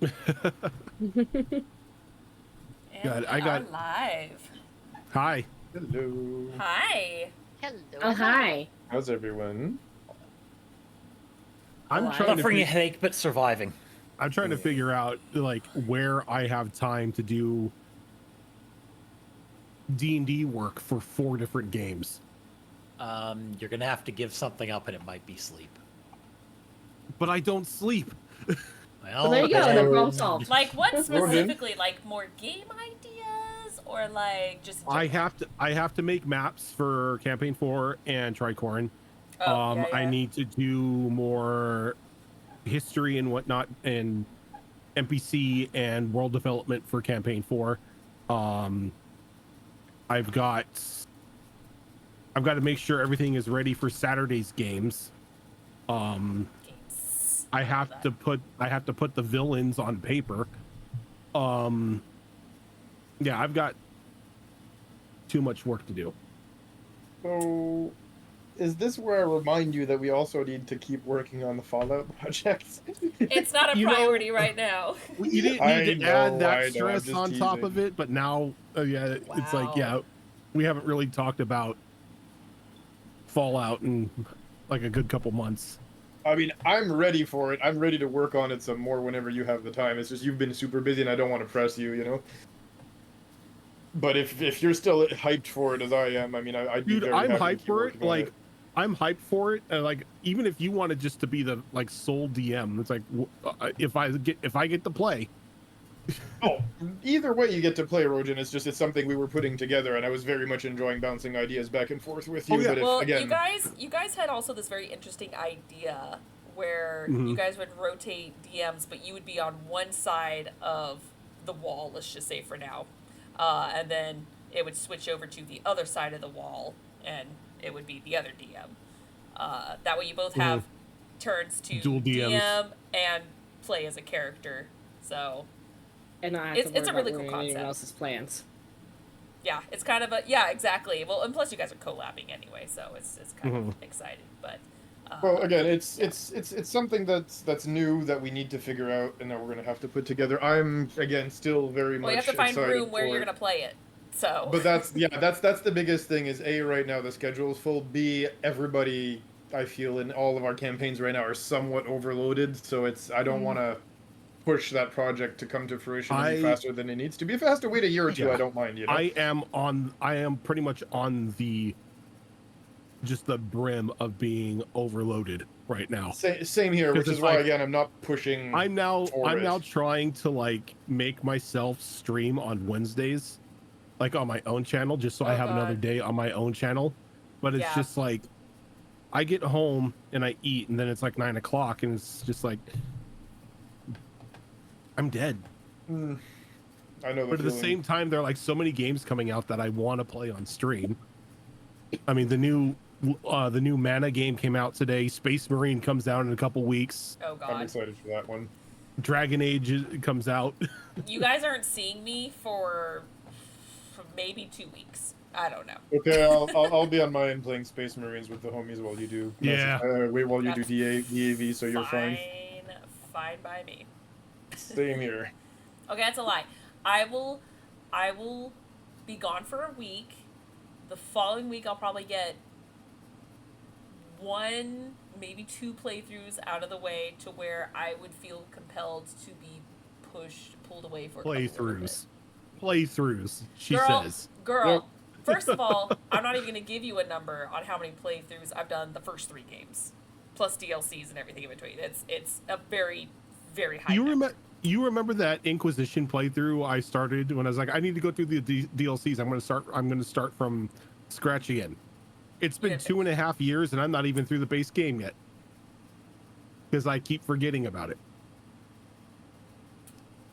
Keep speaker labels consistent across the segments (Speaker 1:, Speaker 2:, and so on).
Speaker 1: And
Speaker 2: God,
Speaker 1: we
Speaker 2: I
Speaker 1: are
Speaker 2: got
Speaker 1: live.
Speaker 2: hi.
Speaker 3: Hello.
Speaker 1: Hi.
Speaker 4: Hello.
Speaker 5: Oh, hi.
Speaker 3: How's everyone?
Speaker 2: I'm
Speaker 5: Alive.
Speaker 2: trying to
Speaker 6: Suffering a headache, but surviving.
Speaker 2: I'm trying to figure out like where I have time to do D&D work for 4 different games.
Speaker 6: You're gonna have to give something up, and it might be sleep.
Speaker 2: But I don't sleep.
Speaker 6: Well,
Speaker 5: There you go. The problem solved.
Speaker 1: Like, what
Speaker 3: Rogan?
Speaker 1: specifically? Like, more game ideas? Or, like, just...
Speaker 2: I have to make maps for Campaign 4 and Tricorin.
Speaker 1: Oh, yeah,
Speaker 2: I
Speaker 1: yeah.
Speaker 2: need to do more history and whatnot, and NPC and world development for Campaign 4. I've got to make sure everything is ready for Saturday's games.
Speaker 1: Games.
Speaker 2: I have to put the villains on paper. Yeah, I've got too much work to do.
Speaker 3: So, is this where I remind you that we also need to keep working on the Fallout project?
Speaker 1: It's not a
Speaker 2: You know-
Speaker 1: priority right now.
Speaker 2: You didn't
Speaker 3: I
Speaker 2: need to
Speaker 3: know,
Speaker 2: add that
Speaker 3: I know, I'm
Speaker 2: stress
Speaker 3: just
Speaker 2: on top
Speaker 3: teasing.
Speaker 2: of it, but now, yeah, it's like,
Speaker 1: Wow.
Speaker 2: yeah, we haven't really talked about Fallout in like a good couple months.
Speaker 3: I mean, I'm ready for it. I'm ready to work on it some more whenever you have the time. It's just you've been super busy and I don't want to press you, you know? But if you're still hyped for it as I am, I mean, I'd be
Speaker 2: Dude,
Speaker 3: very
Speaker 2: I'm
Speaker 3: happy to
Speaker 2: hyped
Speaker 3: keep
Speaker 2: for it.
Speaker 3: working on
Speaker 2: Like, I'm hyped for it. Like, even if you wanted just to be the like sole DM, it's like if I get to play.
Speaker 3: Oh, either way you get to play, Rojan. It's something we were putting together, and I was very much enjoying bouncing ideas back and forth with you.
Speaker 2: Oh, yeah.
Speaker 3: But if,
Speaker 1: Well,
Speaker 3: again,
Speaker 1: you guys had also this very interesting idea where
Speaker 2: Mhm.
Speaker 1: you guys would rotate DMs, but you would be on one side of the wall, let's just say for now. And then it would switch over to the other side of the wall, and it would be the other DM. That way you both have turns to
Speaker 2: Dual DMs.
Speaker 1: DM and play as a character. So,
Speaker 5: And I have
Speaker 1: It's-
Speaker 5: to
Speaker 1: it's a
Speaker 5: worry
Speaker 1: really
Speaker 5: about
Speaker 1: cool
Speaker 5: ruining anyone
Speaker 1: concept.
Speaker 5: else's plans.
Speaker 1: yeah, it's kind of a... Yeah, exactly. Well, and plus you guys are collabing anyway, so it's kind of
Speaker 2: Mhm.
Speaker 1: exciting. But...
Speaker 3: well, again,
Speaker 1: yeah.
Speaker 3: it's something that's new that we need to figure out, and that we're gonna have to put together. I'm again still very
Speaker 1: Well, you
Speaker 3: much
Speaker 1: have to find
Speaker 3: excited
Speaker 1: room where
Speaker 3: for
Speaker 1: you're
Speaker 3: it.
Speaker 1: going to play it. So...
Speaker 3: But that's the biggest thing is A, right now the schedule is full. B, everybody I feel in all of our campaigns right now are somewhat overloaded, so I don't want to push that project to come to fruition any faster than it needs to be. If it has to wait a year or two,
Speaker 2: Yeah.
Speaker 3: I don't mind, you know.
Speaker 2: I am pretty much on the brim of being overloaded right now.
Speaker 3: Same here, which
Speaker 2: Because
Speaker 3: is
Speaker 2: it's
Speaker 3: why
Speaker 2: like-
Speaker 3: again I'm not pushing.
Speaker 2: I'm now
Speaker 3: for it.
Speaker 2: trying to like make myself stream on Wednesdays, like on my own channel, just so I
Speaker 1: Oh,
Speaker 2: have another
Speaker 1: God.
Speaker 2: day on my own channel. But it's
Speaker 1: Yeah.
Speaker 2: just like I get home and I eat, and then it's like 9 o'clock, and it's just like I'm dead.
Speaker 3: I know the
Speaker 2: But at the
Speaker 3: feeling.
Speaker 2: same time, there are like so many games coming out that I want to play on stream. I mean, the new Mana game came out today. Space Marine comes out in a couple weeks.
Speaker 1: Oh,
Speaker 3: I'm
Speaker 1: God.
Speaker 3: excited for that one.
Speaker 2: Dragon Age comes out.
Speaker 1: You guys aren't seeing me for maybe 2 weeks. I don't know.
Speaker 3: Okay, I'll be on my end playing Space Marines with the homies while you do.
Speaker 2: Yeah.
Speaker 3: Wait while you do
Speaker 1: That's
Speaker 3: DAV, so you're fine.
Speaker 1: Fine by me.
Speaker 3: Same here.
Speaker 1: Okay, that's a lie. I will be gone for a week. The following week I'll probably get 1, maybe 2 playthroughs out of the way to where I would feel compelled to be pulled away for a couple of
Speaker 2: Playthroughs, she
Speaker 1: Girl,
Speaker 2: says.
Speaker 1: Girl, first of all, I'm not even going to give you a number on how many playthroughs I've done the first 3 games, plus DLCs and everything in between. It's a very, very high number.
Speaker 2: You remember that Inquisition playthrough I started when I was like, I need to go through the DLCs. I'm going to start from scratch again. It's been
Speaker 1: Yeah.
Speaker 2: 2.5 years and I'm not even through the base game yet because I keep forgetting about it.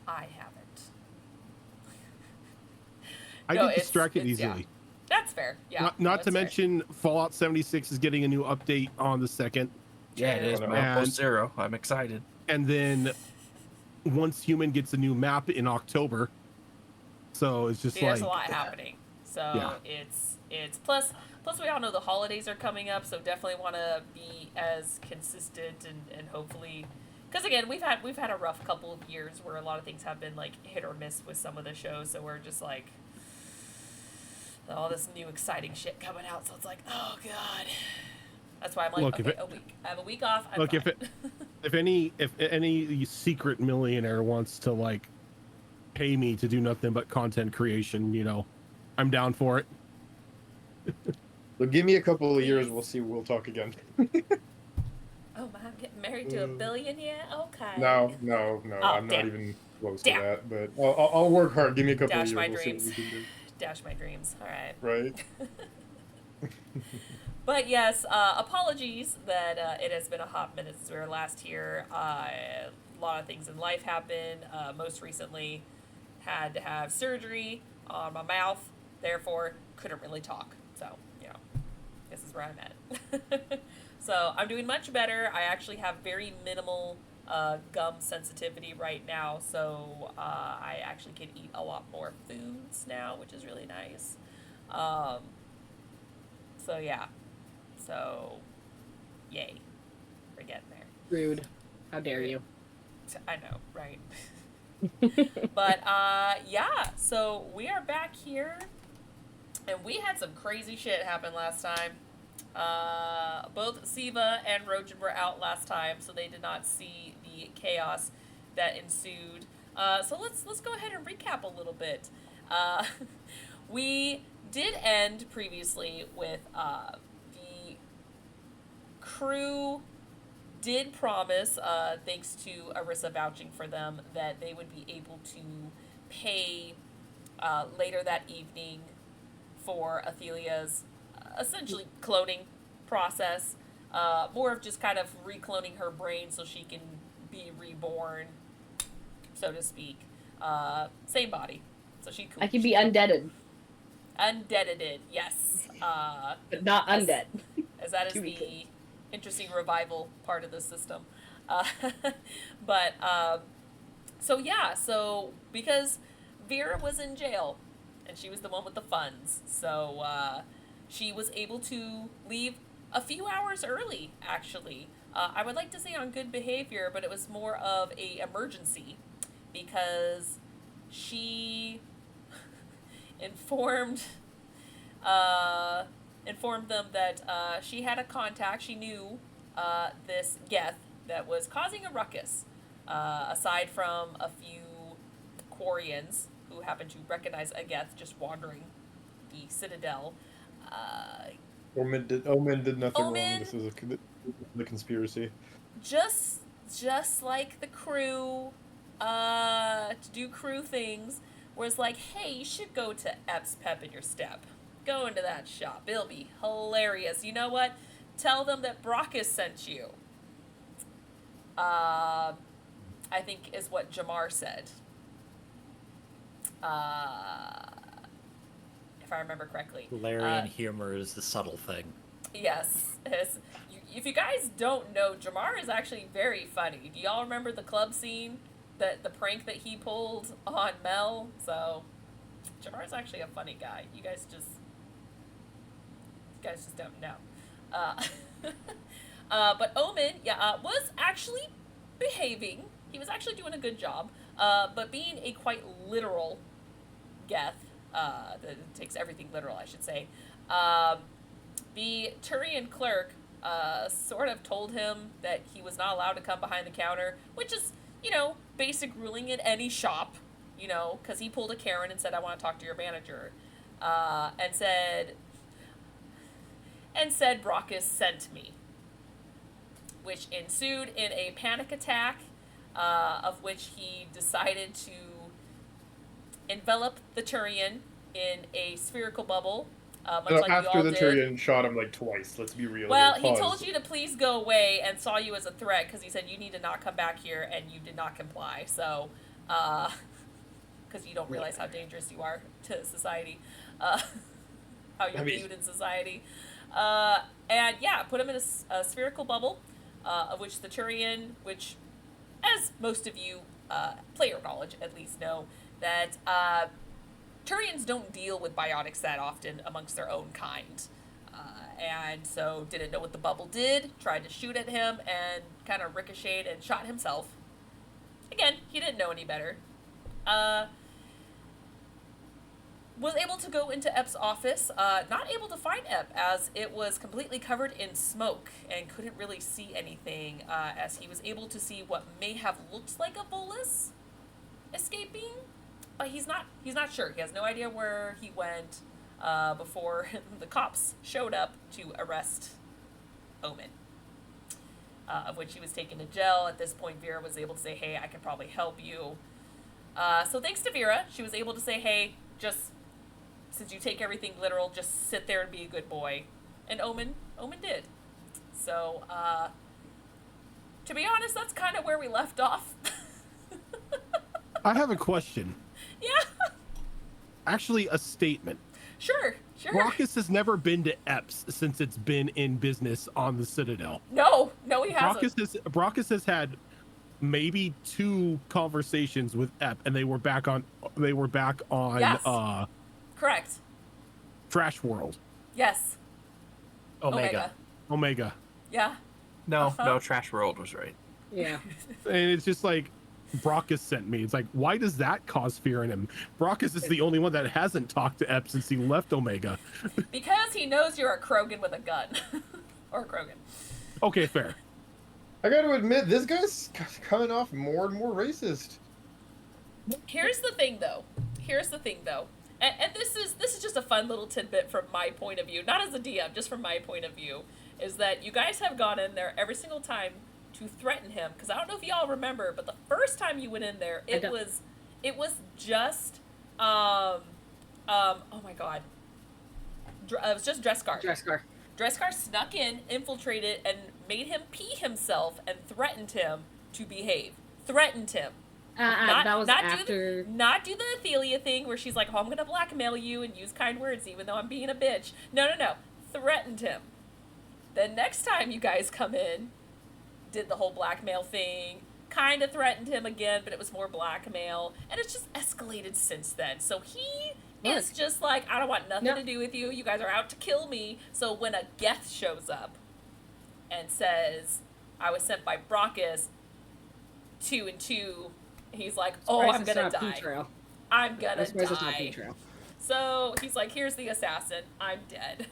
Speaker 1: I haven't.
Speaker 2: I
Speaker 1: No,
Speaker 2: get distracted
Speaker 1: it's- yeah.
Speaker 2: easily.
Speaker 1: That's fair. Yeah.
Speaker 2: Not
Speaker 1: no,
Speaker 2: to
Speaker 1: it's fair.
Speaker 2: mention Fallout 76 is getting a new update on the 2nd.
Speaker 7: Yeah, it is.
Speaker 3: And-
Speaker 7: Outpost Zero. I'm excited.
Speaker 2: And then Once Human gets a new map in October. So it's just
Speaker 1: See, there's a
Speaker 2: like,
Speaker 1: lot happening. So
Speaker 2: Yeah.
Speaker 1: it's plus we all know the holidays are coming up, so definitely want to be as consistent and hopefully because again, we've had a rough couple of years where a lot of things have been like hit or miss with some of the shows, so we're just like all this new exciting shit coming out. So it's like, oh god. That's why I'm like,
Speaker 2: Look, if
Speaker 1: okay,
Speaker 2: it-
Speaker 1: a week. I have a week off. I'm
Speaker 2: Look,
Speaker 1: fine.
Speaker 2: if any secret millionaire wants to like pay me to do nothing but content creation, you know, I'm down for it.
Speaker 3: So give me a couple of years, we'll see. We'll talk again.
Speaker 1: Oh man, I'm getting married to a billion yet? Okay.
Speaker 3: No,
Speaker 1: Oh,
Speaker 3: I'm
Speaker 1: damn.
Speaker 3: not even close
Speaker 1: Damn.
Speaker 3: to that. But I'll work hard. Give me a couple
Speaker 1: Dash
Speaker 3: of years.
Speaker 1: my
Speaker 3: we'll see
Speaker 1: dreams.
Speaker 3: what we can do.
Speaker 1: Dash my dreams. All right.
Speaker 3: Right.
Speaker 1: But yes, apologies that it has been a hot minute since we were last here. A lot of things in life happened. Most recently, had to have surgery on my mouth, therefore couldn't really talk. So, you know, this is where I'm at. So I'm doing much better. I actually have very minimal gum sensitivity right now, so I actually can eat a lot more foods now, which is really nice. So yeah. So, yay. We're getting there.
Speaker 5: Rude. How dare you?
Speaker 1: I know, right? But, yeah, so we are back here, and we had some crazy shit happen last time. Both Siva and Rojan were out last time, so they did not see the chaos that ensued. So let's go ahead and recap a little bit. We did end previously with, the crew did promise, thanks to Arissa vouching for them, that they would be able to pay later that evening for Athelia's essentially cloning process. More of just kind of recloning her brain so she can be reborn, so to speak. Same body. So she could.
Speaker 5: I can be undeaded,
Speaker 1: Undeaded, yes.
Speaker 5: but not
Speaker 1: Yes.
Speaker 5: undead.
Speaker 1: As that is
Speaker 5: To be
Speaker 1: the interesting revival part of the system. But, so yeah, so because Vera was in jail, and she was the one with the funds, so she was able to leave a few hours early, actually. I would like to say on good behavior, but it was more of a emergency, because she informed them that she had a contact. She knew this Geth that was causing a ruckus. Aside from a few Quarians who happened to recognize a Geth just wandering the Citadel.
Speaker 3: Omen did nothing
Speaker 1: Omen-
Speaker 3: wrong. This is the conspiracy.
Speaker 1: Just like the crew, to do crew things, was like, hey, you should go to Epps Pep in your step. Go into that shop. It'll be hilarious. You know what? Tell them that Brockus sent you. I think is what Jamar said. If I remember correctly.
Speaker 6: Larian humor is the subtle thing.
Speaker 1: Yes. If you guys don't know, Jamar is actually very funny. Do y'all remember the club scene? The prank that he pulled on Mel? So, Jamar's actually a funny guy. You guys just don't know. But Omen, was actually behaving. He was actually doing a good job. But being a quite literal Geth, that takes everything literal, I should say, the Turian clerk sort of told him that he was not allowed to come behind the counter, which is, basic ruling in any shop, because he pulled a Karen and said, I want to talk to your manager, and said, Brockus sent me, which ensued in a panic attack, of which he decided to envelop the Turian in a spherical bubble, much like you
Speaker 3: After
Speaker 1: all
Speaker 3: the
Speaker 1: did.
Speaker 3: Tyrion shot him like twice. Let's be real.
Speaker 1: Well,
Speaker 3: here.
Speaker 1: he
Speaker 3: Pause.
Speaker 1: told you to please go away and saw you as a threat because he said you need to not come back here, and you did not comply. So, because you don't realize how dangerous you are to society, how you're viewed in society. And yeah, put him in a spherical bubble, of which the Turian, which, as most of you, player knowledge at least know, that Turians don't deal with biotics that often amongst their own kind. and so didn't know what the bubble did, tried to shoot at him, and kind of ricocheted and shot himself. Again, he didn't know any better. Was able to go into Ep's office, not able to find Ep as it was completely covered in smoke and couldn't really see anything, as he was able to see what may have looked like a Volus escaping, but he's not sure. He has no idea where he went before the cops showed up to arrest Omen, of which he was taken to jail. At this point, Vera was able to say, hey, I can probably help you. So thanks to Vera, she was able to say, hey, just, since you take everything literal, just sit there and be a good boy. And Omen did. So, to be honest, that's kind of where we left off.
Speaker 2: I have a question.
Speaker 1: Yeah,
Speaker 2: Actually, a statement.
Speaker 1: sure.
Speaker 2: Brockus has never been to Epps since it's been in business on the Citadel.
Speaker 1: No, he hasn't.
Speaker 2: Brockus has had maybe 2 conversations with Ep, and they were back on
Speaker 1: Yes. Correct.
Speaker 2: Trash World.
Speaker 1: Yes.
Speaker 2: Omega.
Speaker 1: Yeah.
Speaker 7: No, Trash World was right.
Speaker 5: Yeah.
Speaker 2: And it's just like, Brockus sent me. It's like, why does that cause fear in him? Brockus is the only one that hasn't talked to Ep since he left Omega.
Speaker 1: Because he knows you're a Krogan with a gun. Or a Krogan.
Speaker 2: Okay, fair.
Speaker 3: I got to admit, this guy's coming off more and more racist.
Speaker 1: Here's the thing, though. And this is just a fun little tidbit from my point of view, not as a DM, just from my point of view, is that you guys have gone in there every single time to threaten him. Because I don't know if y'all remember, but the first time you went in there, it was just oh my god, it was just Dreskar. Dreskar snuck in, infiltrated, and made him pee himself and threatened him to behave. Threatened him.
Speaker 5: That was after.
Speaker 1: Not do the Athelia thing where she's like, oh, I'm going to blackmail you and use kind words even though I'm being a bitch. No. Threatened him. Then next time you guys come in, did the whole blackmail thing, kind of threatened him again, but it was more blackmail. And it's just escalated since then. So he is just like, I don't want nothing to do with you. You guys are out to kill me. So when a Geth shows up and says, I was sent by Brockus, 2 and 2, he's like, oh, I'm gonna die. I'm gonna die. So he's like, here's the assassin. I'm dead.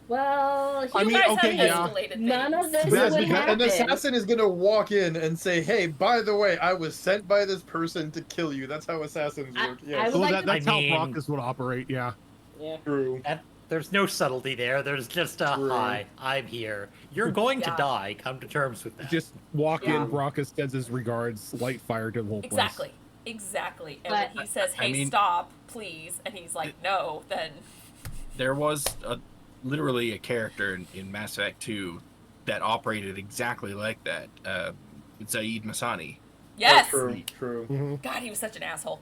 Speaker 5: Well,
Speaker 1: You guys have escalated
Speaker 5: none of
Speaker 1: things.
Speaker 5: this would happen.
Speaker 3: An assassin is gonna walk in and say, hey, by the way, I was sent by this person to kill you. That's how assassins work.
Speaker 5: I would
Speaker 2: Well,
Speaker 5: like
Speaker 2: that's
Speaker 6: I
Speaker 2: how
Speaker 6: mean-
Speaker 2: Brockus would operate, yeah.
Speaker 5: Yeah.
Speaker 3: True.
Speaker 6: And there's no subtlety there. There's just a
Speaker 3: True.
Speaker 6: hi, I'm here. You're going to
Speaker 1: Yeah.
Speaker 6: die. Come to terms with that.
Speaker 2: Just walk
Speaker 5: Yeah.
Speaker 2: in, Brockus sends his regards, light fire to the whole place.
Speaker 1: Exactly. And
Speaker 5: But-
Speaker 1: when he says, hey,
Speaker 7: I mean-
Speaker 1: stop, please, and he's like, no, then
Speaker 7: There was literally a character in Mass Effect 2 that operated exactly like that. Zaid Masani.
Speaker 1: yes.
Speaker 3: Oh, true.
Speaker 2: Mhm.
Speaker 1: God, he was such an asshole.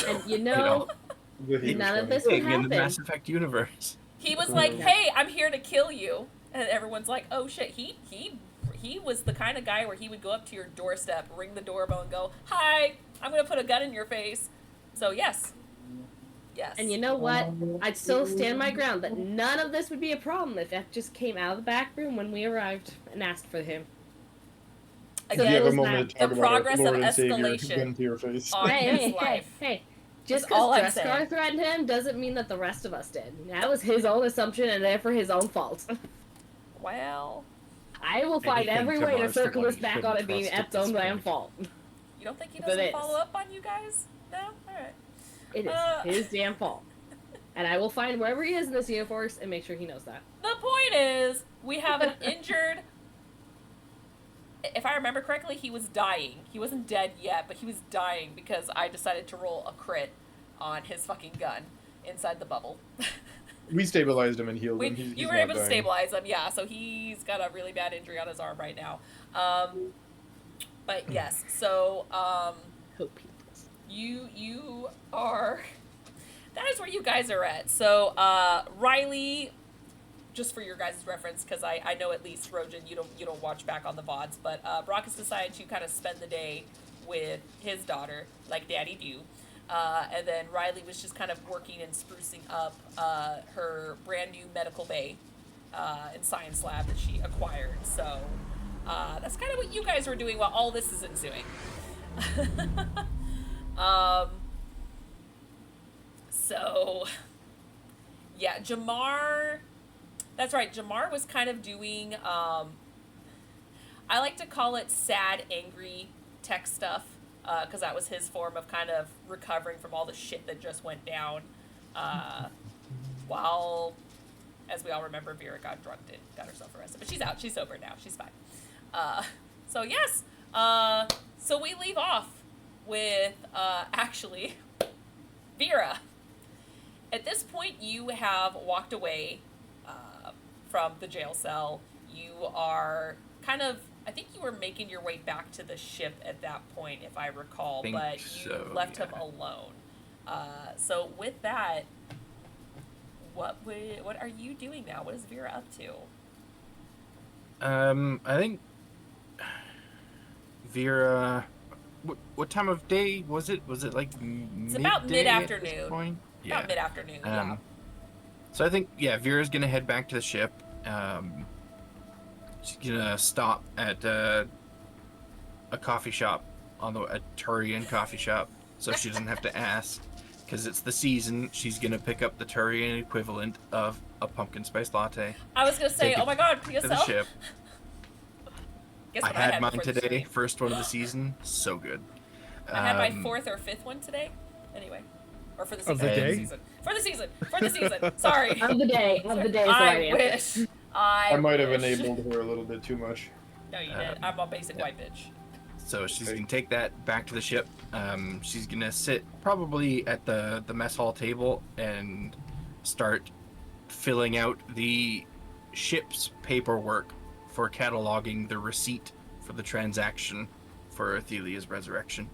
Speaker 5: And you
Speaker 7: You
Speaker 5: know,
Speaker 7: know,
Speaker 5: none of this would
Speaker 7: in the
Speaker 5: happen.
Speaker 7: Mass Effect universe.
Speaker 1: He was like, hey, I'm here to kill you. And everyone's like, oh shit, he was the kind of guy where he would go up to your doorstep, ring the doorbell, and go, hi, I'm going to put a gun in your face. So, yes. Yes.
Speaker 5: And you know what? I'd still stand my ground that none of this would be a problem if F just came out of the back room when we arrived and asked for him.
Speaker 3: Do you
Speaker 1: Again,
Speaker 3: have a
Speaker 5: was
Speaker 3: moment to
Speaker 1: the
Speaker 3: talk about
Speaker 1: progress
Speaker 3: our
Speaker 1: of
Speaker 3: Lord and Savior
Speaker 1: escalation
Speaker 3: gun to your face?
Speaker 1: on his life.
Speaker 5: Hey. Just
Speaker 1: That's all I'm
Speaker 5: because Dreskar
Speaker 1: saying.
Speaker 5: threatened him doesn't mean that the rest of us did. That was his own assumption and therefore his own fault.
Speaker 1: Well,
Speaker 5: I will find
Speaker 6: Anything
Speaker 5: every
Speaker 6: to
Speaker 5: way to
Speaker 6: Master
Speaker 5: circle this
Speaker 6: One
Speaker 5: back
Speaker 6: shouldn't
Speaker 5: on it being
Speaker 6: trust at
Speaker 5: F's own
Speaker 6: this
Speaker 5: damn
Speaker 6: point.
Speaker 5: fault.
Speaker 1: you don't think he
Speaker 5: But
Speaker 1: doesn't
Speaker 5: it
Speaker 1: follow
Speaker 5: is.
Speaker 1: up on you guys? No? Alright.
Speaker 5: It is his damn fault. And I will find wherever he is in this universe and make sure he knows that.
Speaker 1: The point is, we have an injured. If I remember correctly, he was dying. He wasn't dead yet, but he was dying because I decided to roll a crit on his fucking gun inside the bubble.
Speaker 3: We stabilized him and healed him.
Speaker 1: You were able to stabilize him, yeah. So he's got a really bad injury on his arm right now. But yes, so
Speaker 5: Hope he does.
Speaker 1: you are. That is where you guys are at. So Riley, just for your guys' reference, because I know at least Rojan, you don't watch back on the VODs, but Brock has decided to kind of spend the day with his daughter, like Daddy do. And then Riley was just kind of working and sprucing up her brand new medical bay in Science Lab that she acquired. So that's kind of what you guys were doing while all this is ensuing. So, yeah, Jamar. That's right. Jamar was kind of doing. I like to call it sad, angry tech stuff, because that was his form of kind of recovering from all the shit that just went down. While, as we all remember, Vera got drugged and got herself arrested, but she's out. She's sober now. She's fine. So yes. So we leave off with actually Vera. At this point, you have walked away from the jail cell. You are kind of, I think you were making your way back to the ship at that point, if I recall,
Speaker 7: Think
Speaker 1: but you
Speaker 7: so,
Speaker 1: left him
Speaker 7: yeah.
Speaker 1: alone. So with that, what are you doing now? What is Vera up to?
Speaker 7: I think Vera. What time of day was it? Was it like
Speaker 1: It's about
Speaker 7: midday at this
Speaker 1: mid-afternoon.
Speaker 7: point?
Speaker 1: About mid-afternoon, yeah.
Speaker 7: So I think Vera's gonna head back to the ship. She's gonna stop at a coffee shop a Turian coffee shop, so she doesn't have to ask, because it's the season. She's gonna pick up the Turian equivalent of a pumpkin spice latte
Speaker 1: I was gonna say,
Speaker 7: Take it
Speaker 1: oh my god,
Speaker 7: to the
Speaker 1: PSL.
Speaker 7: ship.
Speaker 1: Guess
Speaker 7: I
Speaker 1: what
Speaker 7: had mine
Speaker 1: before the
Speaker 7: today,
Speaker 1: stream?
Speaker 7: first one of the season. So good.
Speaker 1: I had my fourth or fifth one today. Anyway. Or for the season.
Speaker 2: Of the day?
Speaker 1: For the season. For the season. Sorry.
Speaker 5: Of the day. Of the day.
Speaker 1: I
Speaker 5: Sorry.
Speaker 1: wish.
Speaker 3: I might have
Speaker 1: wish.
Speaker 3: enabled her a little bit too much.
Speaker 1: No, you did. I'm a basic white bitch.
Speaker 7: So she's
Speaker 3: Okay.
Speaker 7: gonna take that back to the ship. She's gonna sit probably at the mess hall table and start filling out the ship's paperwork for cataloging the receipt for the transaction for Athelia's resurrection,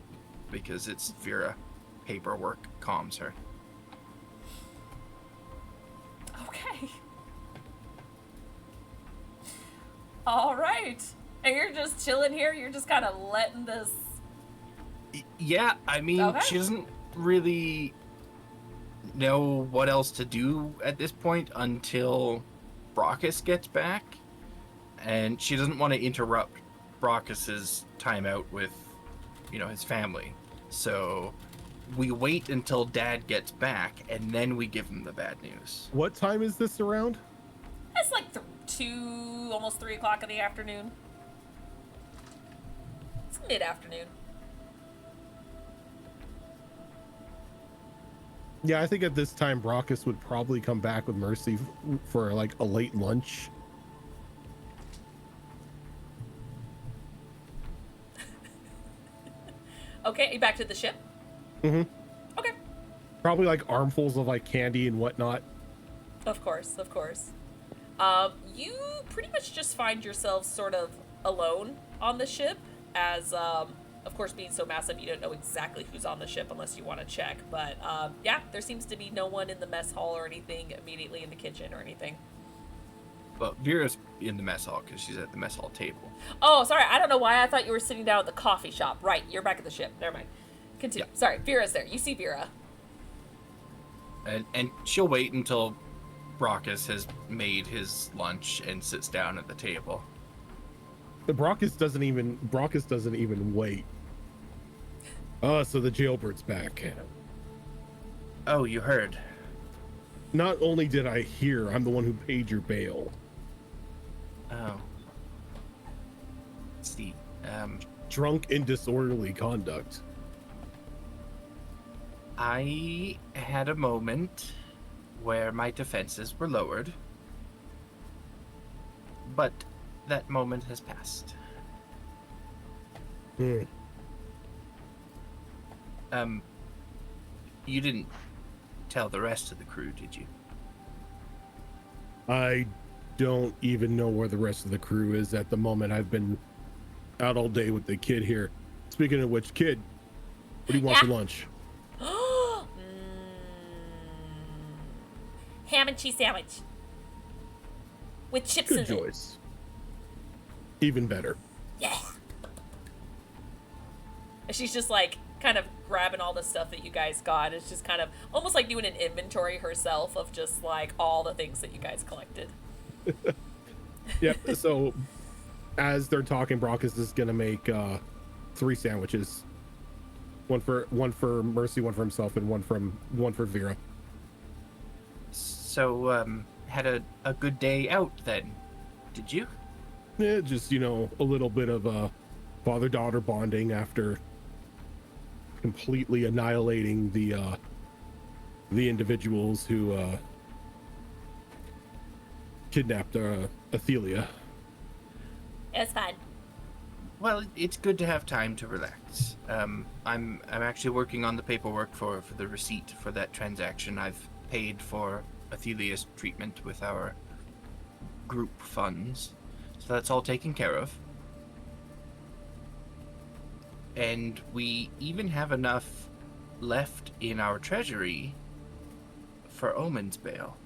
Speaker 7: because it's Vera paperwork calms her.
Speaker 1: Okay. All right. And you're just chilling here? You're just kind of letting this...
Speaker 7: Yeah, I mean,
Speaker 1: Okay.
Speaker 7: she doesn't really know what else to do at this point until Brockus gets back, and she doesn't want to interrupt Brockus's time out with, his family. So we wait until Dad gets back, and then we give him the bad news.
Speaker 2: What time is this around?
Speaker 1: It's like 2, almost 3 o'clock in the afternoon. It's mid-afternoon.
Speaker 2: Yeah, I think at this time Brockus would probably come back with Mercy for like a late lunch.
Speaker 1: Okay, back to the ship?
Speaker 2: Mm-hmm.
Speaker 1: Okay.
Speaker 2: Probably like armfuls of like candy and whatnot.
Speaker 1: Of course, of course. You pretty much just find yourselves sort of alone on the ship, as, of course, being so massive, you don't know exactly who's on the ship unless you want to check. But, yeah, there seems to be no one in the mess hall or anything immediately in the kitchen or anything.
Speaker 7: But Vera's in the mess hall because she's at the mess hall table.
Speaker 1: Oh, sorry, I don't know why I thought you were sitting down at the coffee shop. Right, you're back at the ship. Never mind. Continue.
Speaker 7: Yeah.
Speaker 1: Sorry, Vera's there. You see Vera.
Speaker 7: And she'll wait until Brockus has made his lunch and sits down at the table.
Speaker 2: The Brockus doesn't even wait. Oh, so the jailbird's back.
Speaker 7: Oh, you heard.
Speaker 2: Not only did I hear, I'm the one who paid your bail.
Speaker 7: Oh. Let's see.
Speaker 2: Drunk and disorderly conduct.
Speaker 7: I had a moment where my defenses were lowered, but that moment has passed.
Speaker 2: Hmm.
Speaker 7: You didn't tell the rest of the crew, did you?
Speaker 2: I don't even know where the rest of the crew is at the moment. I've been out all day with the kid here. Speaking of which, kid, what do you want for lunch?
Speaker 1: Ham and cheese sandwich. With chips
Speaker 2: Good
Speaker 1: in it.
Speaker 2: choice. Even better.
Speaker 1: Yeah. And she's just like kind of grabbing all the stuff that you guys got. It's just kind of almost like doing an inventory herself of just like all the things that you guys collected.
Speaker 2: Yep. So, as they're talking, Brockus is gonna make 3 sandwiches. One for Mercy, one for himself, and one for Vera.
Speaker 7: So, had a good day out then, did you?
Speaker 2: Yeah, just a little bit of father-daughter bonding after completely annihilating the individuals who kidnapped Athelia.
Speaker 1: It's fine.
Speaker 7: Well, it's good to have time to relax. I'm actually working on the paperwork for the receipt for that transaction. I've paid for Athelia's treatment with our group funds, so that's all taken care of. And we even have enough left in our treasury for Omen's bail.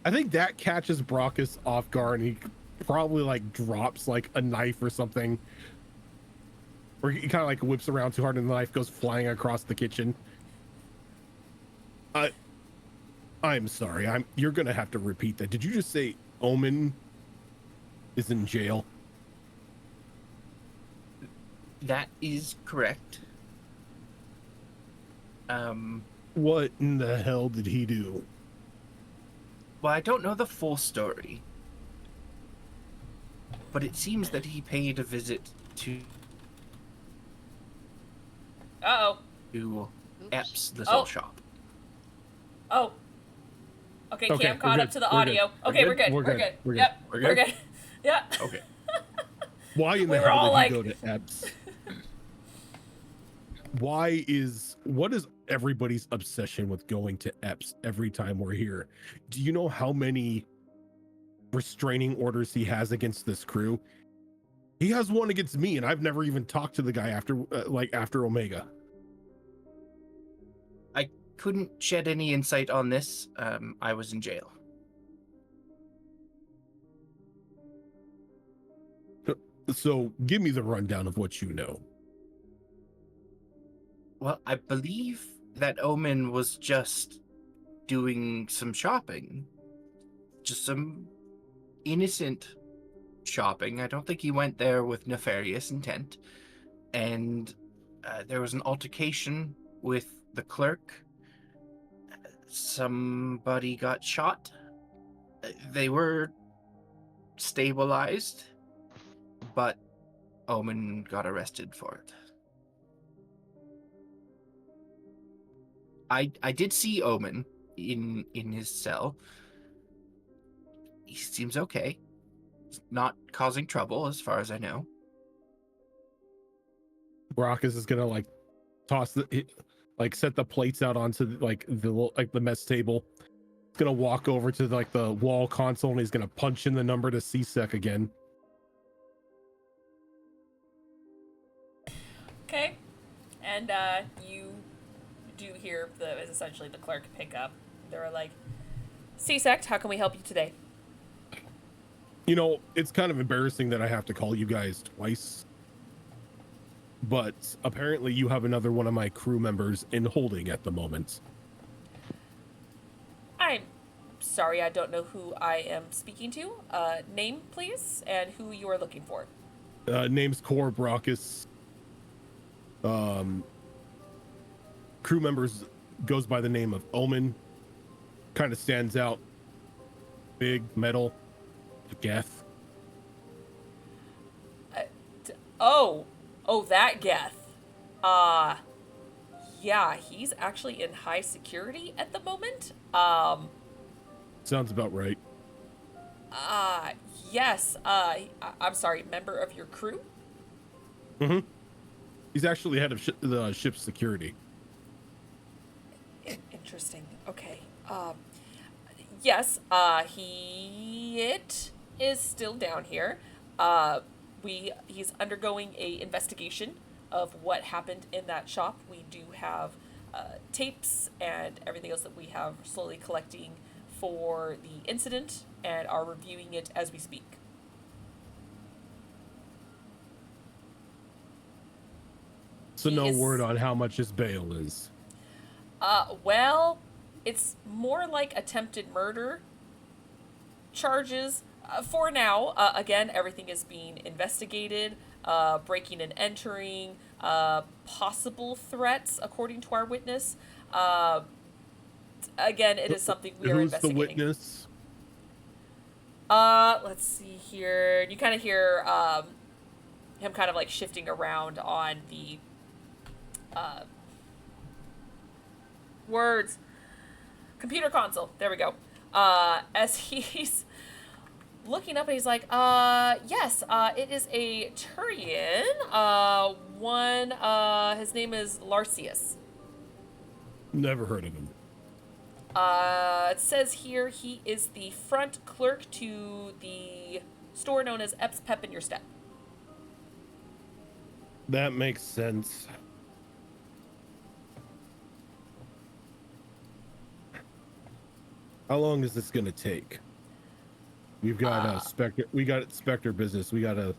Speaker 2: I think that catches Brockus off guard, and he probably like drops like a knife or something, or he kind of like whips around too hard, and the knife goes flying across the kitchen. I'm sorry. You're gonna have to repeat that. Did you just say Omen is in jail?
Speaker 7: That is correct.
Speaker 2: What in the hell did he do?
Speaker 7: Well, I don't know the full story, but it seems that he paid a visit to
Speaker 1: Uh-oh.
Speaker 7: Epps' little
Speaker 1: Oh.
Speaker 7: shop.
Speaker 1: Oh. Okay,
Speaker 2: Okay,
Speaker 1: Cam
Speaker 2: we're
Speaker 1: caught
Speaker 2: good.
Speaker 1: up to the
Speaker 2: We're
Speaker 1: audio.
Speaker 2: good.
Speaker 1: Okay,
Speaker 2: We're
Speaker 1: we're
Speaker 2: good.
Speaker 1: good.
Speaker 2: We're
Speaker 1: We're
Speaker 2: good.
Speaker 1: good.
Speaker 2: We're good.
Speaker 1: Yep.
Speaker 7: We're
Speaker 1: We're
Speaker 7: good?
Speaker 1: good. Yeah.
Speaker 7: Okay.
Speaker 2: Why in the
Speaker 1: We were
Speaker 2: hell
Speaker 1: all
Speaker 2: did
Speaker 1: like-
Speaker 2: he go to Epps? What is everybody's obsession with going to Epps every time we're here? Do you know how many restraining orders he has against this crew? He has one against me, and I've never even talked to the guy after Omega.
Speaker 7: Couldn't shed any insight on this. I was in jail.
Speaker 2: So give me the rundown of what you know.
Speaker 7: Well, I believe that Omen was just doing some shopping. Just some innocent shopping. I don't think he went there with nefarious intent. And there was an altercation with the clerk. Somebody got shot. They were stabilized, but Omen got arrested for it. I did see Omen in his cell. He seems okay. He's not causing trouble as far as I know.
Speaker 2: Brockus is gonna like set the plates out onto the mess table. He's gonna walk over to like the wall console, and he's gonna punch in the number to CSEC again.
Speaker 1: Okay. And you do hear essentially the clerk pick up. They were like, CSEC, how can we help you today?
Speaker 2: It's kind of embarrassing that I have to call you guys twice, but apparently you have another one of my crew members in holding at the moment.
Speaker 1: I'm sorry, I don't know who I am speaking to. Name, please, and who you are looking for.
Speaker 2: Name's Cor Brockus. Crew members goes by the name of Omen. Kind of stands out. Big, metal, Geth.
Speaker 1: Oh, that Geth. Yeah, he's actually in high security at the moment.
Speaker 2: Sounds about right.
Speaker 1: Yes. I'm sorry, member of your crew?
Speaker 2: Mm-hmm. He's actually head of the ship's security.
Speaker 1: Interesting. Okay. Yes, it is still down here. He's undergoing a investigation of what happened in that shop. We do have tapes and everything else that we have slowly collecting for the incident and are reviewing it as we speak.
Speaker 2: So
Speaker 1: He
Speaker 2: no
Speaker 1: is-
Speaker 2: word on how much his bail is.
Speaker 1: Well, it's more like attempted murder charges for now. Again, everything is being investigated. Breaking and entering, possible threats, according to our witness. Again, it is something we are
Speaker 2: Who's the
Speaker 1: investigating.
Speaker 2: witness?
Speaker 1: Let's see here. You kind of hear him kind of like shifting around on the words. Computer console. There we go. As he's looking up and he's like, yes, it is a Turian. His name is Larcius.
Speaker 2: Never heard of him.
Speaker 1: It says here he is the front clerk to the store known as Epps Pep in Your Step.
Speaker 2: That makes sense. How long is this gonna take? We've got Spectre. We got Spectre business. We gotta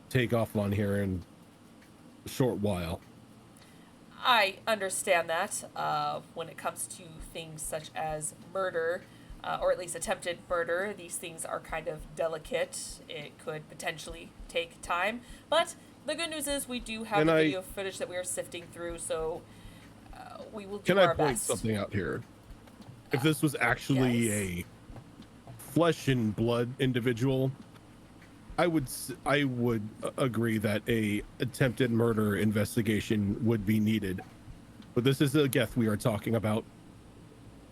Speaker 2: take off on here in a short while.
Speaker 1: I understand that when it comes to things such as murder, or at least attempted murder, these things are kind of delicate. It could potentially take time. But the good news is we do have
Speaker 2: Can
Speaker 1: the
Speaker 2: I-
Speaker 1: video footage that we are sifting through, so we will do
Speaker 2: Can I
Speaker 1: our
Speaker 2: point
Speaker 1: best.
Speaker 2: something out here? If this was actually
Speaker 1: yes.
Speaker 2: a flesh and blood individual, I would agree that a attempted murder investigation would be needed. But this is a Geth we are talking about.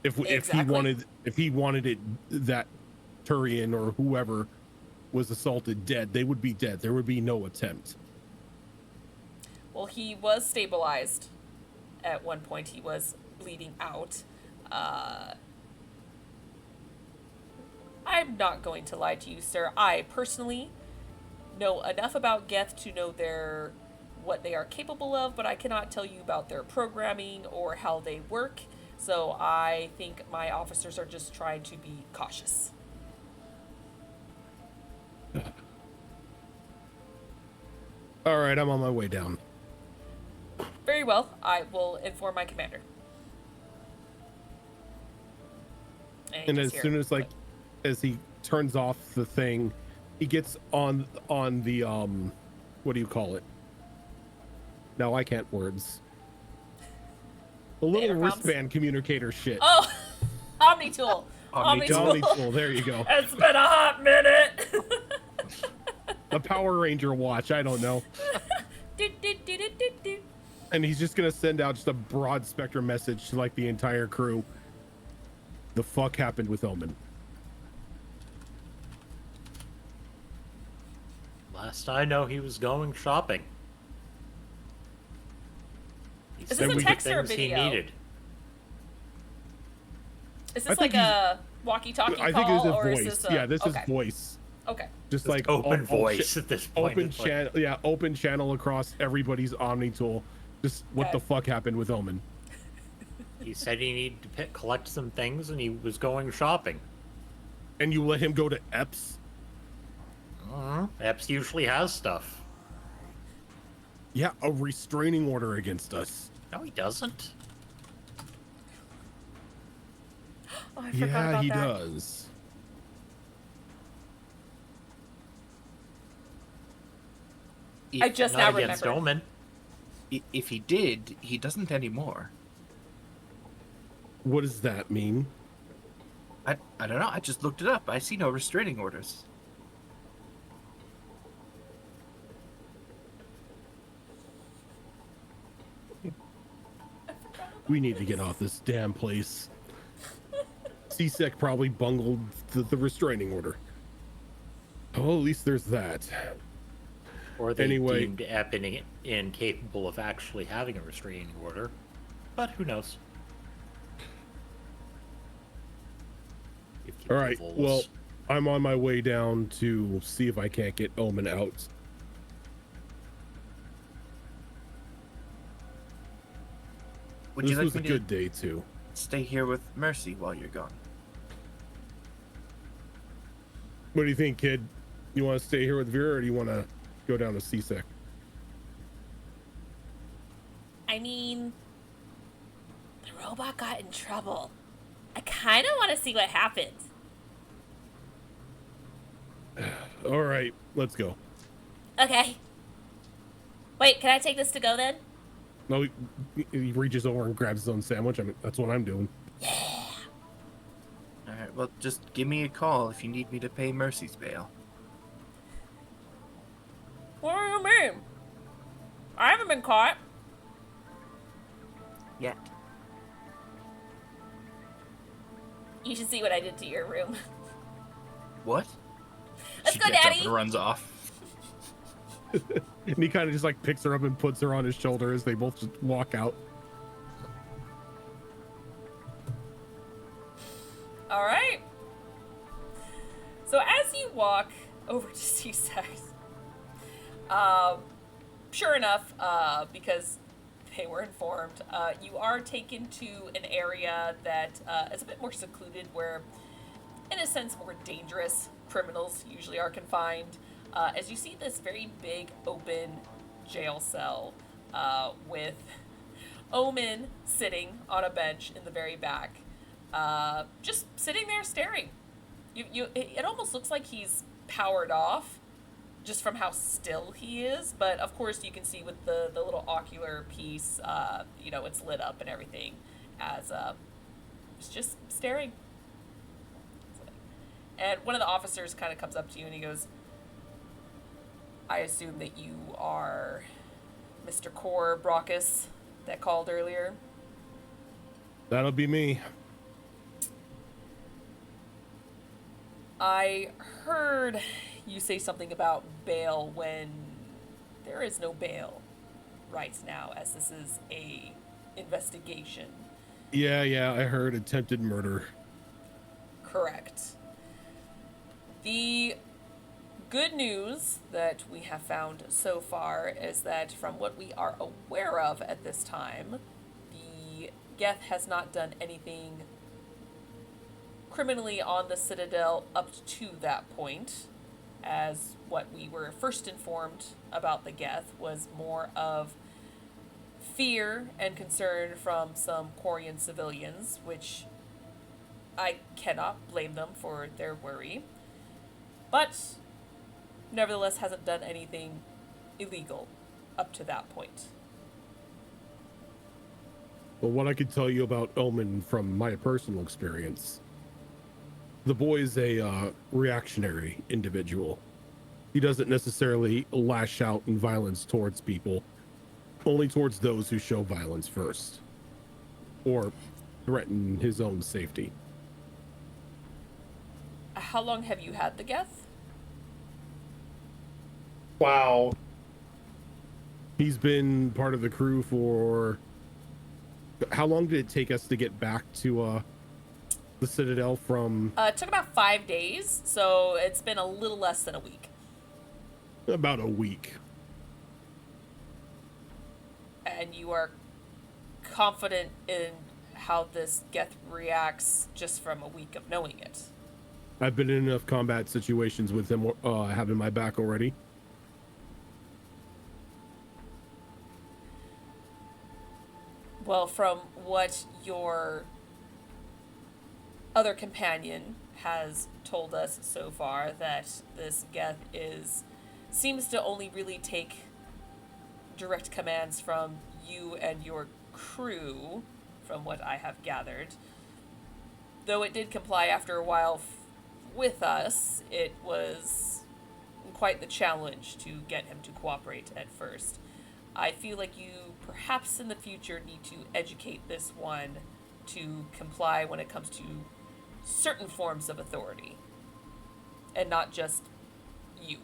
Speaker 2: If
Speaker 1: Exactly.
Speaker 2: he wanted it, that Turian or whoever was assaulted dead, they would be dead. There would be no attempt.
Speaker 1: Well, he was stabilized at one point. He was bleeding out. I'm not going to lie to you, sir. I personally know enough about Geth to know what they are capable of, but I cannot tell you about their programming or how they work. So I think my officers are just trying to be cautious.
Speaker 2: All right, I'm on my way down.
Speaker 1: Very well. I will inform my commander.
Speaker 2: And as soon as as he turns off the thing, he gets on the what do you call it? No, I can't words. The little
Speaker 1: intercoms?
Speaker 2: wristband communicator shit.
Speaker 1: Oh, Omnitool.
Speaker 7: Omnitool.
Speaker 2: Omnitool, there you go.
Speaker 1: It's been a hot minute.
Speaker 2: The Power Ranger watch, I don't know.
Speaker 1: Do, do, do, do, do, do.
Speaker 2: And he's just gonna send out just a broad spectrum message to like the entire crew. The fuck happened with Omen?
Speaker 6: Last I know, he was going shopping. He
Speaker 1: Is this
Speaker 6: said
Speaker 1: a
Speaker 6: the
Speaker 1: text or a
Speaker 6: things he
Speaker 1: video?
Speaker 6: needed.
Speaker 1: Is
Speaker 2: I
Speaker 1: this
Speaker 2: think
Speaker 1: like a walkie-talkie call,
Speaker 2: I think it's a
Speaker 1: or
Speaker 2: voice.
Speaker 1: is this a...
Speaker 2: Yeah, this
Speaker 1: okay.
Speaker 2: is voice.
Speaker 1: Okay.
Speaker 2: Just
Speaker 6: Just
Speaker 2: like
Speaker 6: open
Speaker 2: all
Speaker 6: voice at this point.
Speaker 2: open
Speaker 6: It's like,
Speaker 2: channel, yeah, open channel across everybody's Omnitool. Just what the
Speaker 1: Okay.
Speaker 2: fuck happened with Omen?
Speaker 6: he said he needed to collect some things, and he was going shopping.
Speaker 2: And you let him go to Epps?
Speaker 6: Epps usually has stuff.
Speaker 2: Yeah, a restraining order against us.
Speaker 6: No, he doesn't.
Speaker 1: Oh, I forgot
Speaker 2: Yeah,
Speaker 1: about
Speaker 2: he
Speaker 1: that.
Speaker 2: does.
Speaker 1: I just
Speaker 6: Not
Speaker 1: now
Speaker 6: against
Speaker 1: remembered.
Speaker 6: Omen.
Speaker 7: If he did, he doesn't anymore.
Speaker 2: What does that mean?
Speaker 7: I don't know. I just looked it up. I see no restraining orders.
Speaker 2: We need to get off this damn place. CSEC probably bungled the restraining order. Oh, at least there's that.
Speaker 6: Or they
Speaker 2: Anyway.
Speaker 6: deemed Epp incapable of actually having a restraining order. But who knows? If you
Speaker 2: All right,
Speaker 6: divulge.
Speaker 2: well, I'm on my way down to see if I can't get Omen out.
Speaker 7: Would
Speaker 2: This
Speaker 7: you like
Speaker 2: was a
Speaker 7: me to
Speaker 2: good day, too.
Speaker 7: stay here with Mercy while you're gone?
Speaker 2: What do you think, kid? You want to stay here with Vera, or do you want to go down to CSEC?
Speaker 1: I mean, the robot got in trouble. I kind of want to see what happens.
Speaker 2: All right, let's go.
Speaker 1: Okay. Wait, can I take this to go then?
Speaker 2: No, he reaches over and grabs his own sandwich. I mean, that's what I'm doing.
Speaker 7: All right. Well, just give me a call if you need me to pay Mercy's bail.
Speaker 1: What do you mean? I haven't been caught.
Speaker 7: Yet.
Speaker 1: You should see what I did to your room.
Speaker 7: What?
Speaker 1: Let's
Speaker 7: She
Speaker 1: go,
Speaker 7: gets up
Speaker 1: Daddy.
Speaker 7: and runs off.
Speaker 2: And he kind of just like picks her up and puts her on his shoulder as they both just walk out.
Speaker 1: All right. So as you walk over to see Sex, sure enough, because they were informed, you are taken to an area that is a bit more secluded, where, in a sense, more dangerous criminals usually are confined. As you see this very big open jail cell with Omen sitting on a bench in the very back, just sitting there staring. It almost looks like he's powered off, just from how still he is. But of course, you can see with the little ocular piece, it's lit up and everything, as it's just staring. And one of the officers kind of comes up to you and he goes, "I assume that you are Mr. Core Brockus that called earlier."
Speaker 2: That'll be me.
Speaker 1: I heard you say something about bail when there is no bail right now, as this is a investigation.
Speaker 2: Yeah, I heard attempted murder.
Speaker 1: Correct. The good news that we have found so far is that, from what we are aware of at this time, the Geth has not done anything criminally on the Citadel up to that point, as what we were first informed about the Geth was more of fear and concern from some Quarian civilians, which I cannot blame them for their worry, but nevertheless hasn't done anything illegal up to that point.
Speaker 2: But what I could tell you about Omen from my personal experience, the boy is a reactionary individual. He doesn't necessarily lash out in violence towards people, only towards those who show violence first, or threaten his own safety.
Speaker 1: How long have you had the Geth?
Speaker 3: Wow.
Speaker 2: He's been part of the crew for... How long did it take us to get back to the Citadel from...
Speaker 1: It took about 5 days, so it's been a little less than a week.
Speaker 2: About a week.
Speaker 1: And you are confident in how this Geth reacts just from a week of knowing it.
Speaker 2: I've been in enough combat situations with him having my back already.
Speaker 1: Well, from what your other companion has told us so far, that this Geth seems to only really take direct commands from you and your crew, from what I have gathered. Though it did comply after a while with us, it was quite the challenge to get him to cooperate at first. I feel like you perhaps in the future need to educate this one to comply when it comes to certain forms of authority, and not just you,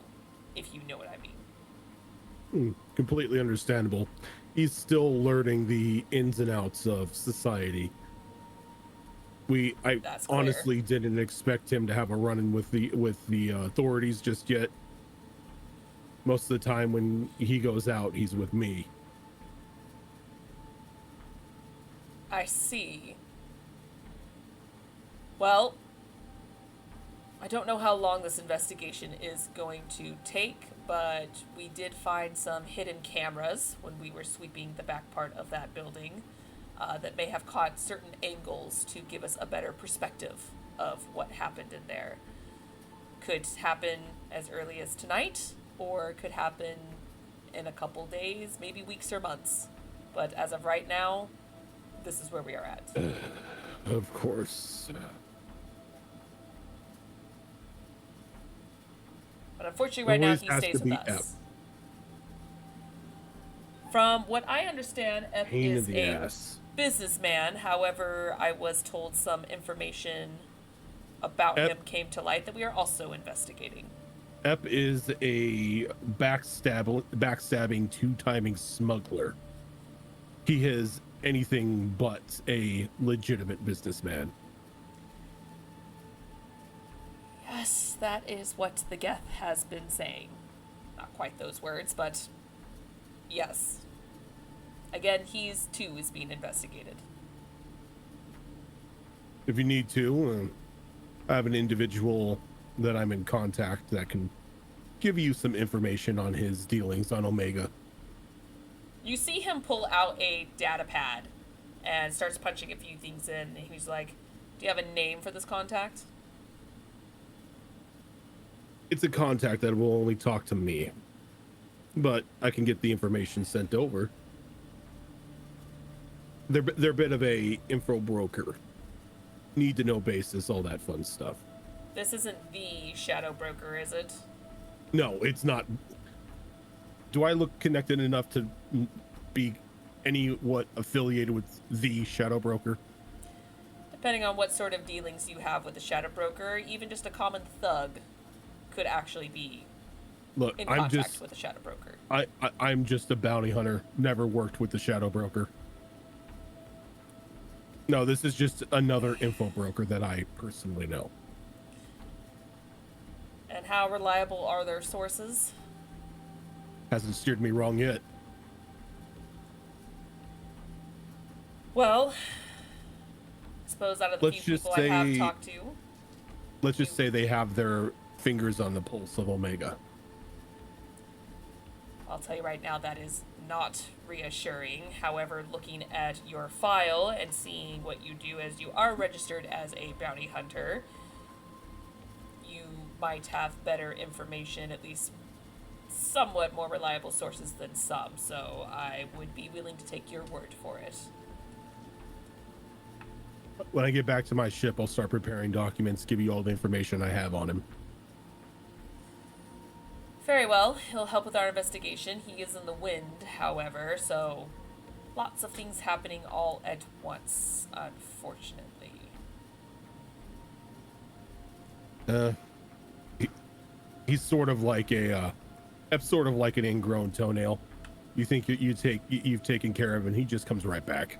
Speaker 1: if you know what I mean.
Speaker 2: Completely understandable. He's still learning the ins and outs of society. I
Speaker 1: That's clear.
Speaker 2: honestly didn't expect him to have a run-in with the authorities just yet. Most of the time when he goes out, he's with me.
Speaker 1: I see. Well, I don't know how long this investigation is going to take, but we did find some hidden cameras when we were sweeping the back part of that building. that may have caught certain angles to give us a better perspective of what happened in there. Could happen as early as tonight, or could happen in a couple days, maybe weeks or months. But as of right now, this is where we are at.
Speaker 2: Of course.
Speaker 1: But unfortunately, right now
Speaker 2: Always
Speaker 1: he
Speaker 2: has
Speaker 1: stays
Speaker 2: to
Speaker 1: with
Speaker 2: be
Speaker 1: us.
Speaker 2: Ep.
Speaker 1: From what I understand, Ep
Speaker 2: Pain in
Speaker 1: is
Speaker 2: the
Speaker 1: a
Speaker 2: ass.
Speaker 1: businessman. However, I was told some information about
Speaker 2: Ep-
Speaker 1: him came to light that we are also investigating.
Speaker 2: Ep is a backstabbing, two-timing smuggler. He is anything but a legitimate businessman.
Speaker 1: Yes, that is what the Geth has been saying. Not quite those words, but yes. Again, he's too is being investigated.
Speaker 2: If you need to, I have an individual that I'm in contact that can give you some information on his dealings on Omega.
Speaker 1: You see him pull out a data pad and starts punching a few things in, and he's like, "Do you have a name for this contact?"
Speaker 2: It's a contact that will only talk to me, but I can get the information sent over. They're a bit of a info broker, need to know basis, all that fun stuff.
Speaker 1: This isn't the Shadow Broker, is it?
Speaker 2: No, it's not. Do I look connected enough to be what affiliated with the Shadow Broker?
Speaker 1: Depending on what sort of dealings you have with the Shadow Broker, even just a common thug could actually be
Speaker 2: Look,
Speaker 1: in
Speaker 2: I'm
Speaker 1: contact
Speaker 2: just
Speaker 1: with the Shadow Broker.
Speaker 2: I'm just a bounty hunter. Never worked with the Shadow Broker. No, this is just another info broker that I personally know.
Speaker 1: And how reliable are their sources?
Speaker 2: Hasn't steered me wrong yet.
Speaker 1: Well, I suppose out of the
Speaker 2: Let's
Speaker 1: few
Speaker 2: just
Speaker 1: people I have
Speaker 2: say-
Speaker 1: talked to,
Speaker 2: Let's just say they have their fingers on the pulse of Omega.
Speaker 1: I'll tell you right now that is not reassuring. However, looking at your file and seeing what you do as you are registered as a bounty hunter, you might have better information, at least somewhat more reliable sources than some, so I would be willing to take your word for it.
Speaker 2: When I get back to my ship, I'll start preparing documents, give you all the information I have on him.
Speaker 1: Very well, he'll help with our investigation. He is in the wind, however, so lots of things happening all at once, unfortunately.
Speaker 2: He's sort of like that's sort of like an ingrown toenail. You think you've taken care of, and he just comes right back.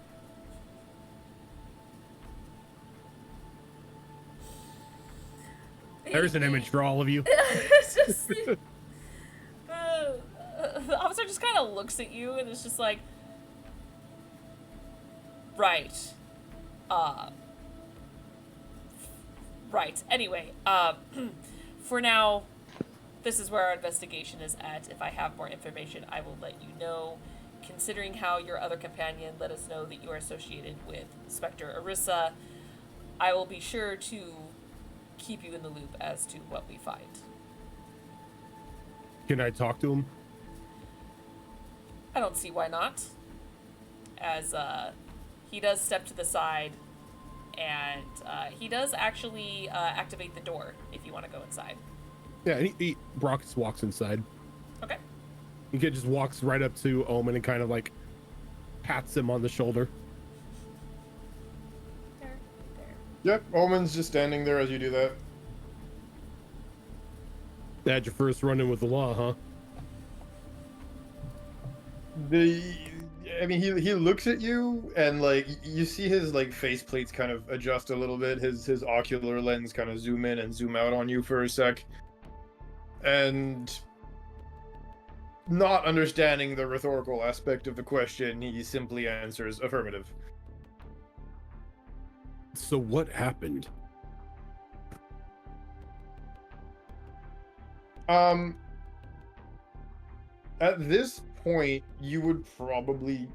Speaker 2: There's an image for all of you.
Speaker 1: It's just the officer just kind of looks at you and it's just like, right, right. Anyway, for now, this is where our investigation is at. If I have more information, I will let you know. Considering how your other companion let us know that you are associated with Spectre Orisa, I will be sure to keep you in the loop as to what we find.
Speaker 2: Can I talk to him?
Speaker 1: I don't see why not. As he does step to the side, and he does actually activate the door if you want to go inside.
Speaker 2: Yeah, and Brock just walks inside.
Speaker 1: Okay.
Speaker 2: He just walks right up to Omen and kind of like pats him on the shoulder.
Speaker 1: There.
Speaker 3: Yep, Omen's just standing there as you do that.
Speaker 2: Had your first run-in with the law, huh?
Speaker 3: I mean, he looks at you and like you see his like face plates kind of adjust a little bit. His ocular lens kind of zoom in and zoom out on you for a sec. And not understanding the rhetorical aspect of the question, he simply answers affirmative.
Speaker 2: So what happened?
Speaker 3: At this point, you would probably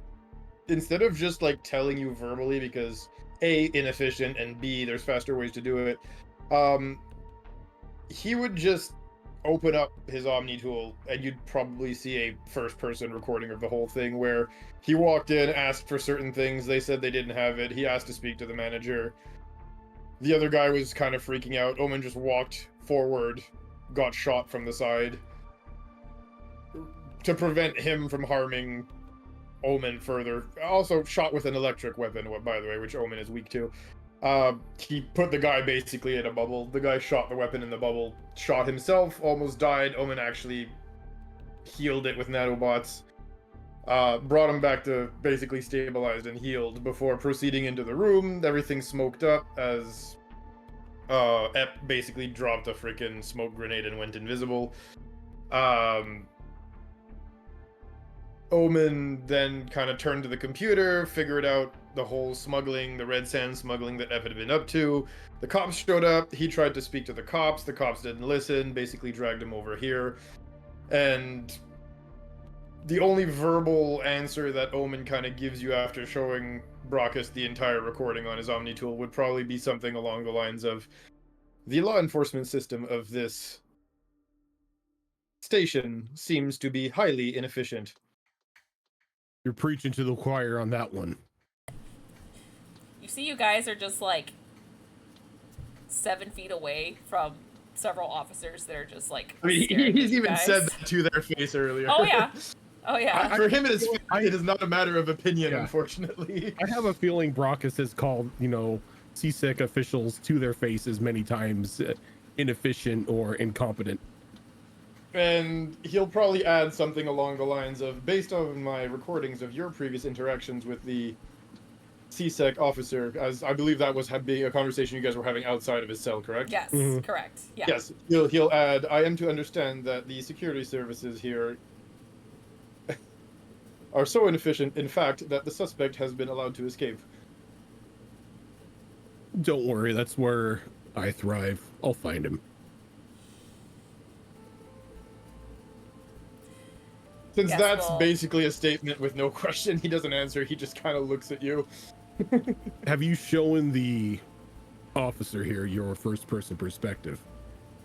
Speaker 3: instead of just like telling you verbally, because A, inefficient, and B, there's faster ways to do it, he would just open up his Omni tool and you'd probably see a first person recording of the whole thing where he walked in, asked for certain things, they said they didn't have it, he asked to speak to the manager. The other guy was kind of freaking out. Omen just walked forward, got shot from the side to prevent him from harming Omen further. Also shot with an electric weapon, by the way, which Omen is weak to. He put the guy basically in a bubble. The guy shot the weapon in the bubble, shot himself, almost died. Omen actually healed it with nanobots. Brought him back to basically stabilized and healed before proceeding into the room. Everything smoked up as Ep basically dropped a freaking smoke grenade and went invisible. Omen then kind of turned to the computer, figured out the whole smuggling, the red sand smuggling that Ep had been up to. The cops showed up. He tried to speak to the cops. The cops didn't listen, basically dragged him over here. And the only verbal answer that Omen kind of gives you after showing Brockus the entire recording on his Omni tool would probably be something along the lines of, the law enforcement system of this station seems to be highly inefficient.
Speaker 2: You're preaching to the choir on that one.
Speaker 1: You see, you guys are just like 7 feet away from several officers that are just like.
Speaker 3: I mean,
Speaker 1: staring at
Speaker 3: he's
Speaker 1: you
Speaker 3: even
Speaker 1: guys.
Speaker 3: said that to their face earlier.
Speaker 1: Oh yeah, oh yeah.
Speaker 3: For him, it is not a matter of opinion,
Speaker 2: Yeah.
Speaker 3: unfortunately.
Speaker 2: I have a feeling Brockus has called, CSEC officials to their faces many times inefficient or incompetent.
Speaker 3: And he'll probably add something along the lines of, based on my recordings of your previous interactions with the CSEC officer, as I believe that was being a conversation you guys were having outside of his cell, correct?
Speaker 1: Yes,
Speaker 2: Mhm.
Speaker 1: correct. Yeah.
Speaker 3: Yes, he'll add, I am to understand that the security services here are so inefficient, in fact, that the suspect has been allowed to escape.
Speaker 2: Don't worry, that's where I thrive. I'll find him.
Speaker 3: Since
Speaker 1: Yes,
Speaker 3: that's
Speaker 1: well-
Speaker 3: basically a statement with no question, he doesn't answer, he just kind of looks at you.
Speaker 2: Have you shown the officer here your first person perspective?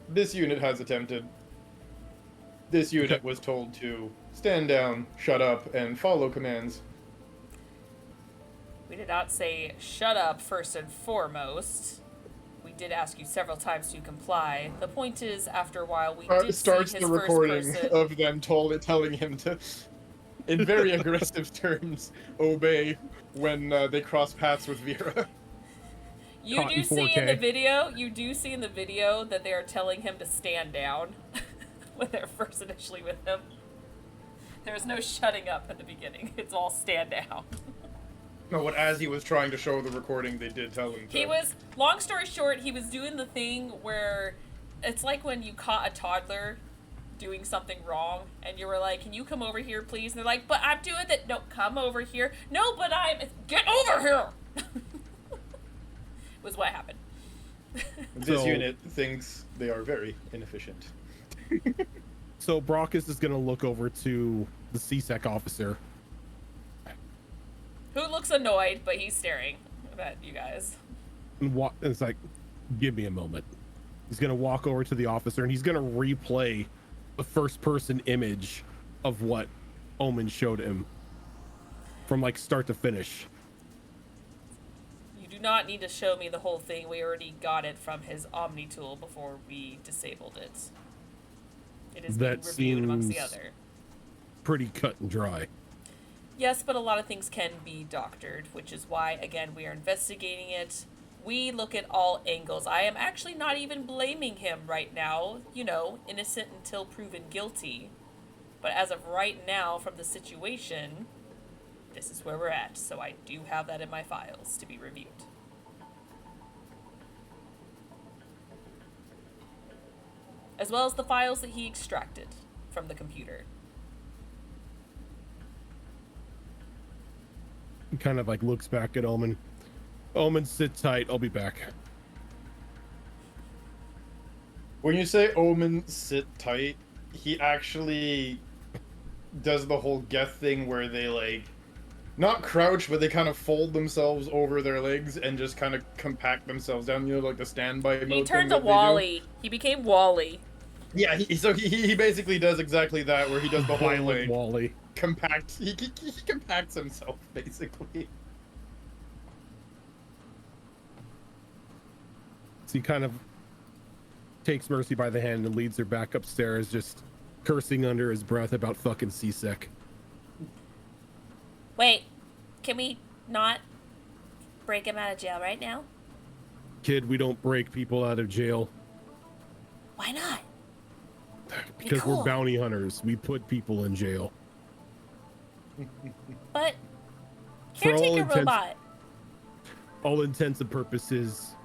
Speaker 3: This unit has attempted. This unit was told to stand down, shut up, and follow commands.
Speaker 1: We did not say shut up first and foremost. We did ask you several times to comply. The point is, after a while, we did
Speaker 3: Starts
Speaker 1: see
Speaker 3: the
Speaker 1: his
Speaker 3: recording
Speaker 1: first person.
Speaker 3: of them telling him to, in very aggressive terms, obey when they cross paths with Vera.
Speaker 1: You
Speaker 2: Caught
Speaker 1: do
Speaker 2: in
Speaker 1: see in
Speaker 2: 4K.
Speaker 1: the video. You do see in the video that they are telling him to stand down when they're first initially with him. There's no shutting up at the beginning. It's all stand down.
Speaker 3: No, but as he was trying to show the recording, they did tell him to.
Speaker 1: He was, long story short, he was doing the thing where it's like when you caught a toddler doing something wrong and you were like, can you come over here, please? And they're like, but I'm doing that. No, come over here. No, but get over here. Was what happened.
Speaker 3: This
Speaker 2: So-
Speaker 3: unit thinks they are very inefficient.
Speaker 2: So Brockus is going to look over to the CSEC officer.
Speaker 1: Who looks annoyed, but he's staring at you guys.
Speaker 2: And it's like, give me a moment. He's going to walk over to the officer and he's going to replay the first person image of what Omen showed him from like start to finish.
Speaker 1: You do not need to show me the whole thing. We already got it from his Omni tool before we disabled it. It is being
Speaker 2: That
Speaker 1: reviewed amongst the
Speaker 2: seems-
Speaker 1: other.
Speaker 2: Pretty cut and dry.
Speaker 1: Yes, but a lot of things can be doctored, which is why, again, we are investigating it. We look at all angles. I am actually not even blaming him right now. Innocent until proven guilty. But as of right now, from the situation, this is where we're at. So I do have that in my files to be reviewed. As well as the files that he extracted from the computer.
Speaker 2: He kind of like looks back at Omen. Omen, sit tight. I'll be back.
Speaker 3: When you say Omen sit tight, he actually does the whole Geth thing where they like not crouch, but they kind of fold themselves over their legs and just kind of compact themselves down. You know, like the standby mode.
Speaker 1: He
Speaker 3: thing
Speaker 1: turned to
Speaker 3: that they do.
Speaker 1: Wally. He became Wally.
Speaker 3: Yeah, he basically does exactly that, where he does the high
Speaker 2: Violent
Speaker 3: leg
Speaker 2: Wally.
Speaker 3: compact. He compacts himself basically.
Speaker 2: So he kind of takes Mercy by the hand and leads her back upstairs, just cursing under his breath about fucking C-Sec.
Speaker 1: Wait, can we not break him out of jail right now?
Speaker 2: Kid, we don't break people out of jail
Speaker 1: Why not?
Speaker 2: because
Speaker 1: cool.
Speaker 2: we're bounty hunters. We put people in jail.
Speaker 1: But
Speaker 2: For all
Speaker 1: caretaker
Speaker 2: intents-
Speaker 1: robot.
Speaker 2: All intents and purposes,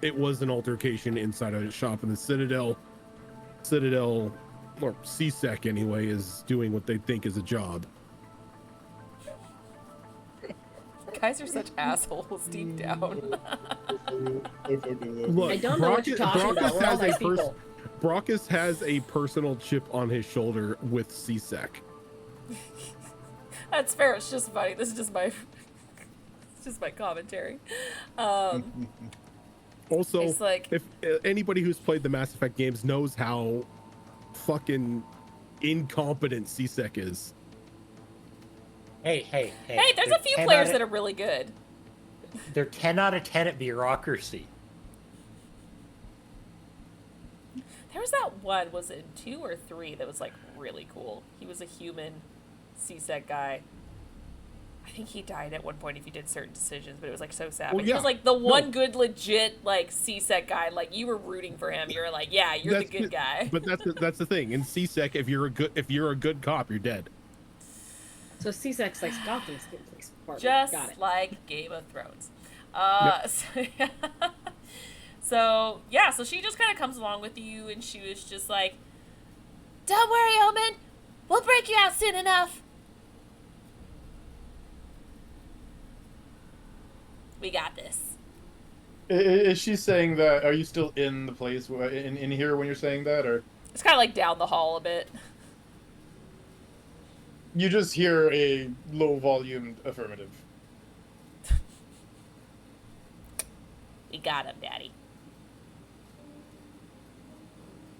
Speaker 2: it was an altercation inside a shop in the Citadel. Citadel, or C-Sec anyway, is doing what they think is a job.
Speaker 1: Guys are such assholes deep down.
Speaker 2: Look,
Speaker 5: I don't know what you're talking about. We're all
Speaker 2: has a
Speaker 5: nice people.
Speaker 2: Brockus has a personal chip on his shoulder with C-Sec.
Speaker 1: That's fair. It's just funny. This is just my, it's just my commentary.
Speaker 2: Also,
Speaker 1: It's like-
Speaker 2: if anybody who's played the Mass Effect games knows how fucking incompetent C-Sec is.
Speaker 6: Hey,
Speaker 1: Hey, there's a few players that are really good.
Speaker 6: They're 10 out of 10 at bureaucracy.
Speaker 1: There was that one, was it 2 or 3, that was like really cool. He was a human C-Sec guy. I think he died at one point if he did certain decisions, but it was like so sad.
Speaker 2: Well,
Speaker 1: But he
Speaker 2: yeah.
Speaker 1: was like the one
Speaker 2: No.
Speaker 1: good, legit like C-Sec guy. Like you were rooting for him. You were like, yeah, you're the good guy.
Speaker 2: But that's the thing. In C-Sec, if you're a good cop, you're dead.
Speaker 5: So C-Sex like Gotham's police department.
Speaker 1: Just
Speaker 5: Got it.
Speaker 1: like Game of Thrones. So she just kind of comes along with you, and she was just like, "Don't worry, Omen, we'll break you out soon enough. We got this."
Speaker 3: Is she saying that? Are you still in the place in here when you're saying that, or
Speaker 1: It's kind of like down the hall a bit.
Speaker 3: you just hear a low volumed affirmative?
Speaker 1: We got him, Daddy.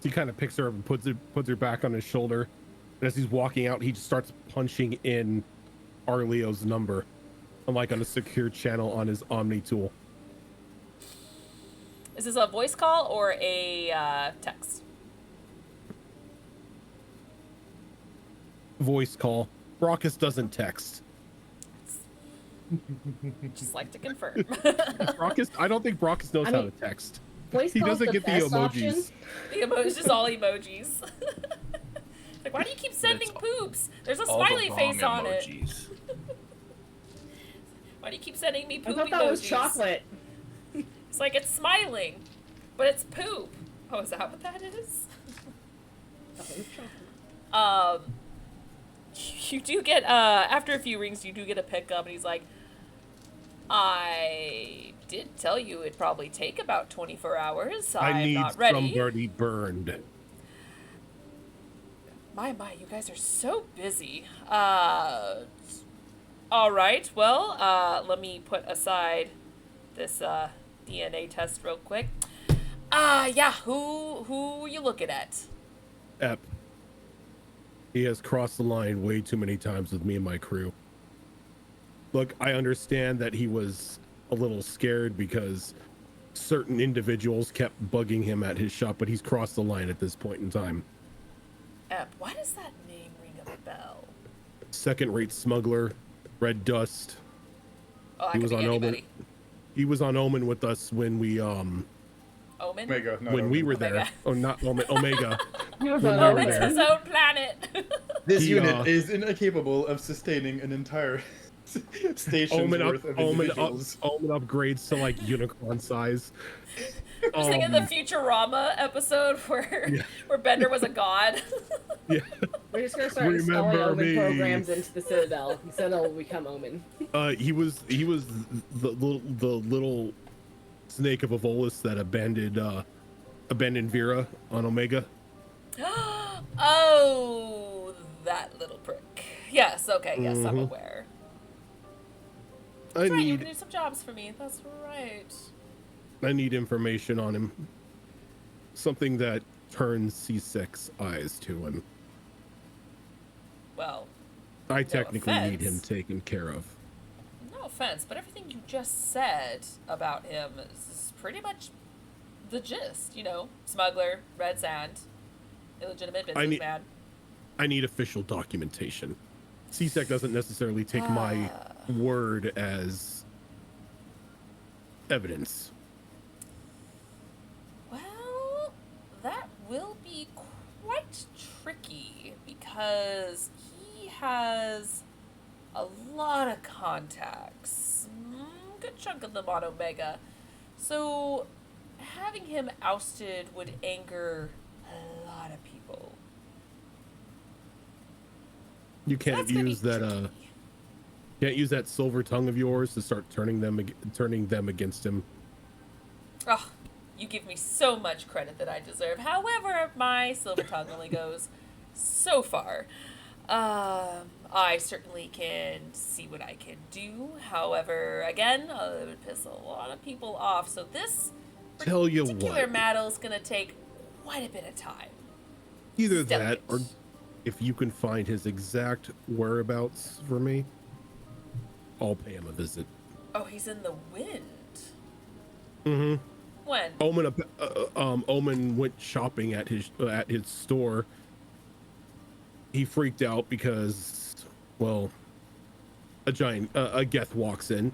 Speaker 2: He kind of picks her up and puts her back on his shoulder. And as he's walking out, he just starts punching in Arleo's number, like on a secure channel on his Omni tool.
Speaker 1: Is this a voice call or a text?
Speaker 2: Voice call. Brockus doesn't text.
Speaker 1: Just like to confirm.
Speaker 2: Brockus, I don't think Brockus knows
Speaker 5: I
Speaker 2: how
Speaker 5: mean-
Speaker 2: to text.
Speaker 5: Voice
Speaker 2: He
Speaker 5: call's
Speaker 2: doesn't get the
Speaker 5: best
Speaker 2: emojis.
Speaker 5: option.
Speaker 1: The it's just all emojis. Like, why do you keep sending
Speaker 7: It's
Speaker 1: poops? There's a
Speaker 7: All the
Speaker 1: smiley
Speaker 7: wrong
Speaker 1: face on it.
Speaker 7: emojis.
Speaker 1: Why do you keep sending me
Speaker 5: I
Speaker 1: poop
Speaker 5: thought that was
Speaker 1: emojis?
Speaker 5: chocolate.
Speaker 1: It's like it's smiling, but it's poop. Oh, is that what that is?
Speaker 5: That was chocolate.
Speaker 1: You do get after a few rings, you do get a pickup, and he's like, "I did tell you it'd probably take about 24 hours.
Speaker 2: I
Speaker 1: I'm
Speaker 2: need
Speaker 1: not ready."
Speaker 2: somebody burned.
Speaker 1: My, you guys are so busy. All right, well, let me put aside this DNA test real quick. Yeah, who are you looking at?
Speaker 2: Ep. He has crossed the line way too many times with me and my crew. Look, I understand that he was a little scared because certain individuals kept bugging him at his shop, but he's crossed the line at this point in time.
Speaker 1: Why does that name ring a bell?
Speaker 2: Second-rate smuggler, Red Dust.
Speaker 1: Oh, that
Speaker 2: He
Speaker 1: could
Speaker 2: was
Speaker 1: be
Speaker 2: on Omen.
Speaker 1: anybody.
Speaker 2: He was on Omen with us when we
Speaker 1: Omen?
Speaker 3: Omega, not
Speaker 2: when we
Speaker 3: Omen.
Speaker 2: were there.
Speaker 1: Omega.
Speaker 2: Oh, not Omen, Omega.
Speaker 5: You were
Speaker 2: When we
Speaker 5: the-
Speaker 2: were
Speaker 1: Omen's
Speaker 2: there.
Speaker 1: his own planet.
Speaker 3: This
Speaker 2: He,
Speaker 3: unit is incapable of sustaining an entire station's
Speaker 2: Omen
Speaker 3: worth of
Speaker 2: Omen
Speaker 3: individuals.
Speaker 2: Omen upgrades to like unicorn size.
Speaker 1: Just thinking of the Futurama episode where Bender was a god.
Speaker 2: Yeah.
Speaker 5: We're just gonna start installing
Speaker 2: Remember
Speaker 5: Omen
Speaker 2: me.
Speaker 5: programs into the Citadel. Citadel will become Omen.
Speaker 2: He was the little snake of Evolus that abandoned Vera on Omega.
Speaker 1: Oh, that little prick. Yes, okay, yes, I'm
Speaker 2: Mhm.
Speaker 1: aware.
Speaker 2: I
Speaker 1: That's right, you
Speaker 2: need
Speaker 1: can do some jobs for me. That's right.
Speaker 2: information on him. Something that turns C6 eyes to him.
Speaker 1: Well,
Speaker 2: I technically need him
Speaker 1: offense.
Speaker 2: taken care of.
Speaker 1: no offense, but everything you just said about him is pretty much the gist. You know, smuggler, red sand, illegitimate businessman.
Speaker 2: I need official documentation. CSEC doesn't necessarily take my word as evidence.
Speaker 1: Well, that will be quite tricky because he has a lot of contacts. Good chunk of them on Omega. So having him ousted would anger a lot of people.
Speaker 2: You can't
Speaker 1: That's gonna be
Speaker 2: use that
Speaker 1: tricky.
Speaker 2: can't use that silver tongue of yours to start turning them against him.
Speaker 1: Oh, you give me so much credit that I deserve. However, my silver tongue only goes so far. I certainly can see what I can do. However, again, it would piss a lot of people off. So this
Speaker 2: Tell you
Speaker 1: particular
Speaker 2: what,
Speaker 1: battle's gonna take quite a bit of time.
Speaker 2: either
Speaker 1: It's
Speaker 2: that or
Speaker 1: delicate.
Speaker 2: if you can find his exact whereabouts for me, I'll pay him a visit.
Speaker 1: Oh, he's in the wind.
Speaker 2: Mm-hmm.
Speaker 1: When?
Speaker 2: Omen went shopping at his store. He freaked out because, well, a Geth walks in.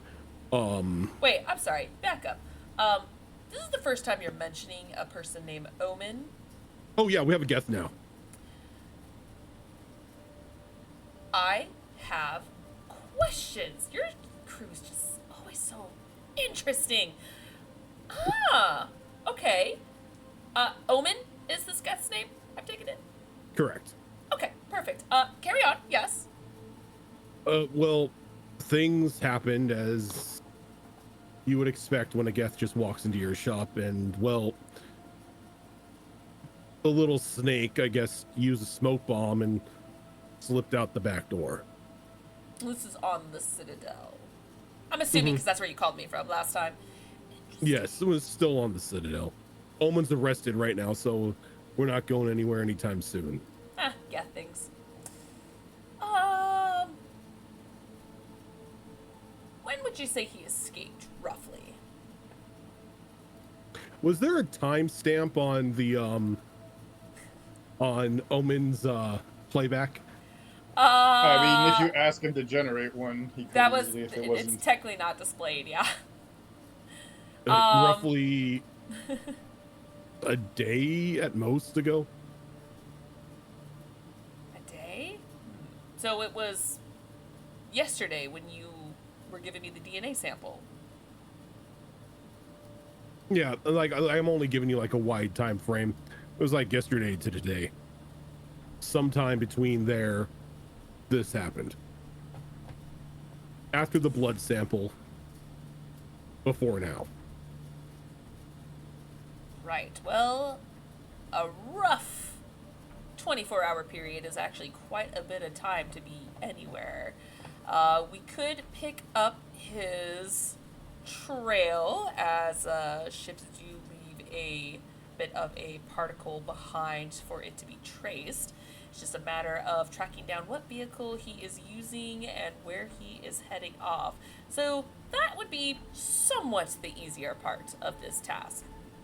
Speaker 1: Wait, I'm sorry. Back up. This is the first time you're mentioning a person named Omen.
Speaker 2: Oh yeah, we have a Geth now.
Speaker 1: I have questions. Your crew's just always so interesting. Ah, okay. Omen is this guy's name? I've taken it.
Speaker 2: Correct.
Speaker 1: Okay, perfect. Carry on. Yes.
Speaker 2: Well, things happened as you would expect when a Geth just walks into your shop, and well, the little snake, I guess, used a smoke bomb and slipped out the back door.
Speaker 1: This is on the Citadel. I'm assuming because that's where you called me from last time.
Speaker 2: Yes, it was still on the Citadel. Omen's arrested right now, so we're not going anywhere anytime soon.
Speaker 1: Yeah, things. When would you say he escaped, roughly?
Speaker 2: Was there a timestamp on the on Omen's playback?
Speaker 3: I mean, if you ask him to generate one, he could
Speaker 1: That was.
Speaker 3: easily if it
Speaker 1: It's
Speaker 3: wasn't.
Speaker 1: technically not displayed. Yeah.
Speaker 2: Roughly a day at most ago.
Speaker 1: A day? So it was yesterday when you were giving me the DNA sample.
Speaker 2: Yeah, like I'm only giving you like a wide time frame. It was like yesterday to today. Sometime between there, this happened. After the blood sample, before now.
Speaker 1: Right. Well, a rough 24-hour period is actually quite a bit of time to be anywhere. We could pick up his trail as ships do leave a bit of a particle behind for it to be traced. It's just a matter of tracking down what vehicle he is using and where he is heading off. So that would be somewhat the easier part of this task.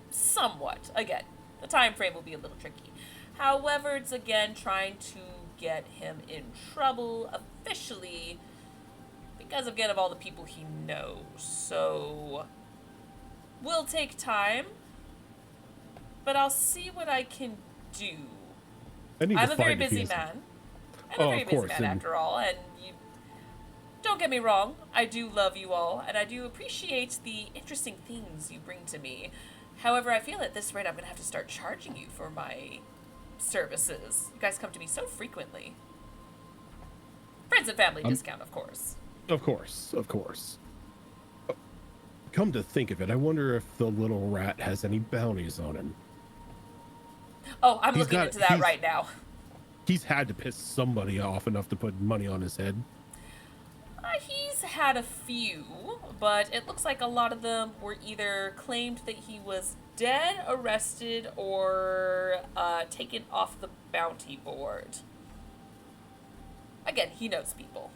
Speaker 1: Somewhat. Again, the time frame will be a little tricky. However, it's again trying to get him in trouble officially because again of all the people he knows. So will take time, but I'll see what I can do.
Speaker 2: I need
Speaker 1: I'm
Speaker 2: to
Speaker 1: a very
Speaker 2: find if he
Speaker 1: busy
Speaker 2: is-
Speaker 1: man. I'm
Speaker 2: Oh,
Speaker 1: a very
Speaker 2: of
Speaker 1: busy
Speaker 2: course,
Speaker 1: man
Speaker 2: and-
Speaker 1: after all, and you don't get me wrong, I do love you all, and I do appreciate the interesting things you bring to me. However, I feel at this rate I'm gonna have to start charging you for my services. You guys come to me so frequently. Friends and family discount, of course.
Speaker 2: Of course, of course. Come to think of it, I wonder if the little rat has any bounties on him.
Speaker 1: Oh, I'm
Speaker 2: He's
Speaker 1: looking
Speaker 2: got-
Speaker 1: into that
Speaker 2: he's-
Speaker 1: right now.
Speaker 2: He's had to piss somebody off enough to put money on his head.
Speaker 1: He's had a few, but it looks like a lot of them were either claimed that he was dead, arrested, or taken off the bounty board. Again, he knows people.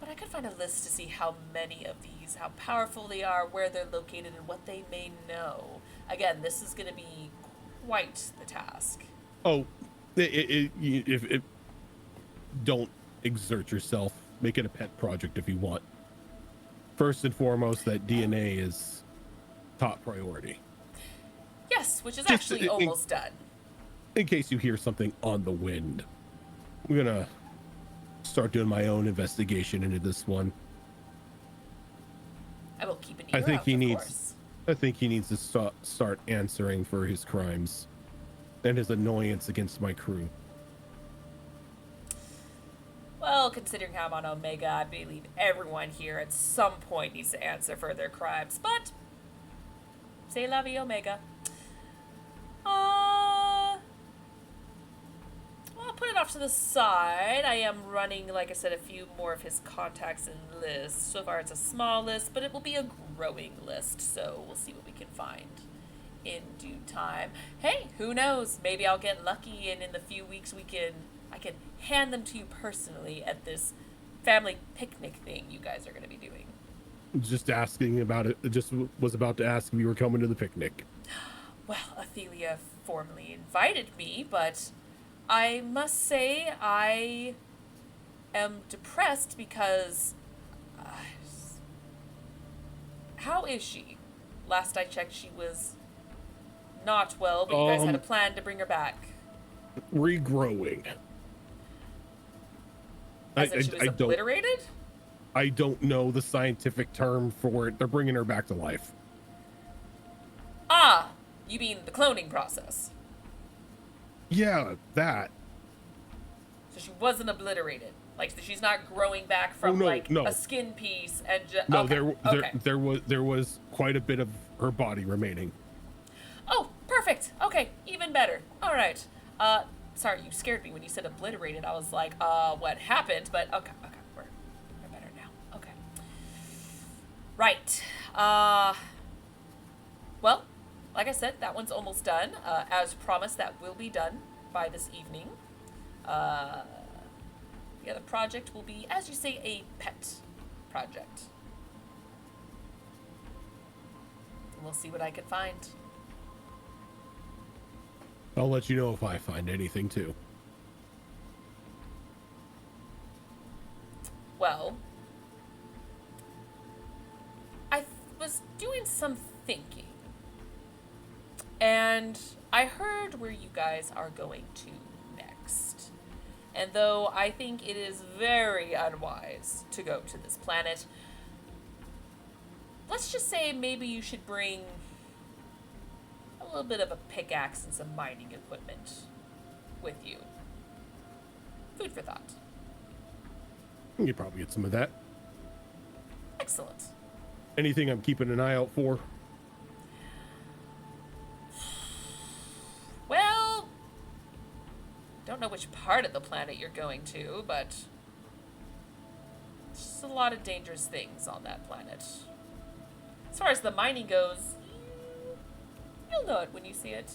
Speaker 1: But I could find a list to see how many of these, how powerful they are, where they're located, and what they may know. Again, this is going to be quite the task.
Speaker 2: Oh, if don't exert yourself. Make it a pet project if you want. First and foremost, that DNA is top priority.
Speaker 1: Yes, which is
Speaker 2: Just
Speaker 1: actually almost done.
Speaker 2: In case you hear something on the wind, I'm gonna start doing my own investigation into this one.
Speaker 1: I will keep an ear
Speaker 2: I think
Speaker 1: out,
Speaker 2: he
Speaker 1: of
Speaker 2: needs.
Speaker 1: course.
Speaker 2: I think he needs to start answering for his crimes and his annoyance against my crew.
Speaker 1: Well, considering how I'm on Omega, I believe everyone here at some point needs to answer for their crimes. But, c'est la vie, Omega. I'll put it off to the side. I am running, like I said, a few more of his contacts and lists. So far, it's a small list, but it will be a growing list. So we'll see what we can find in due time. Hey, who knows? Maybe I'll get lucky, and in the few weeks I can hand them to you personally at this family picnic thing you guys are going to be doing.
Speaker 2: Just asking about it. Just was about to ask if you were coming to the picnic.
Speaker 1: Well, Athelia formally invited me, but I must say I am depressed because... how is she? Last I checked, she was not well, but you guys had a plan to bring her back.
Speaker 2: Regrowing.
Speaker 1: As if she was obliterated?
Speaker 2: I don't know the scientific term for it. They're bringing her back to life.
Speaker 1: Ah, you mean the cloning process.
Speaker 2: Yeah, that.
Speaker 1: So she wasn't obliterated. Like, she's not growing back from,
Speaker 2: no.
Speaker 1: a skin piece and just...
Speaker 2: No,
Speaker 1: okay.
Speaker 2: there was quite a bit of her body remaining.
Speaker 1: Oh, perfect. Okay, even better. All right. Sorry, you scared me when you said obliterated. I was like, what happened? But okay, we're better now. Okay. Right. Well, like I said, that one's almost done. As promised, that will be done by this evening. The other project will be, as you say, a pet project. We'll see what I can find.
Speaker 2: I'll let you know if I find anything too.
Speaker 1: Well, I was doing some thinking, and I heard where you guys are going to next. And though I think it is very unwise to go to this planet, let's just say maybe you should bring a little bit of a pickaxe and some mining equipment with you. Food for thought.
Speaker 2: You could probably get some of that.
Speaker 1: Excellent.
Speaker 2: Anything I'm keeping an eye out for?
Speaker 1: Well, don't know which part of the planet you're going to, but there's just a lot of dangerous things on that planet. As far as the mining goes, you'll know it when you see it.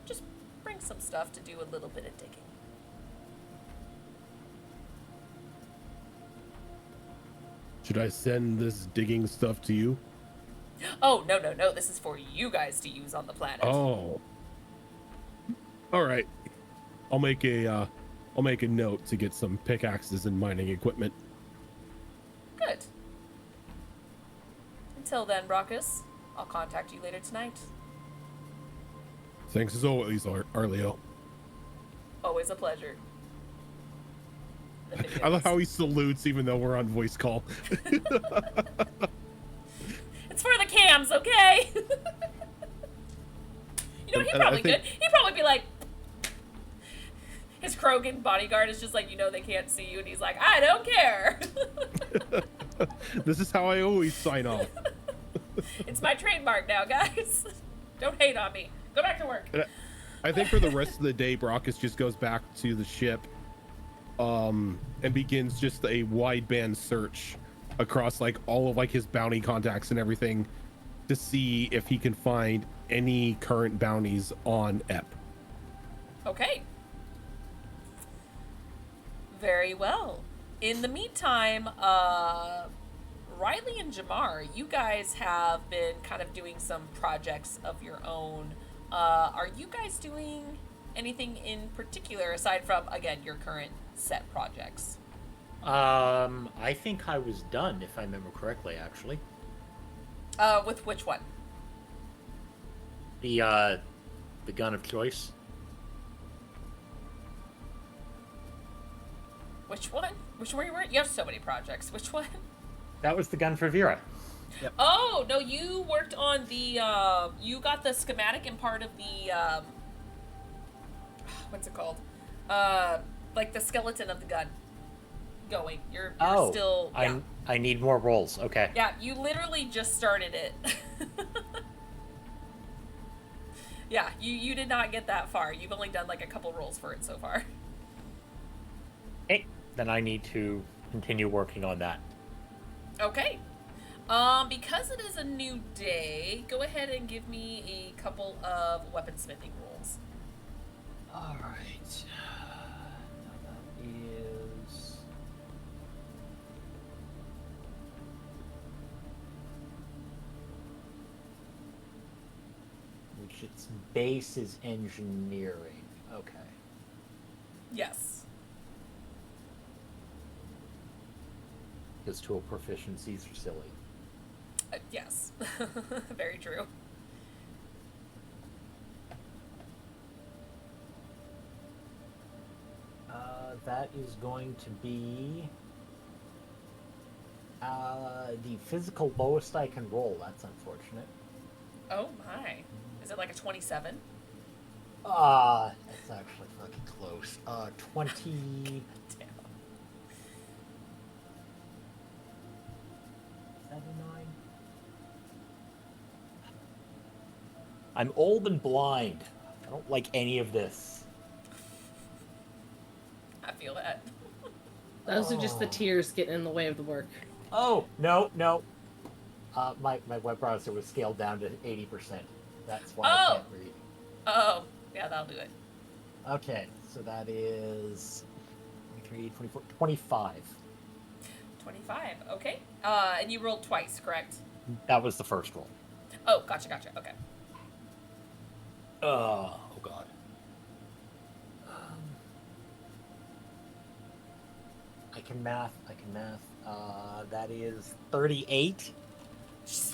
Speaker 1: Just bring some stuff to do a little bit of digging.
Speaker 2: Should I send this digging stuff to you?
Speaker 1: Oh, no. This is for you guys to use on the planet.
Speaker 2: Oh. All right. I'll make a note to get some pickaxes and mining equipment.
Speaker 1: Good. Until then, Brockus, I'll contact you later tonight.
Speaker 2: Thanks as always, Arleo.
Speaker 1: Always a pleasure.
Speaker 2: I love how he salutes even though we're on voice call.
Speaker 1: It's for the cams, okay? You know what, he probably could. He'd probably be like, his Krogan bodyguard is just like, they can't see you, and he's like, I don't care.
Speaker 2: This is how I always sign off.
Speaker 1: It's my trademark now, guys. Don't hate on me. Go back to work.
Speaker 2: I think for the rest of the day, Brockus just goes back to the ship, and begins just a wideband search across like all of like his bounty contacts and everything to see if he can find any current bounties on Ep.
Speaker 1: Okay. Very well. In the meantime, Riley and Jamar, you guys have been kind of doing some projects of your own. Are you guys doing anything in particular aside from, again, your current set projects?
Speaker 6: I think I was done, if I remember correctly, actually.
Speaker 1: With which one?
Speaker 6: The gun of choice.
Speaker 1: Which one? Which one were you? You have so many projects. Which one?
Speaker 6: That was the gun for Vera.
Speaker 1: Oh, no, you worked on the, you got the schematic and part of the, what's it called? Like the skeleton of the gun going. You're still, yeah.
Speaker 6: I need more rolls. Okay.
Speaker 1: Yeah, you literally just started it. Yeah, you did not get that far. You've only done like a couple rolls for it so far.
Speaker 6: Hey, then I need to continue working on that.
Speaker 1: Okay. Because it is a new day, go ahead and give me a couple of weaponsmithing rolls.
Speaker 6: All right. That is. Which its base is engineering. Okay.
Speaker 1: Yes.
Speaker 6: Because tool proficiencies are silly.
Speaker 1: Yes. Very true.
Speaker 6: That is going to be the physical lowest I can roll. That's unfortunate.
Speaker 1: Oh my. Is it like a 27?
Speaker 6: That's actually fucking close. 20.
Speaker 1: Damn.
Speaker 6: 79. I'm old and blind. I don't like any of this.
Speaker 1: I feel that.
Speaker 5: Those are just the
Speaker 6: Oh.
Speaker 5: tears getting in the way of the work.
Speaker 6: Oh, no. My web browser was scaled down to 80%. That's why I can't read.
Speaker 1: Oh, yeah, that'll do it.
Speaker 6: Okay, so that is 23, 24, 25.
Speaker 1: 25. Okay. And you rolled twice, correct?
Speaker 6: That was the first roll.
Speaker 1: Oh, gotcha. Okay.
Speaker 6: Oh god. I can math. That is 38.
Speaker 1: It's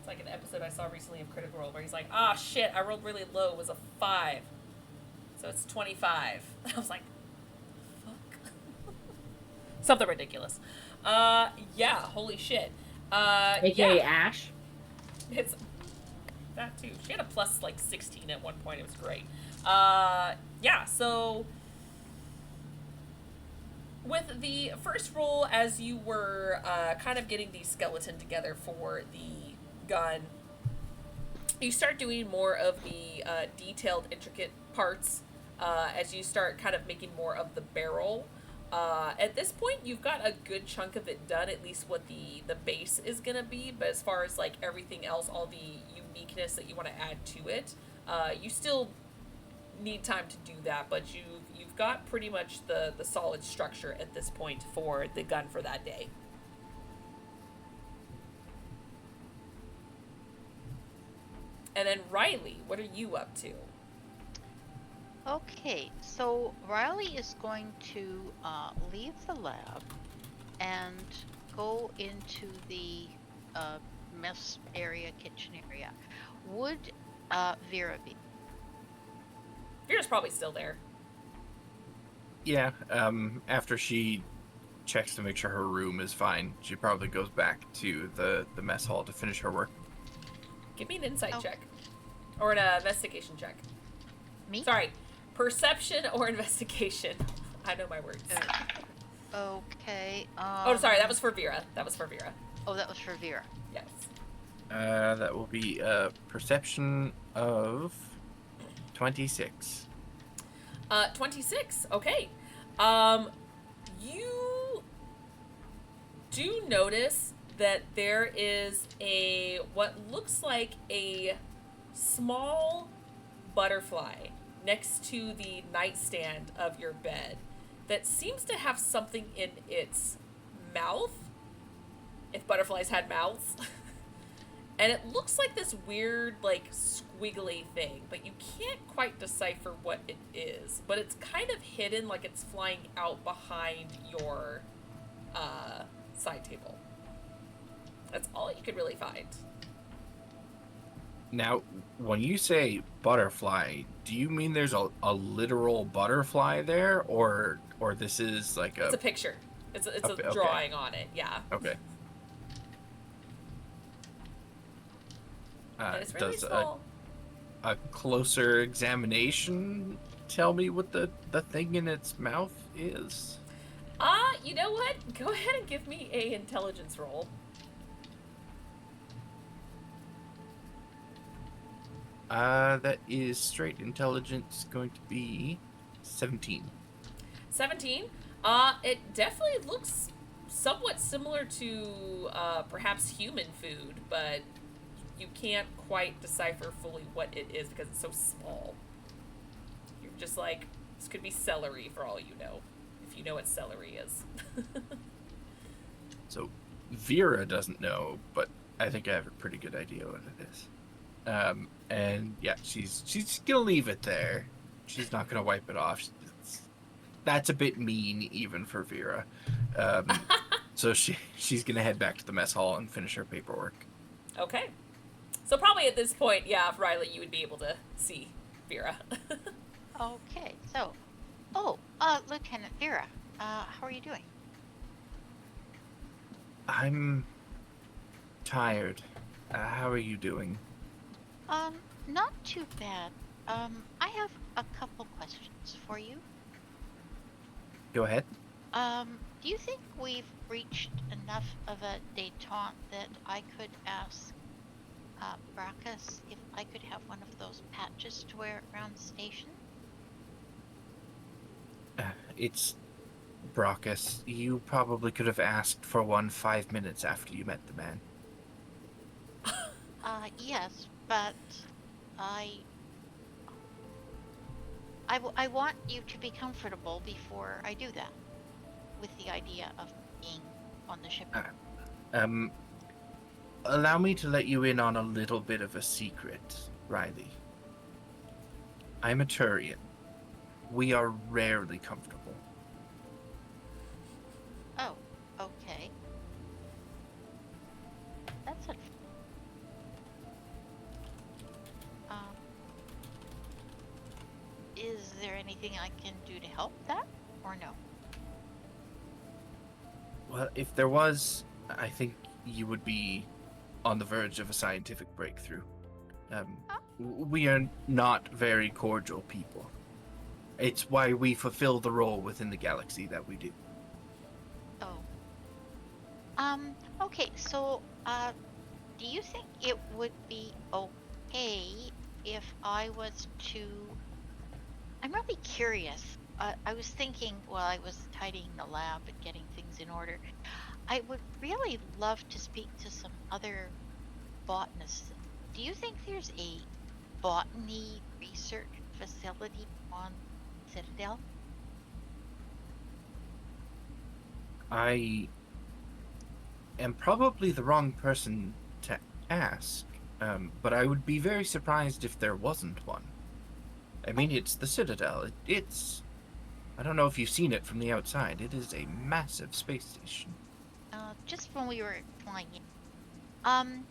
Speaker 1: like an episode I saw recently of Critical Role where he's like, ah, shit, I rolled really low. It was a 5. So it's 25. I was like, fuck. Something ridiculous. Yeah, holy shit.
Speaker 5: AKA
Speaker 1: Yeah,
Speaker 5: Ash.
Speaker 1: it's that too. She had a plus like 16 at one point. It was great. Yeah, so with the first roll, as you were kind of getting the skeleton together for the gun, you start doing more of the detailed, intricate parts as you start kind of making more of the barrel. At this point, you've got a good chunk of it done, at least what the base is going to be. But as far as like everything else, all the uniqueness that you want to add to it, you still need time to do that. But you've got pretty much the solid structure at this point for the gun for that day. And then Riley, what are you up to?
Speaker 4: Okay, so Riley is going to leave the lab and go into the mess area, kitchen area. Would Vera be?
Speaker 1: Vera's probably still there.
Speaker 7: Yeah, after she checks to make sure her room is fine, she probably goes back to the mess hall to finish her work.
Speaker 1: Give me an insight
Speaker 4: Oh.
Speaker 1: check. Or an investigation check.
Speaker 4: Me?
Speaker 1: Sorry, perception or investigation. I know my words.
Speaker 4: Okay.
Speaker 1: Oh, sorry, that was for Vera.
Speaker 4: Oh, that was for Vera.
Speaker 1: Yes.
Speaker 7: That will be a perception of 26.
Speaker 1: 26. Okay. You do notice that there is a what looks like a small butterfly next to the nightstand of your bed that seems to have something in its mouth, if butterflies had mouths. And it looks like this weird, like, squiggly thing, but you can't quite decipher what it is. But it's kind of hidden, like it's flying out behind your side table. That's all you could really find.
Speaker 7: Now, when you say butterfly, do you mean there's a literal butterfly there, or this is like
Speaker 1: It's a picture. It's a
Speaker 7: Okay.
Speaker 1: drawing on it, yeah.
Speaker 7: Okay.
Speaker 1: And it's really
Speaker 7: Does
Speaker 1: small.
Speaker 7: a closer examination tell me what the thing in its mouth is?
Speaker 1: You know what? Go ahead and give me a intelligence roll.
Speaker 7: That is straight intelligence, going to be 17.
Speaker 1: 17. It definitely looks somewhat similar to perhaps human food, but you can't quite decipher fully what it is because it's so small. You're just like, this could be celery for all you know, if you know what celery is.
Speaker 7: So Vera doesn't know, but I think I have a pretty good idea what it is. And yeah, she's gonna leave it there. She's not gonna wipe it off. That's a bit mean even for Vera. So she's gonna head back to the mess hall and finish her paperwork.
Speaker 1: Okay. So probably at this point, yeah, Riley, you would be able to see Vera.
Speaker 4: Okay, so, Lieutenant Vera, how are you doing?
Speaker 7: I'm tired. How are you doing?
Speaker 4: Not too bad. I have a couple questions for you.
Speaker 7: Go ahead.
Speaker 4: Do you think we've reached enough of a détente that I could ask Brackus if I could have one of those patches to wear around the station?
Speaker 7: It's Brockus. You probably could have asked for one 5 minutes after you met the man.
Speaker 4: Yes, but I want you to be comfortable before I do that, with the idea of being on the ship.
Speaker 7: Allow me to let you in on a little bit of a secret, Riley. I'm a Turian. We are rarely comfortable.
Speaker 4: Oh, okay. That's unfortunate. Is there anything I can do to help that, or no?
Speaker 7: Well, if there was, I think you would be on the verge of a scientific breakthrough. We are not very cordial people. It's why we fulfill the role within the galaxy that we do.
Speaker 4: Oh. Okay, so, do you think it would be okay if I was to... I'm really curious. I was thinking while I was tidying the lab and getting things in order, I would really love to speak to some other botanists. Do you think there's a botany research facility on Citadel?
Speaker 7: I am probably the wrong person to ask, but I would be very surprised if there wasn't one. I mean, it's the Citadel. It's... I don't know if you've seen it from the outside. It is a massive space station.
Speaker 4: Just when we were flying in.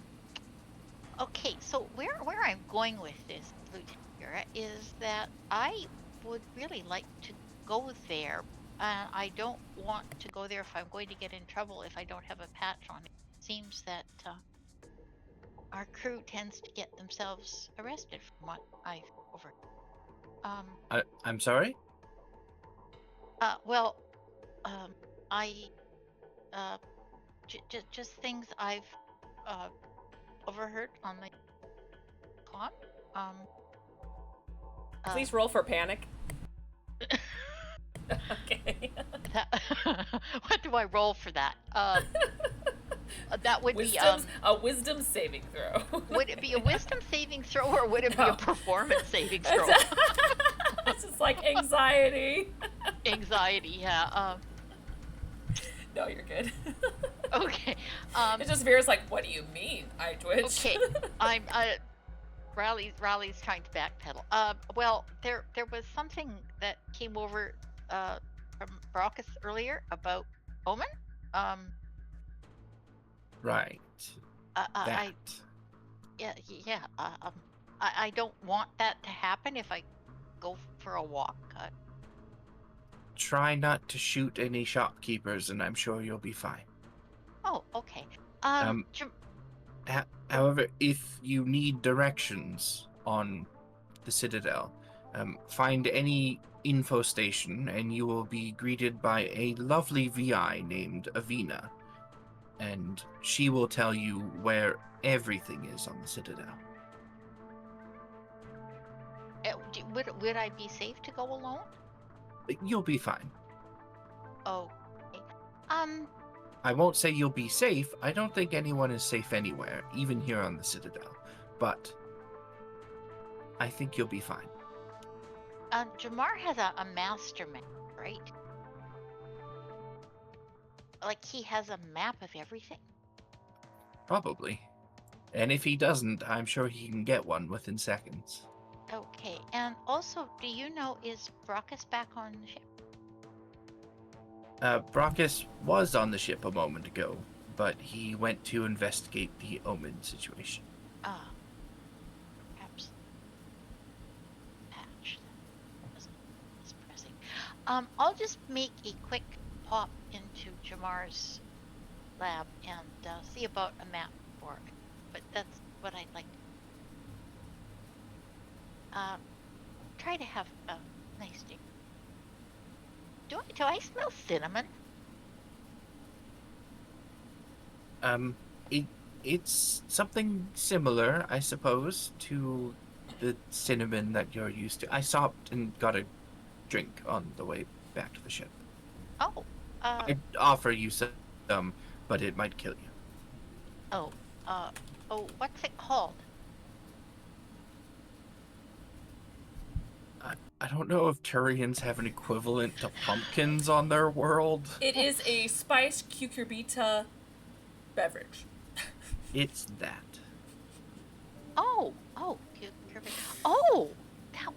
Speaker 4: Okay, so where I'm going with this, Lieutenant Vera, is that I would really like to go there. I don't want to go there if I'm going to get in trouble if I don't have a patch on it. Seems that our crew tends to get themselves arrested from what I've overheard.
Speaker 7: I'm sorry?
Speaker 4: Well, just things I've overheard on the comm.
Speaker 1: Please roll for panic. Okay.
Speaker 4: What do I roll for that? That would be
Speaker 1: a wisdom saving throw.
Speaker 4: Would it be a wisdom saving throw or would it be
Speaker 1: No.
Speaker 4: a performance saving throw?
Speaker 1: It's just like anxiety.
Speaker 4: Anxiety, yeah.
Speaker 1: No, you're good.
Speaker 4: Okay.
Speaker 1: It's just Vera's like, what do you mean? I twitch.
Speaker 4: Okay. I'm Raleigh's trying to backpedal. Well, there was something that came over from Brockus earlier about Omen.
Speaker 7: Right.
Speaker 4: I
Speaker 7: That.
Speaker 4: yeah. I don't want that to happen if I go for a walk.
Speaker 7: Try not to shoot any shopkeepers, and I'm sure you'll be fine.
Speaker 4: Oh, okay.
Speaker 7: However, if you need directions on the Citadel, find any info station, and you will be greeted by a lovely VI named Avina, and she will tell you where everything is on the Citadel.
Speaker 4: Would I be safe to go alone?
Speaker 7: You'll be fine.
Speaker 4: Oh.
Speaker 7: I won't say you'll be safe. I don't think anyone is safe anywhere, even here on the Citadel. But I think you'll be fine.
Speaker 4: Jamar has a master map, right? Like he has a map of everything?
Speaker 7: Probably. And if he doesn't, I'm sure he can get one within seconds.
Speaker 4: Okay, and also, do you know, is Brockus back on the ship?
Speaker 7: Brockus was on the ship a moment ago, but he went to investigate the Omen situation.
Speaker 4: Ah, perhaps patch that wasn't as pressing. I'll just make a quick pop into Jamar's lab and see about a map for it. But that's what I'd like. Try to have a nice day. Do I smell cinnamon?
Speaker 7: It's something similar, I suppose, to the cinnamon that you're used to. I stopped and got a drink on the way back to the ship.
Speaker 4: Oh,
Speaker 7: I'd offer you some, but it might kill you.
Speaker 4: What's it called?
Speaker 7: I don't know if Turians have an equivalent to pumpkins on their world.
Speaker 1: It is a spiced cucurbita beverage.
Speaker 7: It's that.
Speaker 4: Oh, that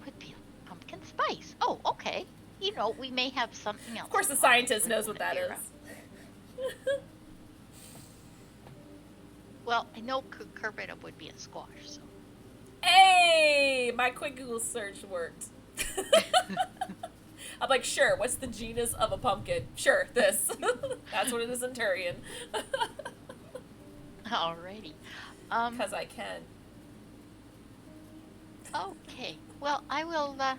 Speaker 4: would be pumpkin spice. Oh, okay. You know, we may have something else.
Speaker 1: Of course, the scientist knows what that is.
Speaker 4: Well, I know cucurbita would be a squash, so.
Speaker 1: Hey, my quick Google search worked. I'm like, sure, what's the genus of a pumpkin? Sure, this. That's what it is in Turian.
Speaker 4: Alrighty.
Speaker 1: Because I can.
Speaker 4: Okay. Well, I will, as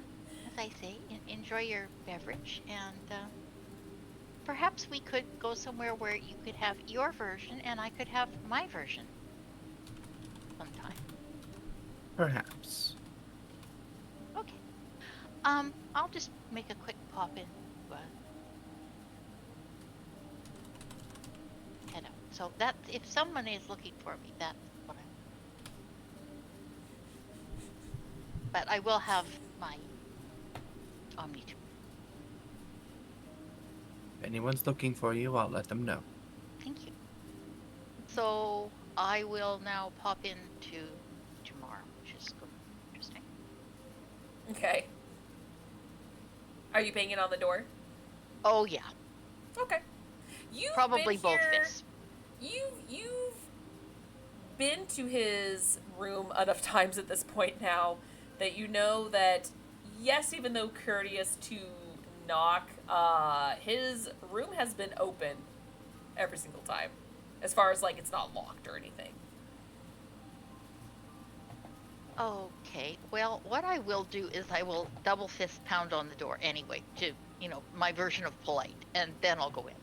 Speaker 4: I say, enjoy your beverage, and perhaps we could go somewhere where you could have your version and I could have my version sometime.
Speaker 7: Perhaps.
Speaker 4: Okay. I'll just make a quick pop in. Head out. So that if someone is looking for me, that's what I'm. But I will have my Omni-tool.
Speaker 7: If anyone's looking for you, I'll let them know.
Speaker 4: Thank you. So I will now pop into Jamar, which is good. Interesting.
Speaker 1: Okay. Are you banging on the door?
Speaker 4: Oh yeah,
Speaker 1: Okay. You've
Speaker 4: probably
Speaker 1: been
Speaker 4: both
Speaker 1: here,
Speaker 4: fists.
Speaker 1: You've been to his room enough times at this point now that you know that, yes, even though courteous to knock, his room has been open every single time. As far as, like, it's not locked or anything.
Speaker 4: Okay. Well, what I will do is I will double fist pound on the door anyway to, my version of polite, and then I'll go in.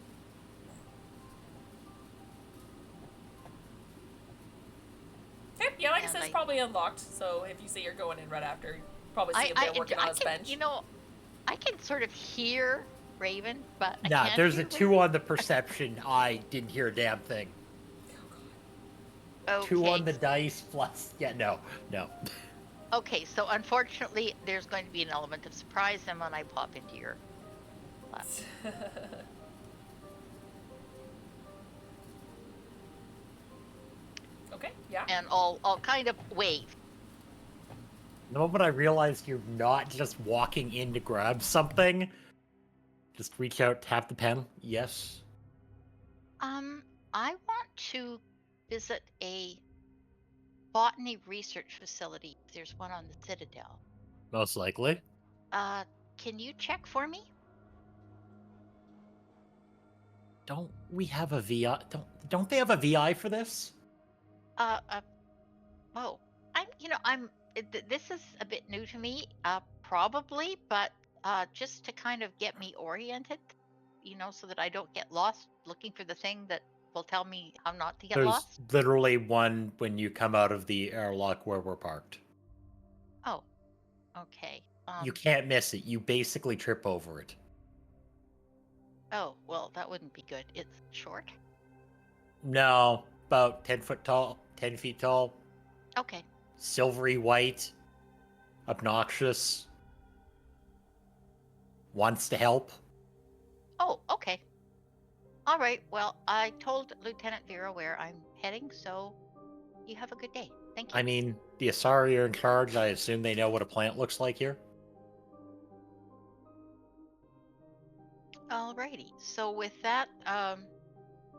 Speaker 1: Yeah, like I
Speaker 4: And
Speaker 1: said, it's probably unlocked. So if you say you're going in right after, you probably see him there working on his
Speaker 4: can,
Speaker 1: bench.
Speaker 4: you know, I can sort of hear Raven, but I
Speaker 6: Nah,
Speaker 4: can't
Speaker 6: there's
Speaker 4: hear
Speaker 6: a 2
Speaker 4: Raven.
Speaker 6: on the perception. I didn't hear a damn thing.
Speaker 1: Oh,
Speaker 6: 2 on
Speaker 4: Okay.
Speaker 6: the dice plus. Yeah, no.
Speaker 4: Okay, so unfortunately, there's going to be an element of surprise then when I pop into your lab.
Speaker 1: God. Okay. Yeah.
Speaker 4: And I'll kind of wave.
Speaker 6: The moment I realized you're not just walking in to grab something, just reach out, tap the pen. Yes.
Speaker 4: I want to visit a botany research facility. There's one on the Citadel.
Speaker 6: Most likely.
Speaker 4: Can you check for me?
Speaker 6: Don't we have a VI? Don't they have a VI for this?
Speaker 4: Oh, this is a bit new to me, probably, but just to kind of get me oriented, so that I don't get lost looking for the thing that will tell me how not to get
Speaker 6: There's
Speaker 4: lost.
Speaker 6: literally one when you come out of the airlock where we're parked.
Speaker 4: Oh, okay.
Speaker 6: You can't miss it. You basically trip over it.
Speaker 4: Oh, well, that wouldn't be good. It's short.
Speaker 6: No, about 10 foot tall, 10 feet tall,
Speaker 4: Okay.
Speaker 6: silvery white, obnoxious, wants to help.
Speaker 4: Oh, okay. All right. Well, I told Lieutenant Vera where I'm heading, so you have a good day. Thank you.
Speaker 6: I mean, the Asari are in charge. I assume they know what a plant looks like here.
Speaker 4: Alrighty. So with that,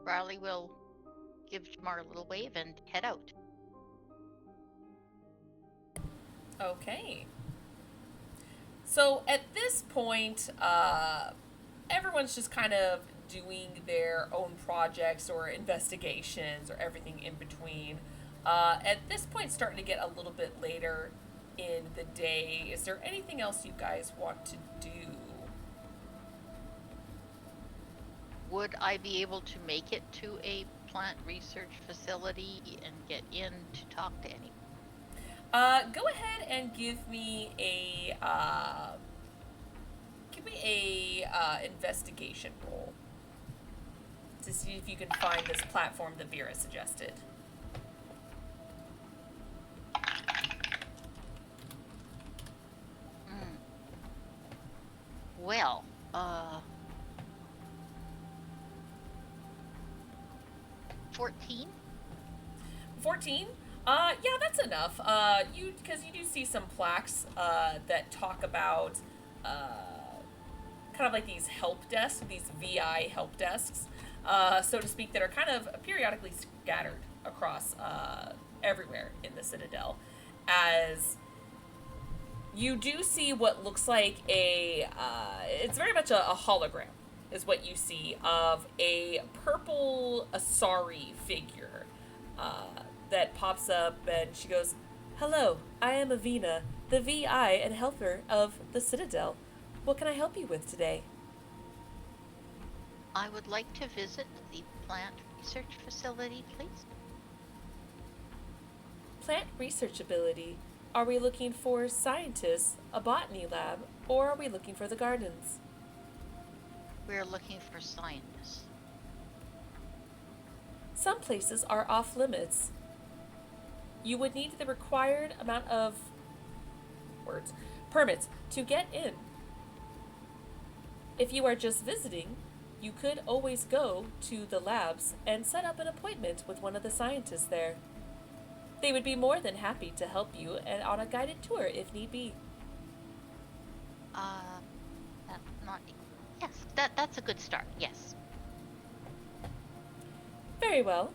Speaker 4: Riley will give Jamar a little wave and head out.
Speaker 1: Okay. So at this point, everyone's just kind of doing their own projects or investigations or everything in between. At this point, starting to get a little bit later in the day. Is there anything else you guys want to do?
Speaker 4: Would I be able to make it to a plant research facility and get in to talk to anyone?
Speaker 1: Go ahead and give me a investigation roll to see if you can find this platform that Vera suggested.
Speaker 4: Well, 14?
Speaker 1: 14? Yeah, that's enough. Because you do see some plaques that talk about kind of like these help desks, these VI help desks, so to speak, that are kind of periodically scattered across everywhere in the Citadel. As you do see what looks like it's very much a hologram, is what you see of a purple Asari figure that pops up, and she goes, "Hello, I am Avina, the VI and helper of the Citadel. What can I help you with today?"
Speaker 4: I would like to visit the plant research facility, please.
Speaker 1: Plant research ability. Are we looking for scientists, a botany lab, or are we looking for the gardens?
Speaker 4: We're looking for scientists.
Speaker 1: Some places are off limits. You would need the required amount of permits to get in. If you are just visiting, you could always go to the labs and set up an appointment with one of the scientists there. They would be more than happy to help you and on a guided tour if need be.
Speaker 4: That's a good start, yes.
Speaker 1: Very well.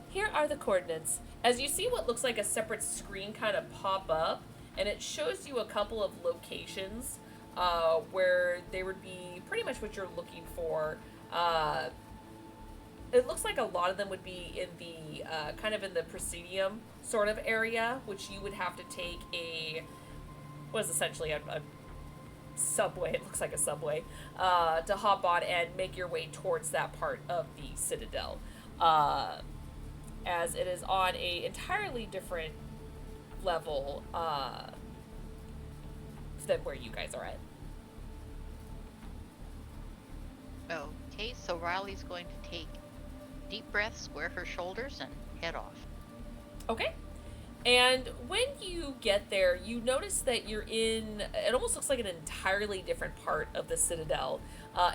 Speaker 1: Here are the coordinates. As you see what looks like a separate screen kind of pop up, and it shows you a couple of locations where they would be pretty much what you're looking for. It looks like a lot of them would be in the kind of in the Presidium sort of area, which you would have to take what is essentially a subway, it looks like a subway, to hop on and make your way towards that part of the Citadel. as it is on a entirely different level than where you guys are at.
Speaker 4: Okay, so Riley's going to take deep breaths, square her shoulders, and head off.
Speaker 1: Okay. And when you get there, you notice that you're in, it almost looks like an entirely different part of the Citadel.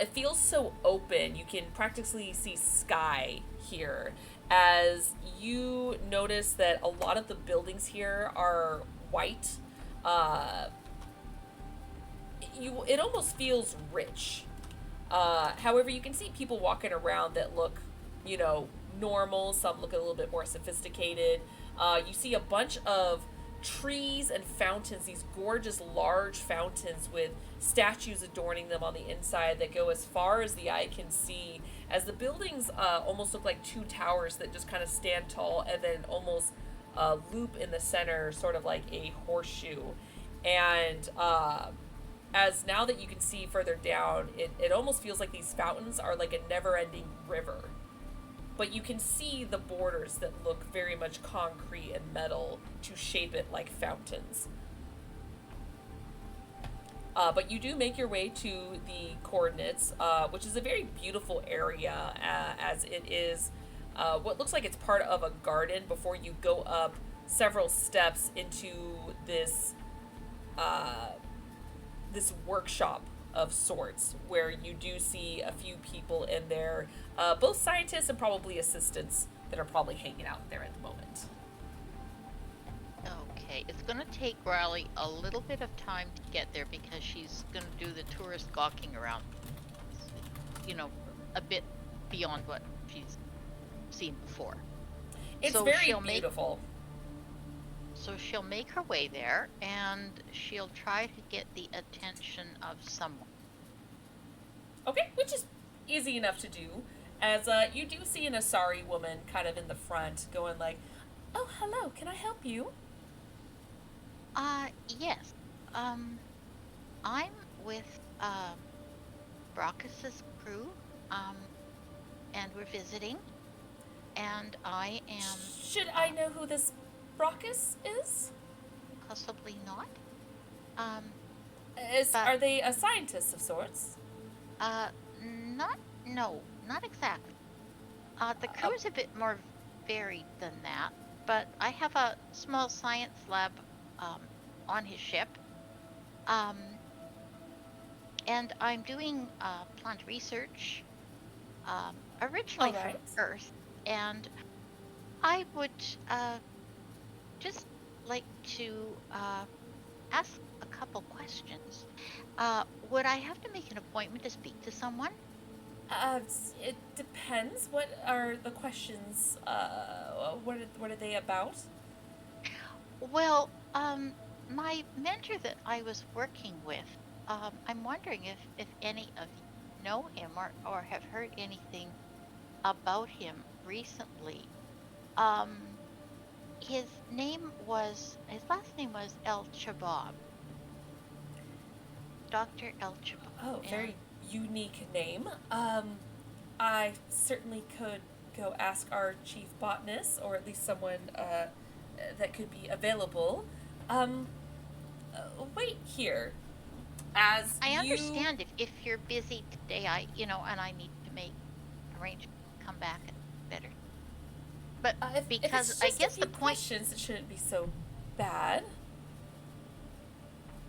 Speaker 1: It feels so open. You can practically see sky here as you notice that a lot of the buildings here are white. It almost feels rich. However, you can see people walking around that look, normal. Some look a little bit more sophisticated. You see a bunch of trees and fountains, these gorgeous large fountains with statues adorning them on the inside that go as far as the eye can see, as the buildings almost look like two towers that just kind of stand tall and then almost loop in the center, sort of like a horseshoe. And as now that you can see further down, it almost feels like these fountains are like a never-ending river. But you can see the borders that look very much concrete and metal to shape it like fountains. But you do make your way to the coordinates, which is a very beautiful area, as it is what looks like it's part of a garden before you go up several steps into this this workshop of sorts, where you do see a few people in there, both scientists and probably assistants that are probably hanging out there at the moment.
Speaker 4: Okay, it's going to take Riley a little bit of time to get there because she's going to do the tourist gawking around, a bit beyond what she's seen before.
Speaker 1: It's
Speaker 4: So
Speaker 1: very
Speaker 4: she'll make-
Speaker 1: beautiful.
Speaker 4: So she'll make her way there, and she'll try to get the attention of someone.
Speaker 1: Okay, which is easy enough to do, as you do see an Asari woman kind of in the front going like, "Oh, hello, can I help you?"
Speaker 4: Yes. I'm with, Brockus's crew, and we're visiting, and I am
Speaker 1: Should I know who this Brockus is?
Speaker 4: possibly not. But-
Speaker 1: Are they a scientist of sorts?
Speaker 4: Not exactly. The crew is a bit more varied than that, but I have a small science lab, on his ship. And I'm doing, plant research, originally
Speaker 1: Alright.
Speaker 4: from Earth, and I would, just like to, ask a couple questions. Would I have to make an appointment to speak to someone?
Speaker 1: It depends. What are the questions? What are they about?
Speaker 4: Well, my mentor that I was working with, I'm wondering if any of you know him or have heard anything about him recently. His last name was El Chabab. Dr. El Chabab.
Speaker 1: Oh, very unique name. I certainly could go ask our chief botanist, or at least someone that could be available. Wait here. As
Speaker 4: I
Speaker 1: you...
Speaker 4: understand if you're busy today, and I need to make arrangements to come back at better. But
Speaker 1: if
Speaker 4: because
Speaker 1: it's
Speaker 4: I
Speaker 1: just
Speaker 4: guess
Speaker 1: a
Speaker 4: the
Speaker 1: few
Speaker 4: point.
Speaker 1: questions, it shouldn't be so bad.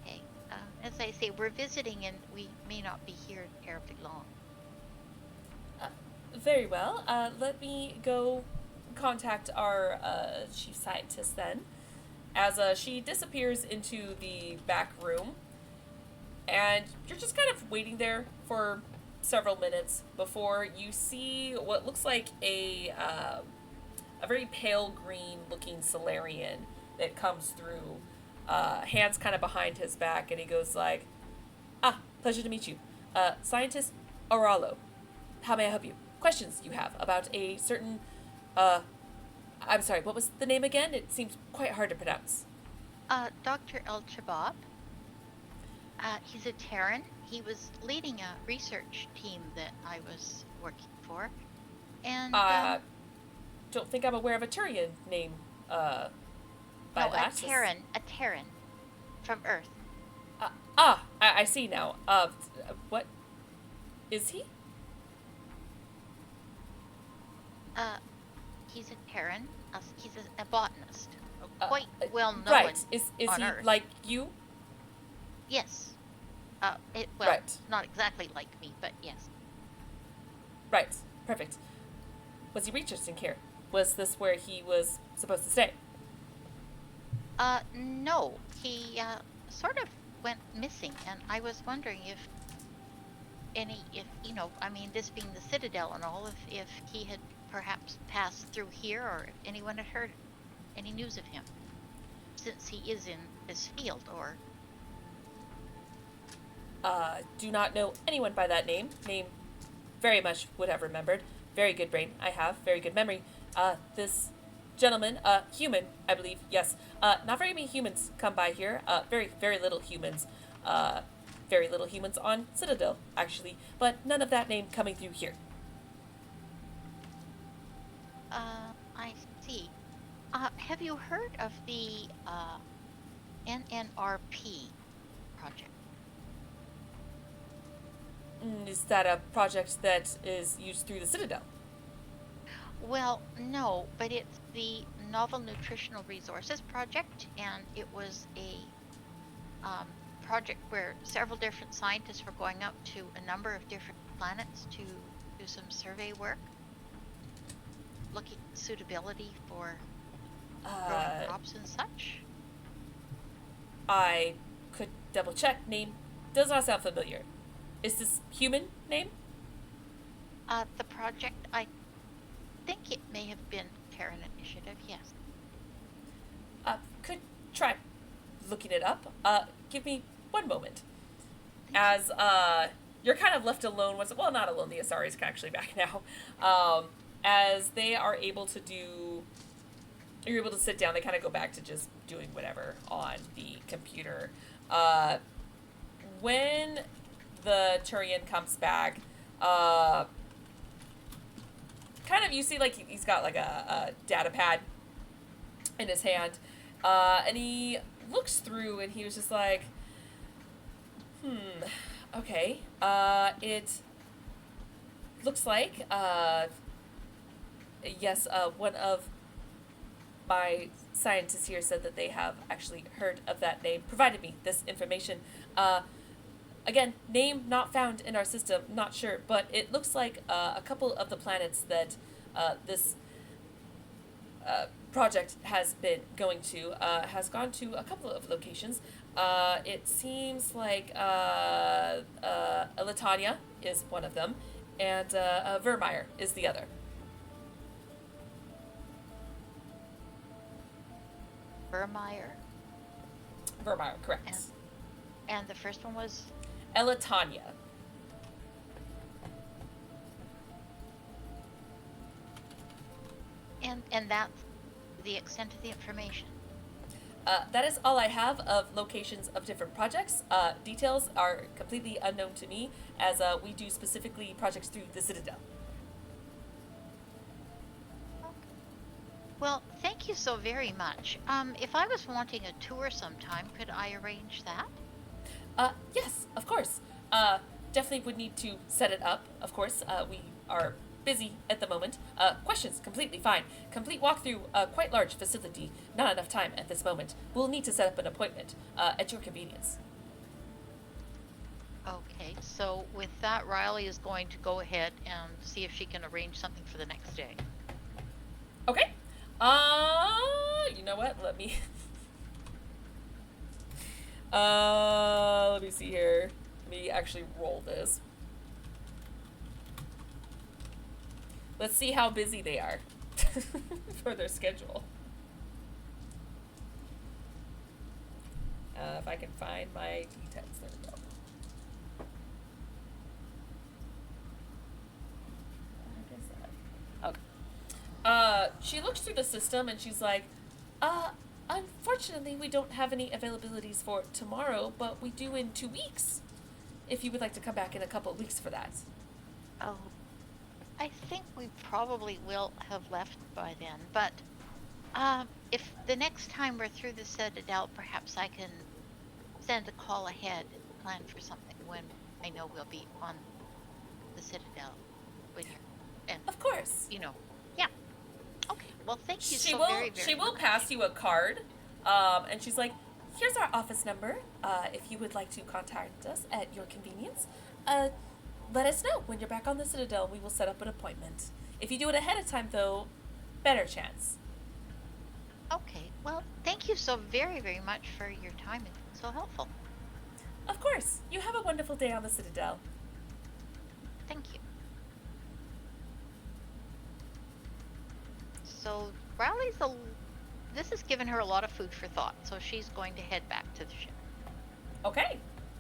Speaker 4: Okay, as I say, we're visiting and we may not be here terribly long.
Speaker 1: Very well. Let me go contact our chief scientist then, as she disappears into the back room, and you're just kind of waiting there for several minutes before you see what looks like a very pale green looking Solarian that comes through, hands kind of behind his back, and he goes like, pleasure to meet you. Scientist Oralo, how may I help you? Questions you have about a certain, I'm sorry, what was the name again? It seems quite hard to pronounce.
Speaker 4: Dr. El Chabab. He's a Terran. He was leading a research team that I was working for. And
Speaker 1: don't think I'm aware of a Turian name, by
Speaker 4: No,
Speaker 1: that.
Speaker 4: a Terran from Earth.
Speaker 1: I see now. What is he?
Speaker 4: He's a Terran. He's a botanist. Quite
Speaker 1: Uh,
Speaker 4: well known.
Speaker 1: Right. Is
Speaker 4: on
Speaker 1: he
Speaker 4: Earth.
Speaker 1: like you?
Speaker 4: Yes. Well,
Speaker 1: Right.
Speaker 4: not exactly like me, but yes.
Speaker 1: Right. Perfect. Was he researching here? Was this where he was supposed to stay?
Speaker 4: No. He, sort of went missing, and I was wondering if I mean, this being the Citadel and all, if he had perhaps passed through here, or if anyone had heard any news of him, since he is in this field, or...
Speaker 1: Do not know anyone by that name. Name very much would have remembered. Very good brain. I have very good memory. This gentleman, human, I believe. Yes. Not very many humans come by here. Very, very little humans. Very little humans on Citadel, actually. But none of that name coming through here.
Speaker 4: I see. Have you heard of the, NNRP project?
Speaker 1: Is that a project that is used through the Citadel?
Speaker 4: Well, no, but it's the Novel Nutritional Resources Project, and it was a project where several different scientists were going out to a number of different planets to do some survey work, looking at suitability for growing crops and such.
Speaker 1: I could double check. Name does not sound familiar. Is this human name?
Speaker 4: The project, I think it may have been Terran Initiative, yes.
Speaker 1: Could try looking it up. Give me one moment. As you're kind of left alone with, well, not alone, the Asari is actually back now. As they are able to do, you're able to sit down, they kind of go back to just doing whatever on the computer. When the Turian comes back, kind of, you see, like, he's got, like, a data pad in his hand, and he looks through, and he was just like, okay, it looks like, yes, one of my scientists here said that they have actually heard of that name, provided me this information. Again, name not found in our system, not sure, but it looks like a couple of the planets that this project has been going to, has gone to a couple of locations. It seems like Elatania is one of them, and Vermeer is the other.
Speaker 4: Vermeer.
Speaker 1: Vermeer, correct.
Speaker 4: And the first one was?
Speaker 1: Elatania.
Speaker 4: And that's the extent of the information.
Speaker 1: That is all I have of locations of different projects. Details are completely unknown to me, as we do specifically projects through the Citadel.
Speaker 4: Well, thank you so very much. If I was wanting a tour sometime, could I arrange that?
Speaker 1: Yes, of course. Definitely would need to set it up, of course. We are busy at the moment. Questions, completely fine. Complete walkthrough, quite large facility. Not enough time at this moment. We'll need to set up an appointment, at your convenience.
Speaker 4: Okay, so with that, Riley is going to go ahead and see if she can arrange something for the next day.
Speaker 1: Okay. You know what? Let me... let me see here. Let me actually roll this. Let's see how busy they are for their schedule. If I can find my D10s, there we go. What is that? Okay. She looks through the system and she's like, unfortunately we don't have any availabilities for tomorrow, but we do in 2 weeks. If you would like to come back in a couple of weeks for that.
Speaker 4: Oh, I think we probably will have left by then, but if the next time we're through the Citadel, perhaps I can send a call ahead and plan for something when I know we'll be on the Citadel. When you're, and
Speaker 1: Of course.
Speaker 4: yeah. Okay. Well, thank you
Speaker 1: She
Speaker 4: so
Speaker 1: will.
Speaker 4: very, very
Speaker 1: She will
Speaker 4: much.
Speaker 1: pass you a card, and she's like, "Here's our office number. If you would like to contact us at your convenience, let us know when you're back on the Citadel. We will set up an appointment. If you do it ahead of time, though, better chance."
Speaker 4: Okay. Well, thank you so very, very much for your time. It's been so helpful.
Speaker 1: Of course. You have a wonderful day on the Citadel.
Speaker 4: Thank you. So this has given her a lot of food for thought. So she's going to head back to the ship.
Speaker 1: Okay.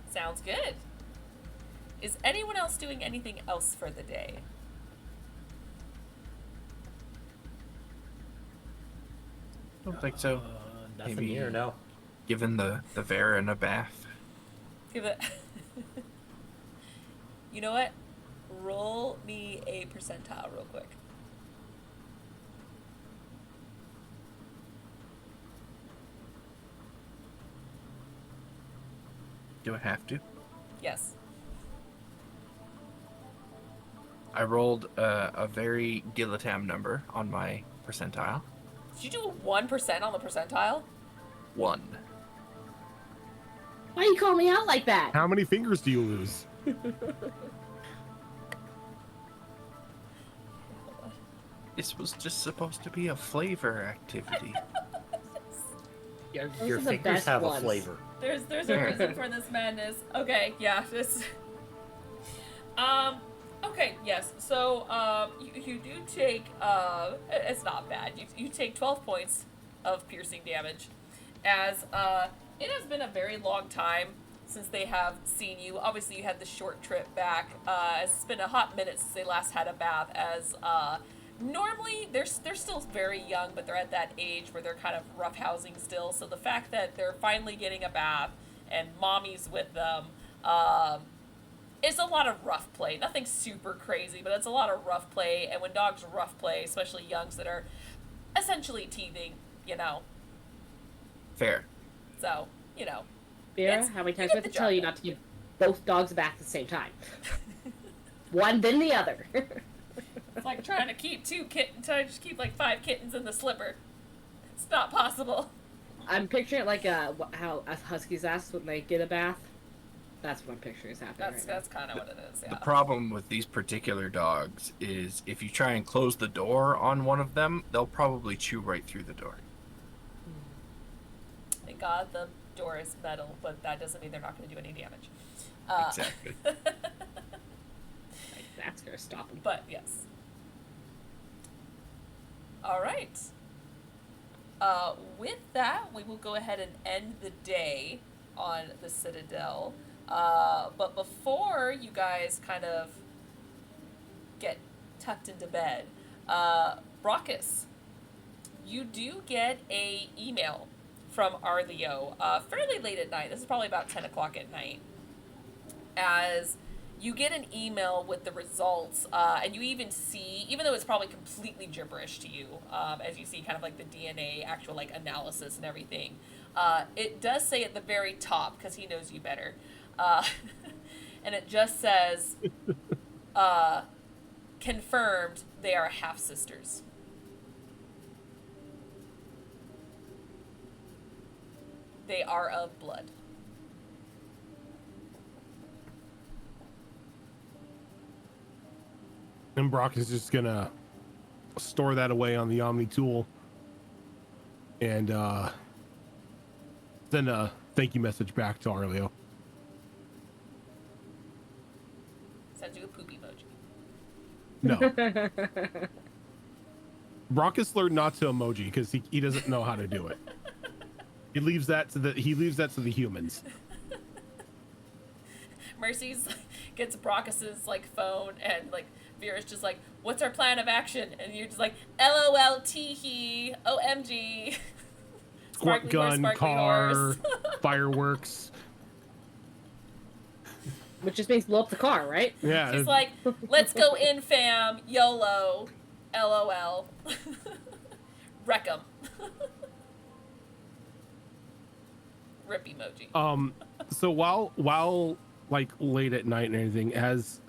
Speaker 1: Sounds good. Is anyone else doing anything else for the day?
Speaker 7: Don't think so.
Speaker 6: Nothing
Speaker 7: Maybe-
Speaker 6: here, no.
Speaker 7: Given the Varen a bath.
Speaker 1: Give it. You know what? Roll me a percentile real quick.
Speaker 7: Do I have to?
Speaker 1: Yes.
Speaker 7: I rolled a very Gilatam number on my percentile.
Speaker 1: Did you do 1% on the percentile?
Speaker 7: 1.
Speaker 5: Why you call me out like that?
Speaker 2: How many fingers do you lose?
Speaker 7: This was just supposed to be a flavor activity.
Speaker 6: Your,
Speaker 5: Those
Speaker 6: your
Speaker 5: are the
Speaker 6: fingers
Speaker 5: best
Speaker 6: have
Speaker 5: ones.
Speaker 6: a flavor.
Speaker 1: There's a reason for this madness. Okay, yeah, this. Okay, yes. So, you do take, it's not bad. You take 12 points of piercing damage, as, it has been a very long time since they have seen you. Obviously, you had the short trip back. It's been a hot minute since they last had a bath, as, normally they're still very young, but they're at that age where they're kind of roughhousing still. So the fact that they're finally getting a bath and mommy's with them, it's a lot of rough play. Nothing super crazy, but it's a lot of rough play. And when dogs rough play, especially youngs that are essentially teething,
Speaker 7: Fair.
Speaker 1: So,
Speaker 5: Vera,
Speaker 1: It's-
Speaker 5: how many
Speaker 1: you
Speaker 5: times
Speaker 1: get
Speaker 5: do I have
Speaker 1: the
Speaker 5: to tell
Speaker 1: job
Speaker 5: you
Speaker 1: done.
Speaker 5: not to give both dogs a bath at the same time? One, then the other.
Speaker 1: It's like trying to keep just keep like 5 kittens in the slipper. It's not possible.
Speaker 5: I'm picturing it like how huskies ask when they get a bath. That's what I'm picturing is happening right now.
Speaker 1: That's kind of what it is. Yeah.
Speaker 7: The problem with these particular dogs is if you try and close the door on one of them, they'll probably chew right through the door.
Speaker 1: Thank God the door is metal, but that doesn't mean they're not going to do any damage.
Speaker 7: Exactly.
Speaker 5: That's gonna stop them.
Speaker 1: But yes. All right. With that, we will go ahead and end the day on the Citadel. But before you guys kind of get tucked into bed, Brockus, you do get a email from Arleo fairly late at night. This is probably about 10 o'clock at night. As you get an email with the results, and you even see, even though it's probably completely gibberish to you, as you see kind of like the DNA actual like analysis and everything, it does say at the very top, because he knows you better, and it just says, confirmed they are half-sisters. They are of blood.
Speaker 2: And Brock is just gonna store that away on the Omni tool and send a thank you message back to Arleo.
Speaker 1: Send you a poop emoji.
Speaker 2: No. Brock has learned not to emoji because he doesn't know how to do it. He leaves that to the humans.
Speaker 1: Mercy's gets Brockus's like phone, and like Vera's just like, "What's our plan of action?" And you're just like, "LOL, teehee, OMG."
Speaker 2: Squirt gun,
Speaker 1: sparkly
Speaker 2: car,
Speaker 1: horse.
Speaker 2: fireworks.
Speaker 5: which just means blow up the car, right?
Speaker 2: Yeah.
Speaker 1: She's like, let's go in, fam. YOLO. LOL. Wreck 'em. Rip emoji.
Speaker 2: So while like late at night and everything, has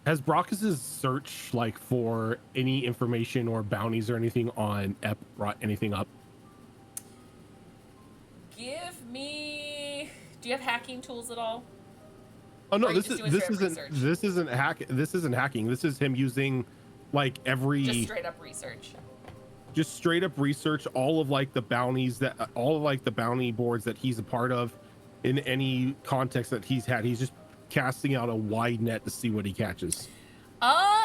Speaker 2: Brockus's search like for any information or bounties or anything on Ep brought anything up?
Speaker 1: Give me. Do you have hacking tools at all?
Speaker 2: Oh no,
Speaker 1: Or are you
Speaker 2: this
Speaker 1: just
Speaker 2: is
Speaker 1: doing
Speaker 2: this
Speaker 1: straight up
Speaker 2: isn't
Speaker 1: research?
Speaker 2: this isn't hack this isn't hacking. This is him using like every
Speaker 1: Just straight up research.
Speaker 2: just straight up research all of like the bounties that all of like the bounty boards that he's a part of in any context that he's had. He's just casting out a wide net to see what he catches.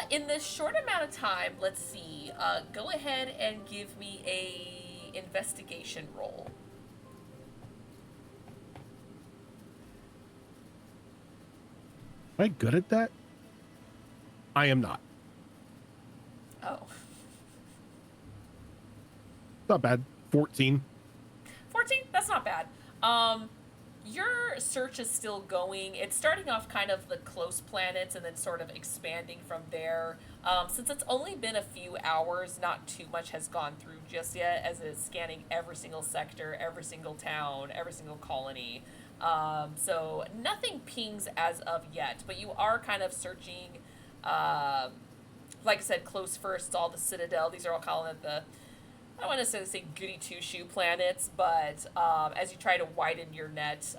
Speaker 1: In this short amount of time, let's see. Go ahead and give me a investigation roll.
Speaker 2: Am I good at that? I am not.
Speaker 1: Oh.
Speaker 2: Not bad. 14.
Speaker 1: 14? That's not bad. Your search is still going. It's starting off kind of the close planets and then sort of expanding from there. Since it's only been a few hours, not too much has gone through just yet, as it's scanning every single sector, every single town, every single colony. So nothing pings as of yet, but you are kind of searching, like I said, close first, all the Citadel. These are all calling it the, I don't want to necessarily say goody two-shoe planets, but as you try to widen your net,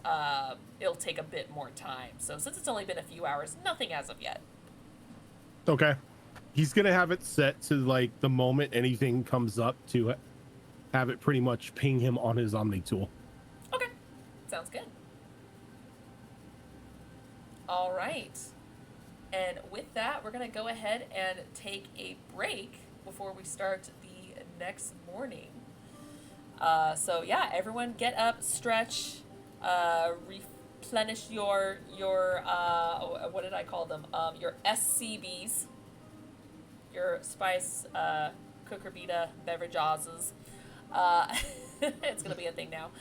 Speaker 1: it'll take a bit more time. So since it's only been a few hours, nothing as of yet.
Speaker 2: Okay. He's gonna have it set to like the moment anything comes up to have it pretty much ping him on his Omni tool.
Speaker 1: Okay, sounds good. All right. And with that, we're going to go ahead and take a break before we start the next morning. So yeah, everyone get up, stretch, replenish your what did I call them? Your SCBs, your spice cooker beta beverages. It's gonna be a thing now.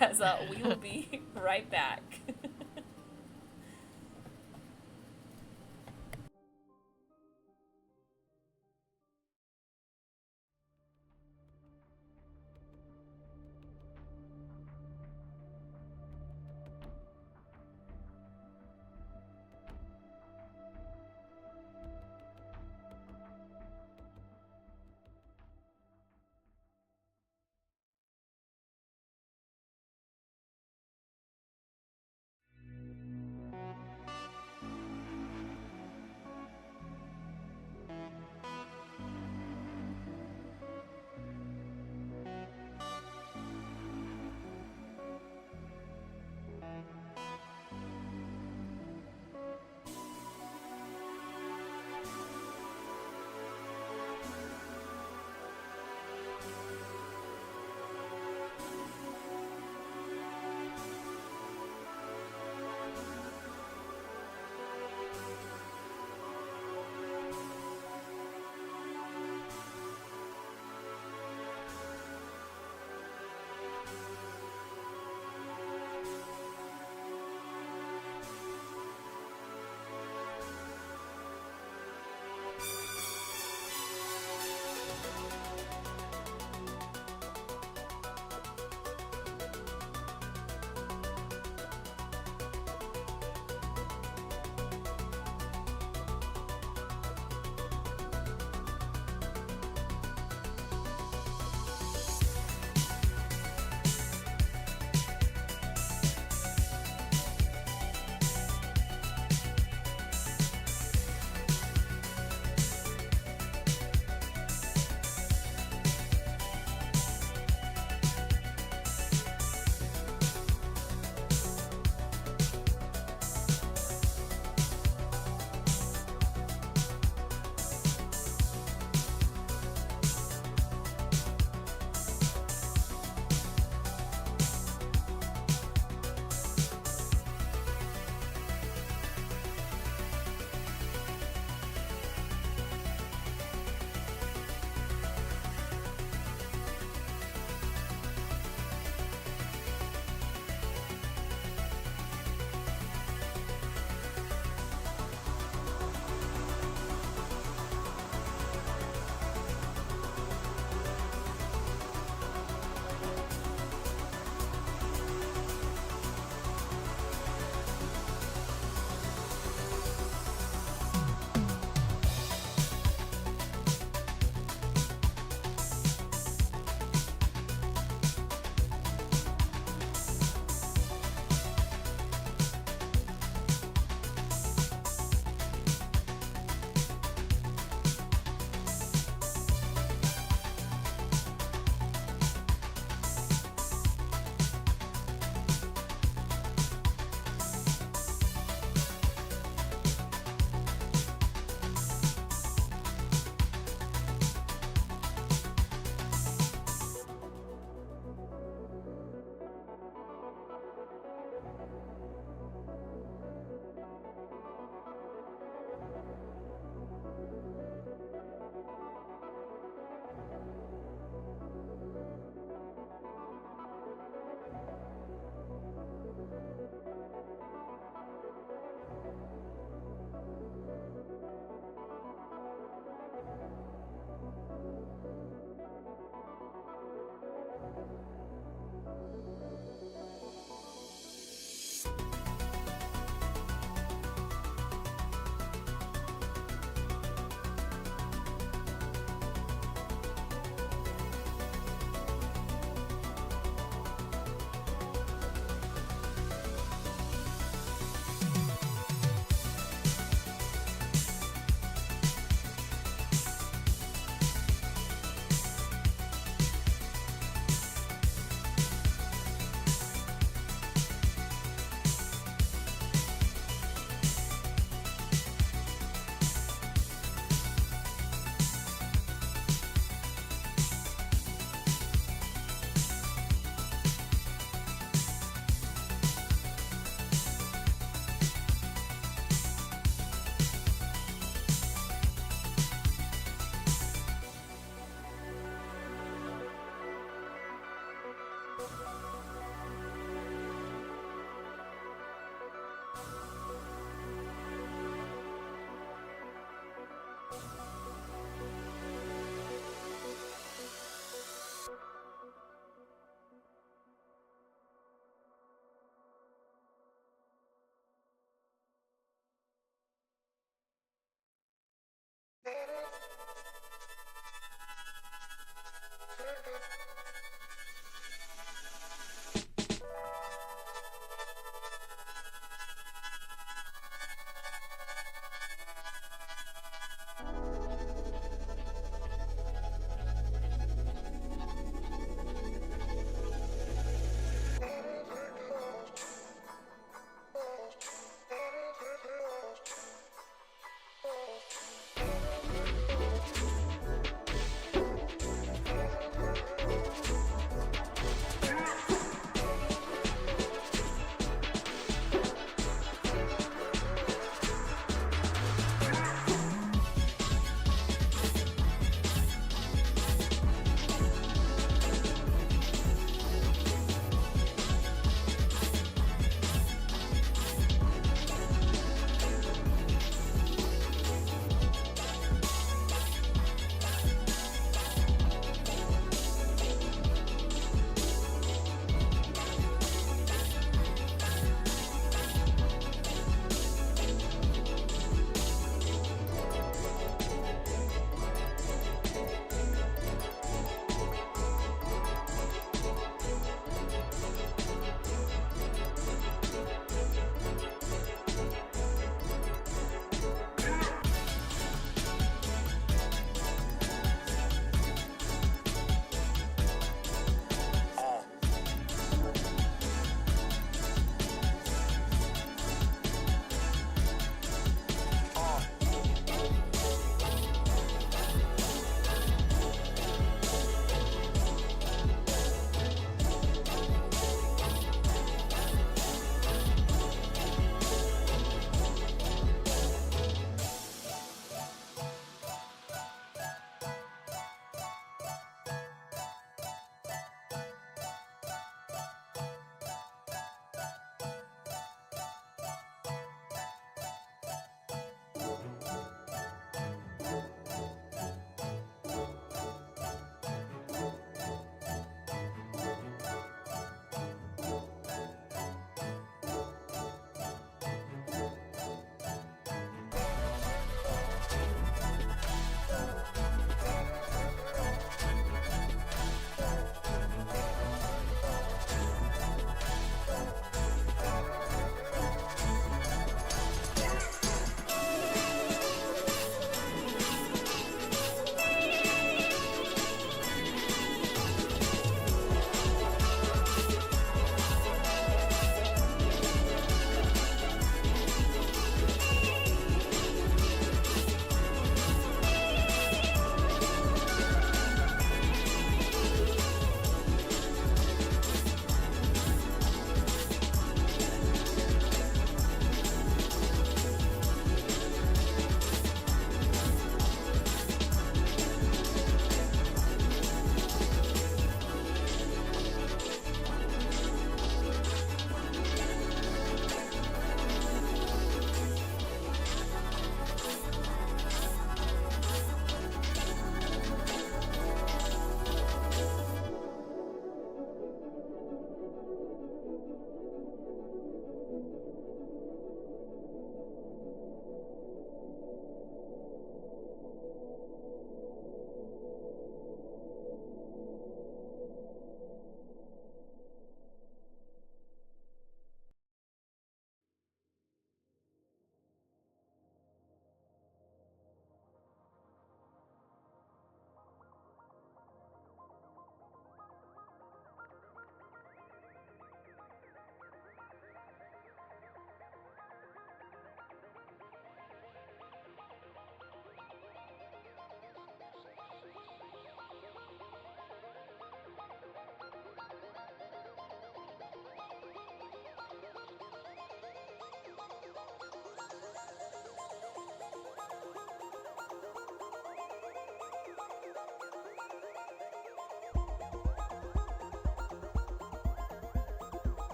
Speaker 1: As we will be right back.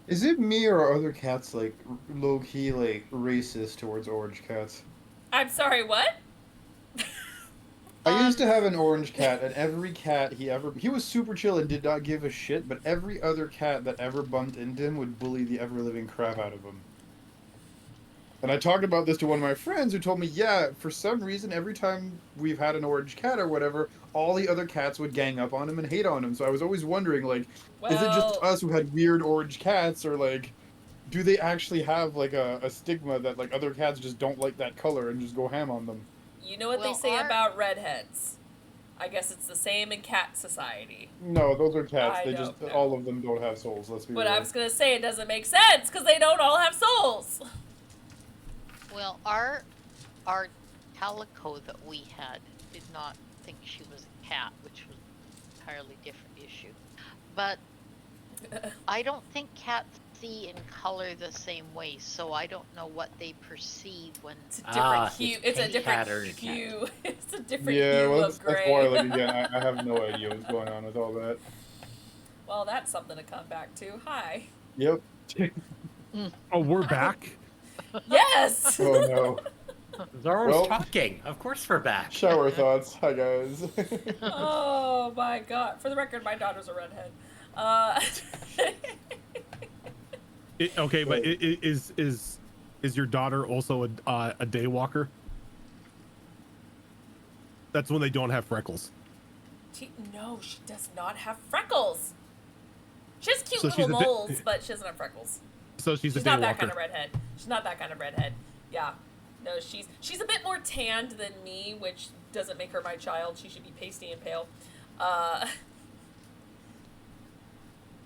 Speaker 3: Is it me or are other cats like low key like racist towards orange cats?
Speaker 1: I'm sorry, what?
Speaker 3: I used to have an orange cat, and every cat he was super chill and did not give a shit, but every other cat that ever bumped into him would bully the ever living crap out of him. And I talked about this to one of my friends who told me, yeah, for some reason, every time we've had an orange cat or whatever, all the other cats would gang up on him and hate on him. So I was always wondering, like, is it just
Speaker 1: Well,
Speaker 3: us who had weird orange cats, or like, do they actually have like a stigma that like other cats just don't like that color and just go ham on them?
Speaker 1: you know what
Speaker 4: Well,
Speaker 1: they say
Speaker 4: our-
Speaker 1: about redheads. I guess it's the same in cat society.
Speaker 3: No, those are cats.
Speaker 1: I
Speaker 3: They
Speaker 1: don't
Speaker 3: just
Speaker 1: know.
Speaker 3: all of them don't have souls. Let's be
Speaker 1: But
Speaker 3: real.
Speaker 1: I was gonna say it doesn't make sense because they don't all have souls.
Speaker 4: Well, our calico that we had did not think she was a cat, which was an entirely different issue. But I don't think cats see in color the same way, so I don't know what they perceive when.
Speaker 1: It's a different hue.
Speaker 6: it's
Speaker 1: It's a
Speaker 6: pink
Speaker 1: different
Speaker 6: cat or cat.
Speaker 1: hue. It's a different
Speaker 3: Yeah,
Speaker 1: hue
Speaker 3: well,
Speaker 1: of
Speaker 3: that's
Speaker 1: gray.
Speaker 3: why, like, again, I have no idea what's going on with all that.
Speaker 1: Well, that's something to come back to. Hi.
Speaker 3: Yep.
Speaker 2: Oh, we're back.
Speaker 1: Yes.
Speaker 3: Oh no.
Speaker 6: Zoro's
Speaker 3: Well-
Speaker 6: talking. Of course we're back.
Speaker 3: Shower thoughts. Hi guys.
Speaker 1: Oh my god. For the record, my daughter's a redhead.
Speaker 2: Okay, but is your daughter also a day walker? That's when they don't have freckles.
Speaker 1: No, she does not have freckles. She has cute
Speaker 2: So she's
Speaker 1: little
Speaker 2: a di-
Speaker 1: moles, but she doesn't have freckles.
Speaker 2: So she's a
Speaker 1: She's
Speaker 2: day
Speaker 1: not that
Speaker 2: walker.
Speaker 1: kind of redhead. She's not that kind of redhead. Yeah. No, she's a bit more tanned than me, which doesn't make her my child. She should be pasty and pale.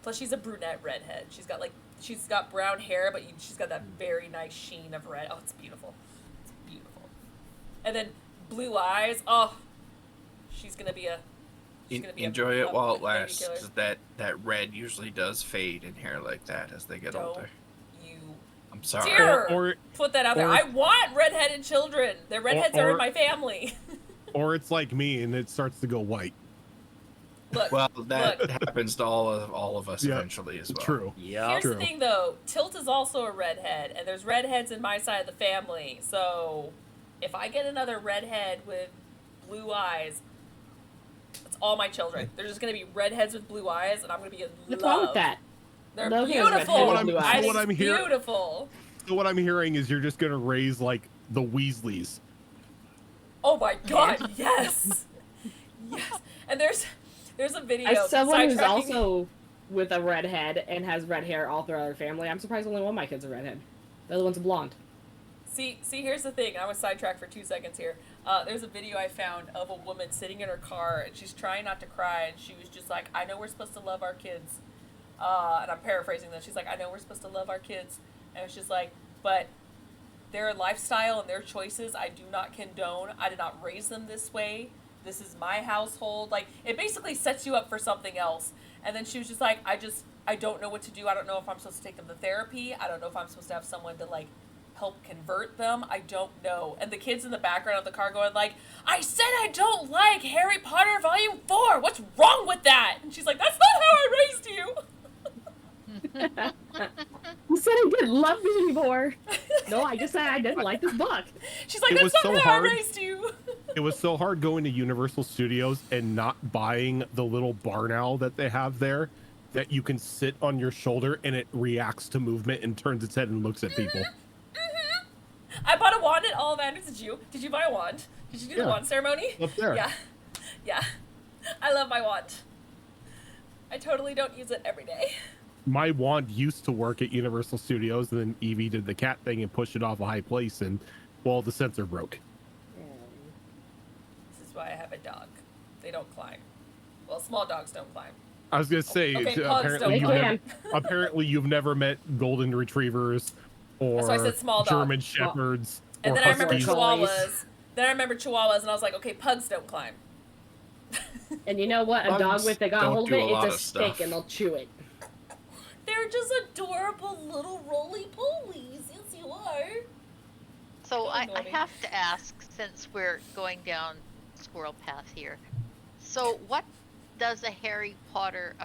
Speaker 1: Plus, she's a brunette redhead. She's got brown hair, but she's got that very nice sheen of red. Oh, it's beautiful. It's beautiful. And then blue eyes. Oh, she's gonna be a. She's gonna be
Speaker 7: Enjoy
Speaker 1: a
Speaker 7: it while it
Speaker 1: lady
Speaker 7: lasts,
Speaker 1: killer.
Speaker 7: 'cause that red usually does fade in hair like that as they get
Speaker 1: Don't
Speaker 7: older.
Speaker 1: you
Speaker 7: I'm sorry.
Speaker 1: dare
Speaker 2: Or
Speaker 1: put that out there.
Speaker 2: or-
Speaker 1: I want redheaded children. The redheads are in
Speaker 2: or-
Speaker 1: my family.
Speaker 2: or it's like me and it starts to go white.
Speaker 1: Look,
Speaker 7: Well, that
Speaker 1: Look.
Speaker 7: happens to all of us
Speaker 2: Yeah,
Speaker 7: eventually as well.
Speaker 2: True.
Speaker 6: Yep.
Speaker 1: here's
Speaker 2: True.
Speaker 1: the thing though. Tilt is also a redhead, and there's redheads in my side of the family. So, if I get another redhead with blue eyes, that's all my children. They're just gonna be redheads with blue eyes, and I'm gonna be in
Speaker 5: What's
Speaker 1: love.
Speaker 5: wrong with that?
Speaker 1: They're
Speaker 5: Logan has
Speaker 1: beautiful.
Speaker 5: redhead
Speaker 2: with blue
Speaker 1: I
Speaker 2: eyes.
Speaker 1: think
Speaker 2: What I'm
Speaker 1: it's
Speaker 2: hear-
Speaker 1: beautiful.
Speaker 2: So what I'm hearing is you're just gonna raise like the Weasleys.
Speaker 1: Oh my god, yes, yes. And there's a video.
Speaker 5: As someone who's
Speaker 1: sidetracking-
Speaker 5: also with a redhead and has red hair all throughout her family, I'm surprised only one of my kids are redhead. The other one's a blonde.
Speaker 1: See, here's the thing. I was sidetracked for 2 seconds here. There's a video I found of a woman sitting in her car, and she's trying not to cry, and she was just like, I know we're supposed to love our kids. And I'm paraphrasing this. She's like, I know we're supposed to love our kids. And it's just like, but their lifestyle and their choices, I do not condone. I did not raise them this way. This is my household. Like, it basically sets you up for something else. And then she was just like, I don't know what to do. I don't know if I'm supposed to take them to therapy. I don't know if I'm supposed to have someone to, like, help convert them. I don't know. And the kids in the background of the car going like, I said I don't like Harry Potter Volume 4. What's wrong with that? And she's like, that's not how I raised you.
Speaker 5: You said I didn't love me anymore. No, I just said I didn't like this book.
Speaker 1: She's like,
Speaker 2: It
Speaker 1: that's
Speaker 2: was
Speaker 1: not
Speaker 2: so
Speaker 1: how
Speaker 2: hard.
Speaker 1: I raised you.
Speaker 2: It was so hard going to Universal Studios and not buying the little barn owl that they have there that you can sit on your shoulder and it reacts to movement and turns its head and looks at people.
Speaker 1: I bought a wand at Ollivanders. Did you? Did you buy a wand? Did you do
Speaker 2: Yeah.
Speaker 1: the wand ceremony?
Speaker 2: Up there.
Speaker 1: Yeah. Yeah. I love my wand. I totally don't use it every day.
Speaker 2: My wand used to work at Universal Studios, and then Evie did the cat thing and pushed it off a high place, and well, the sensor broke.
Speaker 1: This is why I have a dog. They don't climb. Well, small dogs don't climb.
Speaker 2: I was gonna say,
Speaker 1: Okay,
Speaker 2: it's-
Speaker 1: pugs
Speaker 2: apparently,
Speaker 1: don't
Speaker 2: you've
Speaker 5: climb.
Speaker 2: never, apparently you've never met golden retrievers or
Speaker 1: That's why I said small dog.
Speaker 2: German shepherds
Speaker 1: And
Speaker 2: or
Speaker 1: then I remember
Speaker 2: huskies.
Speaker 5: Collies.
Speaker 1: chihuahuas. Then I remember chihuahuas, and I was like, okay, pugs don't climb.
Speaker 5: And you know what? A dog
Speaker 7: Bugs
Speaker 5: with they got
Speaker 7: don't
Speaker 5: hold of
Speaker 7: do
Speaker 5: it,
Speaker 7: a lot
Speaker 5: it's a
Speaker 7: of
Speaker 5: stick
Speaker 7: stuff.
Speaker 5: and they'll chew it.
Speaker 1: They're just adorable little roly-polies. Yes, you are.
Speaker 4: So
Speaker 1: Go,
Speaker 4: I
Speaker 1: Norby.
Speaker 4: have to ask, since we're going down squirrel path here. So what does a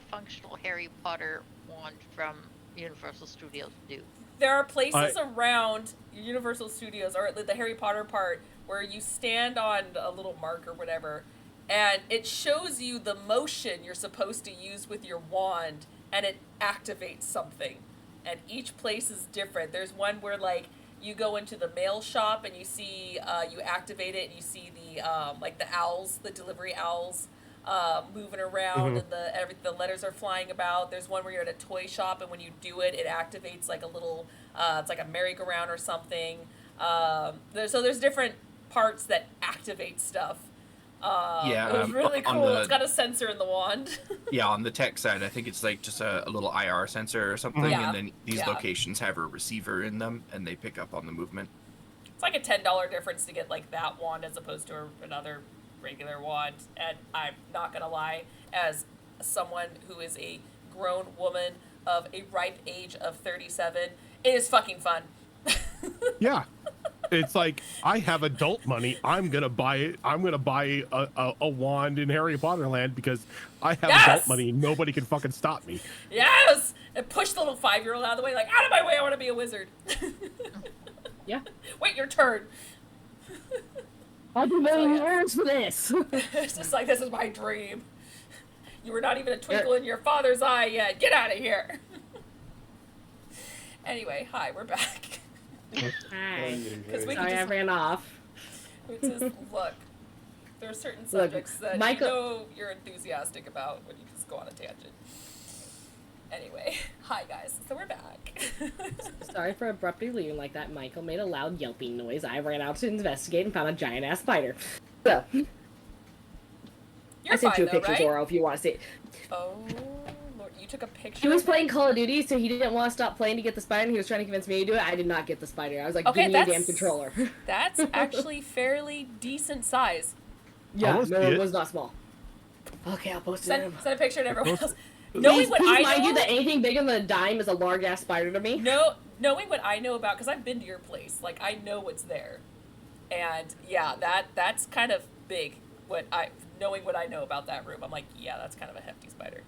Speaker 4: functional Harry Potter wand from Universal Studios do?
Speaker 1: There are places around Universal Studios, or the Harry Potter part, where you stand on a little mark or whatever, and it shows you the motion you're supposed to use with your wand, and it activates something. And each place is different. There's one where, like, you go into the mail shop and you see, you activate it and you see the, like, the owls, the delivery owls, moving around, and the letters are flying about. There's one where you're at a toy shop, and when you do it, it activates like a little, it's like a merry-go-round or something. So there's different parts that activate stuff.
Speaker 7: Yeah,
Speaker 1: it was really
Speaker 7: on
Speaker 1: cool.
Speaker 7: the-
Speaker 1: It's got a sensor in the wand.
Speaker 7: Yeah, on the tech side, I think it's like just a little IR sensor or something,
Speaker 1: Yeah,
Speaker 7: and then these
Speaker 1: yeah.
Speaker 7: locations have a receiver in them, and they pick up on the movement.
Speaker 1: It's like a $10 difference to get like that wand as opposed to another regular wand. And I'm not gonna lie, as someone who is a grown woman of a ripe age of 37, it is fucking fun.
Speaker 2: Yeah. It's like, I have adult money. I'm gonna buy a wand in Harry Potter Land because I have
Speaker 1: Yes!
Speaker 2: adult money. Nobody can fucking stop me.
Speaker 1: Yes! And push the little 5-year-old out of the way, like, out of my way, I want to be a wizard.
Speaker 5: Yeah.
Speaker 1: Wait your turn.
Speaker 5: I'll do million
Speaker 1: yeah.
Speaker 5: years for this.
Speaker 1: It's just like, this is my dream. You were not even a twinkle in your father's eye yet. Get out of here. Anyway, hi, we're back.
Speaker 5: Hi.
Speaker 1: Because we can
Speaker 5: Sorry, I
Speaker 1: just,
Speaker 5: ran off.
Speaker 1: which is, look, there are certain
Speaker 5: Look,
Speaker 1: subjects that
Speaker 5: Michael-
Speaker 1: you know you're enthusiastic about when you just go on a tangent. Anyway, hi guys, so we're back.
Speaker 5: Sorry for abruptly leaving like that. Michael made a loud yelping noise. I ran out to investigate and found a giant ass spider. So,
Speaker 1: You're
Speaker 5: I sent
Speaker 1: fine
Speaker 5: you a
Speaker 1: though,
Speaker 5: picture,
Speaker 1: right?
Speaker 5: Zoro, if you want to see it.
Speaker 1: Oh, Lord, you took a picture.
Speaker 5: He was
Speaker 1: of it?
Speaker 5: playing Call of Duty, so he didn't want to stop playing to get the spider. He was trying to convince me to do it. I did not get the spider. I was like,
Speaker 1: Okay,
Speaker 5: give me a damn
Speaker 1: that's-
Speaker 5: controller.
Speaker 1: That's actually fairly decent size.
Speaker 5: Yeah,
Speaker 2: Almost
Speaker 5: no,
Speaker 2: did.
Speaker 5: it was not small. Okay, I'll post it.
Speaker 1: Send a picture to everyone
Speaker 2: Post-
Speaker 1: else. Knowing what I
Speaker 5: mind
Speaker 1: know,
Speaker 5: you that anything bigger than a dime is a large ass spider to me.
Speaker 1: knowing what I know about, because I've been to your place, like I know what's there, and yeah, that's kind of big. Knowing what I know about that room, I'm like, yeah, that's kind of a hefty spider.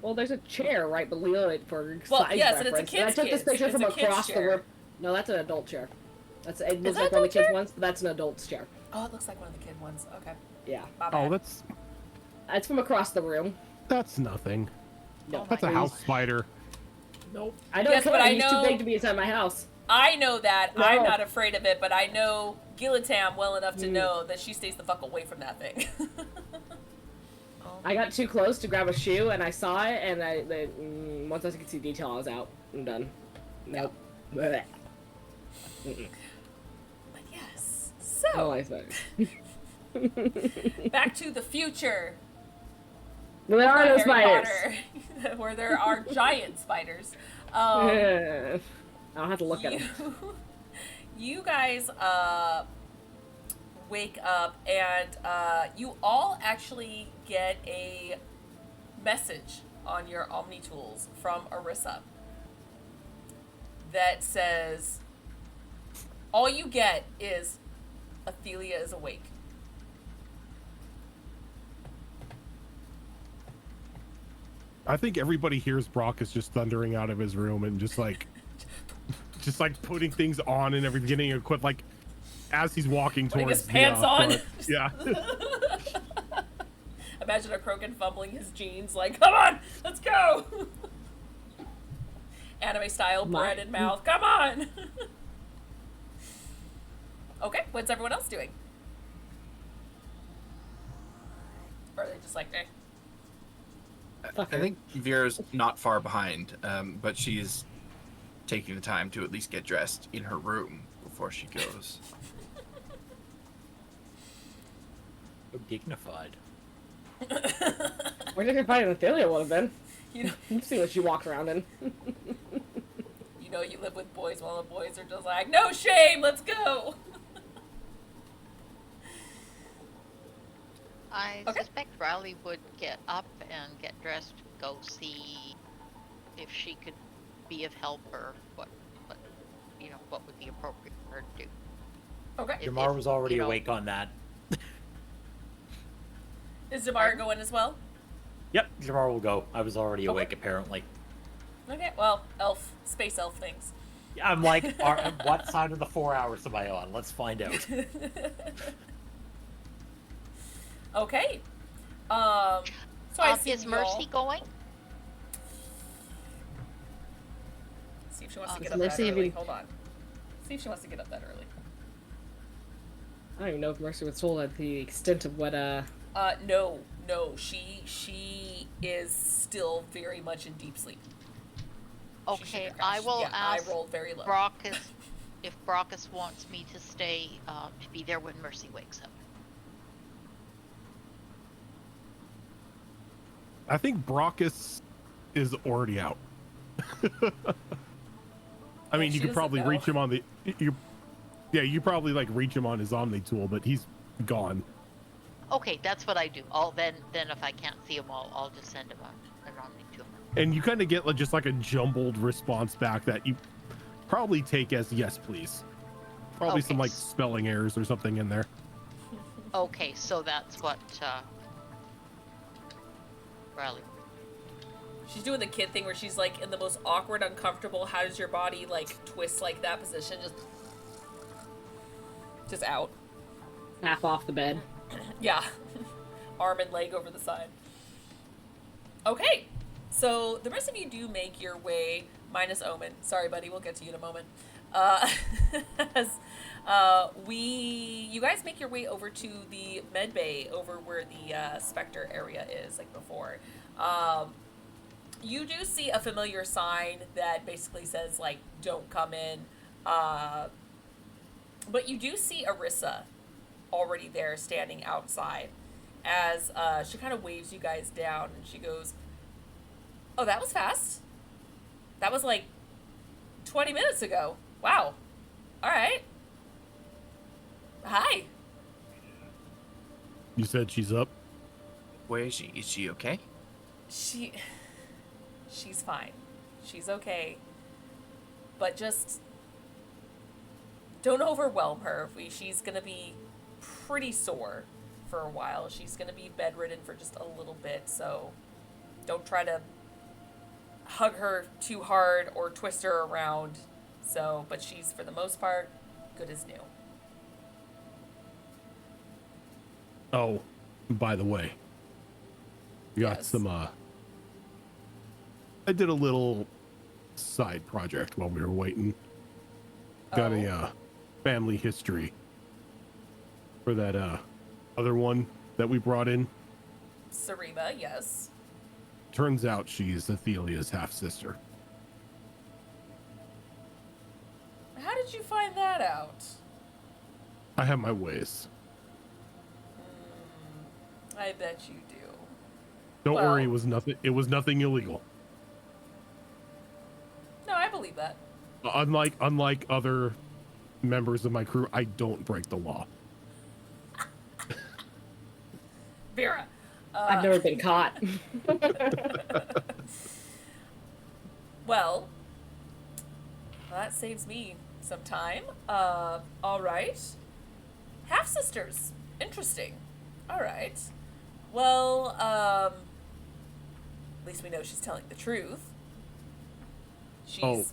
Speaker 5: Well, there's a chair right below it for
Speaker 1: Well,
Speaker 5: size
Speaker 1: yes, and
Speaker 5: reference.
Speaker 1: it's a
Speaker 5: I
Speaker 1: kid's
Speaker 5: took this picture
Speaker 1: it's
Speaker 5: from
Speaker 1: a kid's
Speaker 5: across the
Speaker 1: chair.
Speaker 5: room. No, that's an adult chair. It
Speaker 1: that
Speaker 5: looks
Speaker 1: an
Speaker 5: like one of the
Speaker 1: adult
Speaker 5: kids'
Speaker 1: chair?
Speaker 5: ones, but that's an adult's chair.
Speaker 1: Oh, it looks like one of the kid ones. Okay,
Speaker 5: Yeah,
Speaker 1: my bad.
Speaker 2: Oh, that's
Speaker 5: it's from across the room.
Speaker 2: nothing.
Speaker 5: No,
Speaker 2: That's a
Speaker 1: my
Speaker 2: house spider.
Speaker 1: Nope.
Speaker 5: I don't
Speaker 1: Yes,
Speaker 5: care.
Speaker 1: but I
Speaker 5: He's
Speaker 1: know-
Speaker 5: too big to be inside my house.
Speaker 1: I know that.
Speaker 5: No.
Speaker 1: I'm not afraid of it, but I know Gillitam well enough to
Speaker 5: Mm.
Speaker 1: know that she stays the fuck away from that thing.
Speaker 5: I got too close to grab a shoe, and I saw it, and once I could see detail, I was out. I'm done. Nope. Blech. Mm-mm.
Speaker 1: But yes.
Speaker 5: I don't
Speaker 1: So,
Speaker 5: like spiders.
Speaker 1: back to the future.
Speaker 5: No, there are no
Speaker 1: Harry
Speaker 5: spiders.
Speaker 1: Potter, where there are giant spiders.
Speaker 5: I don't have to look at them.
Speaker 1: You guys wake up and you all actually get a message on your Omni tools from Arissa that says all you get is Athelia is awake.
Speaker 2: I think everybody hears Brock is just thundering out of his room and just like putting things on and everything, getting equipped, like as he's walking
Speaker 1: Putting
Speaker 2: towards
Speaker 1: his pants
Speaker 2: the,
Speaker 1: on.
Speaker 2: front. Yeah.
Speaker 1: Imagine a Krogan fumbling his jeans like, come on, let's go. Anime style, bread in mouth, come on. Okay, what's everyone else doing? Or are they just like, eh?
Speaker 7: I think Vera's not far behind, but she's taking the time to at least get dressed in her room before she goes.
Speaker 6: So dignified.
Speaker 5: Where did you find Athelia would have been?
Speaker 1: You know,
Speaker 5: You've seen what she walks around in.
Speaker 1: you know you live with boys while the boys are just like, no shame, let's go.
Speaker 4: I
Speaker 1: Okay.
Speaker 4: suspect Riley would get up and get dressed, go see if she could be of help or what would be appropriate for her to do.
Speaker 1: Okay.
Speaker 4: If-
Speaker 6: Jamar was already
Speaker 4: you know-
Speaker 6: awake on that.
Speaker 1: Is Jamar going as well?
Speaker 6: Yep, Jamar will go. I was already
Speaker 1: Okay.
Speaker 6: awake apparently.
Speaker 1: Okay, well, space elf things.
Speaker 6: I'm like, what side of the 4 hours am I on? Let's find out.
Speaker 1: Okay. So I see
Speaker 4: is Mercy going?
Speaker 1: See if she wants to
Speaker 4: Okay.
Speaker 1: get up
Speaker 5: Let's
Speaker 1: that
Speaker 5: see if
Speaker 1: early.
Speaker 5: we-
Speaker 1: Hold on. See if she wants to get up that early.
Speaker 5: I don't even know if Mercy was told at the extent of what
Speaker 1: No. She is still very much in deep sleep. She
Speaker 4: Okay,
Speaker 1: shouldn't
Speaker 4: I
Speaker 1: crash.
Speaker 4: will
Speaker 1: Yeah,
Speaker 4: ask
Speaker 1: I rolled very low.
Speaker 4: Brockus if Brockus wants me to stay to be there when Mercy wakes up.
Speaker 2: I think Brockus is already out. I mean,
Speaker 1: she
Speaker 2: you could
Speaker 1: doesn't
Speaker 2: probably
Speaker 1: know.
Speaker 2: reach him on the you probably like reach him on his Omni tool, but he's gone.
Speaker 4: Okay, that's what I do. Then if I can't see him, I'll just send him an Omni to him.
Speaker 2: And you kind of get like just like a jumbled response back that you probably take as yes, please. Probably
Speaker 4: Okay.
Speaker 2: some like spelling errors or something in there.
Speaker 4: Okay, so that's what Riley.
Speaker 1: She's doing the kid thing where she's like in the most awkward, uncomfortable, how does your body like twist like that position, just out.
Speaker 5: half off the bed.
Speaker 1: Yeah. Arm and leg over the side. Okay. So the rest of you do make your way, minus Omen. Sorry, buddy, we'll get to you in a moment. As you guys make your way over to the med bay over where the Spectre area is, like before. You do see a familiar sign that basically says, like, don't come in. But you do see Arissa already there standing outside as she kind of waves you guys down and she goes, oh, that was fast. That was like 20 minutes ago. Wow. All right. Hi.
Speaker 2: You said she's up.
Speaker 7: Where is she? Is she okay?
Speaker 1: She's fine. She's okay. But just don't overwhelm her. She's going to be pretty sore for a while. She's going to be bedridden for just a little bit, so don't try to hug her too hard or twist her around. So, but she's, for the most part, good as new.
Speaker 2: Oh, by the way, got
Speaker 1: Yes.
Speaker 2: some I did a little side project while we were waiting. Got a family history for that other one that we brought in.
Speaker 1: Sarima, yes.
Speaker 2: Turns out she's Athelia's half sister.
Speaker 1: How did you find that out?
Speaker 2: I have my ways.
Speaker 1: I bet you do.
Speaker 2: Don't
Speaker 1: Well-
Speaker 2: worry, it was nothing illegal.
Speaker 1: No, I believe that.
Speaker 2: Unlike other members of my crew, I don't break the law.
Speaker 1: Vera.
Speaker 5: I've never been caught.
Speaker 1: Well, that saves me some time. All right. Half sisters. Interesting. All right. Well, at least we know she's telling the truth. She's
Speaker 2: Oh.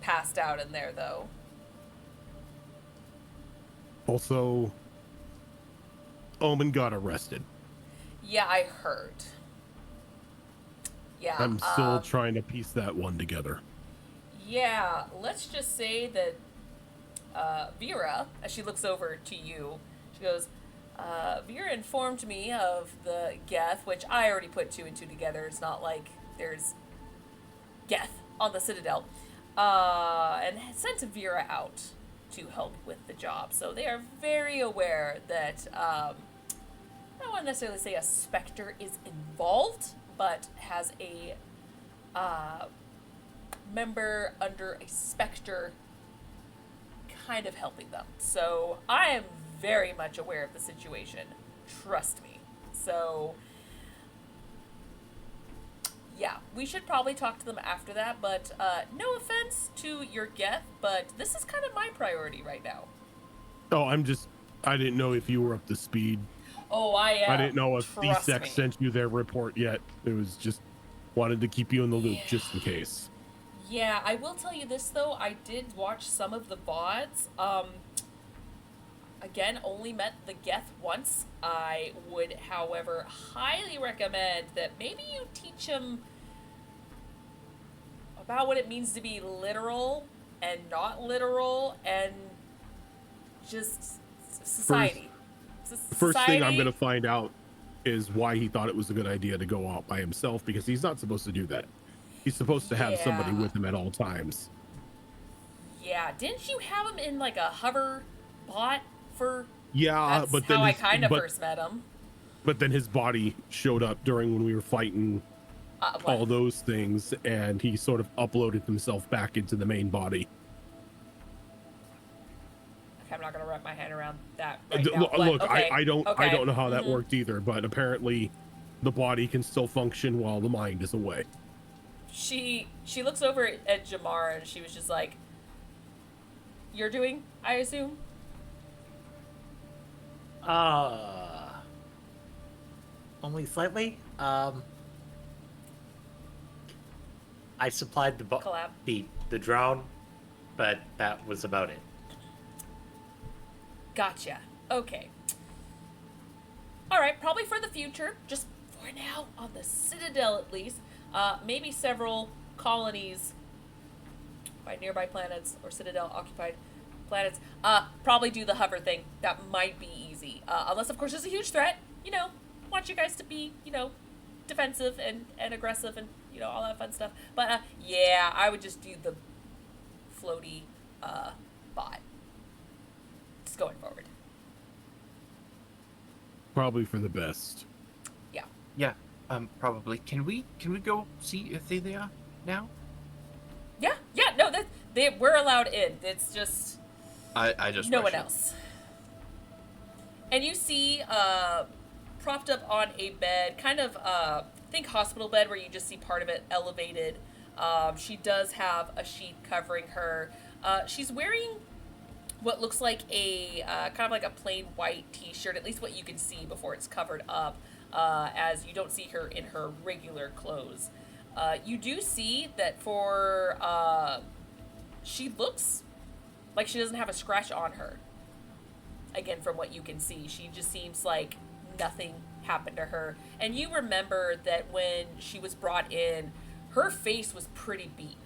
Speaker 1: passed out in there, though.
Speaker 2: Also, Omen got arrested.
Speaker 1: Yeah, I heard. Yeah.
Speaker 2: I'm still trying to piece that one together.
Speaker 1: Yeah, let's just say that Vera, as she looks over to you, she goes, Vera informed me of the Geth, which I already put two and two together. It's not like there's Geth on the Citadel, and sent Vera out to help with the job. So they are very aware that, I don't want to necessarily say a Spectre is involved, but has a member under a Spectre kind of helping them. So I am very much aware of the situation. Trust me. So yeah, we should probably talk to them after that, but no offense to your Geth, but this is kind of my priority right now.
Speaker 2: Oh, I didn't know if you were up to speed.
Speaker 1: Oh, I am.
Speaker 2: I didn't know if
Speaker 1: Trust
Speaker 2: DSEC
Speaker 1: me.
Speaker 2: sent you their report yet. It was just wanted to keep you in the loop just in case.
Speaker 1: Yeah, I will tell you this though. I did watch some of the VODs. Again, only met the Geth once. I would, however, highly recommend that maybe you teach him about what it means to be literal and not literal, and just society.
Speaker 2: The first thing I'm going to find out is why he thought it was a good idea to go out by himself, because he's not supposed to do that. He's supposed to have somebody
Speaker 1: Yeah.
Speaker 2: with him at all times.
Speaker 1: Yeah, didn't you have him in like a hover bot for?
Speaker 2: Yeah,
Speaker 1: That's
Speaker 2: but then
Speaker 1: how I
Speaker 2: his-
Speaker 1: kind of
Speaker 2: but-
Speaker 1: first met him.
Speaker 2: But then his body showed up during when we were fighting
Speaker 1: What?
Speaker 2: all those things, and he sort of uploaded himself back into the main body.
Speaker 1: Okay, I'm not gonna wrap my head around that right now.
Speaker 2: Look,
Speaker 1: but, okay,
Speaker 2: I don't
Speaker 1: okay.
Speaker 2: know how that
Speaker 1: Mhm.
Speaker 2: worked either, but apparently the body can still function while the mind is away.
Speaker 1: She looks over at Jamar and she was just like, "You're doing, I assume."
Speaker 6: Only slightly. I supplied
Speaker 1: Collab.
Speaker 6: the drone, but that was about it.
Speaker 1: Gotcha. Okay. All right. Probably for the future, just for now, on the Citadel at least. Maybe several colonies by nearby planets or Citadel occupied planets. Probably do the hover thing. That might be easy. Unless, of course, there's a huge threat. You know, want you guys to be, defensive and aggressive and, all that fun stuff. But, yeah, I would just do the floaty bot. Just going forward.
Speaker 2: Probably for the best.
Speaker 7: Yeah, probably. Can we go see Athelia now?
Speaker 1: Yeah, no, we're allowed in. It's just
Speaker 7: I just
Speaker 1: no one
Speaker 7: rush it.
Speaker 1: else. And you see, propped up on a bed, kind of, think hospital bed where you just see part of it elevated. She does have a sheet covering her. She's wearing what looks like a, kind of like a plain white t-shirt, at least what you can see before it's covered up, as you don't see her in her regular clothes. You do see that she looks like she doesn't have a scratch on her. Again, from what you can see, she just seems like nothing happened to her. And you remember that when she was brought in, her face was pretty beat.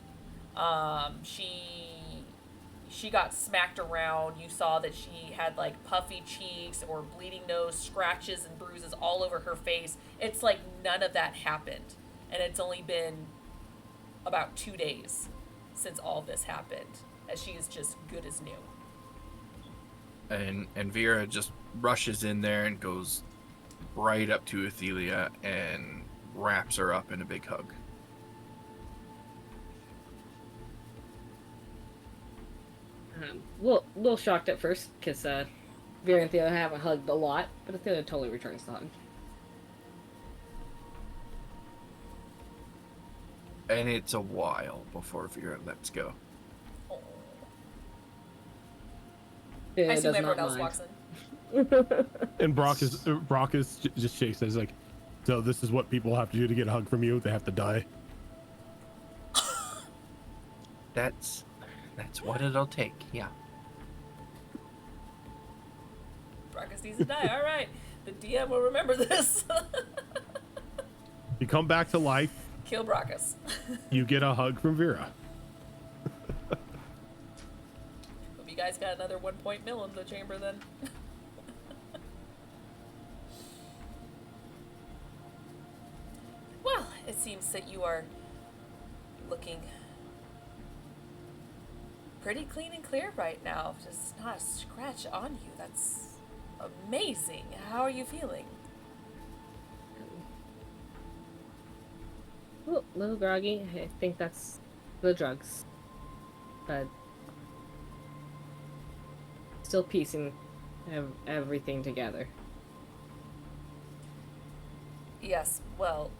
Speaker 1: She got smacked around. You saw that she had like puffy cheeks or bleeding nose, scratches and bruises all over her face. It's like none of that happened. And it's only been about 2 days since all this happened, as she is just good as new.
Speaker 7: And Vera just rushes in there and goes right up to Athelia and wraps her up in a big hug.
Speaker 5: Little shocked at first because Vera and Theo haven't hugged a lot, but Theo totally returns the hug.
Speaker 7: And it's a while before Vera lets go.
Speaker 1: Oh.
Speaker 5: Theo
Speaker 1: I assume
Speaker 5: does
Speaker 1: everyone
Speaker 5: not
Speaker 1: else
Speaker 5: mind.
Speaker 1: walks in.
Speaker 2: And Brockus just shakes his like, so this is what people have to do to get a hug from you. They have to die.
Speaker 7: That's what it'll take. Yeah.
Speaker 1: Brockus needs to die. All right. The DM will remember this.
Speaker 2: You come back to life,
Speaker 1: Kill Brockus.
Speaker 2: you get a hug from Vera.
Speaker 1: Hope you guys got another 1 point mill in the chamber then. Well, it seems that you are looking pretty clean and clear right now. Just not a scratch on you. That's amazing. How are you feeling?
Speaker 5: Little groggy. I think that's the drugs, but still piecing everything together.
Speaker 1: Yes, well,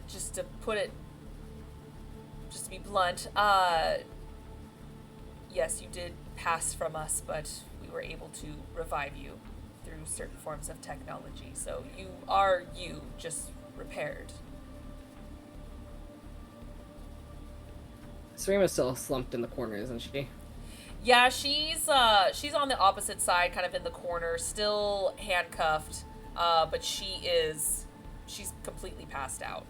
Speaker 1: just to be blunt, yes, you did pass from us, but we were able to revive you through certain forms of technology. So you are just repaired.
Speaker 5: Serena's still slumped in the corner, isn't she?
Speaker 1: Yeah, she's on the opposite side, kind of in the corner, still handcuffed, but she's completely passed out.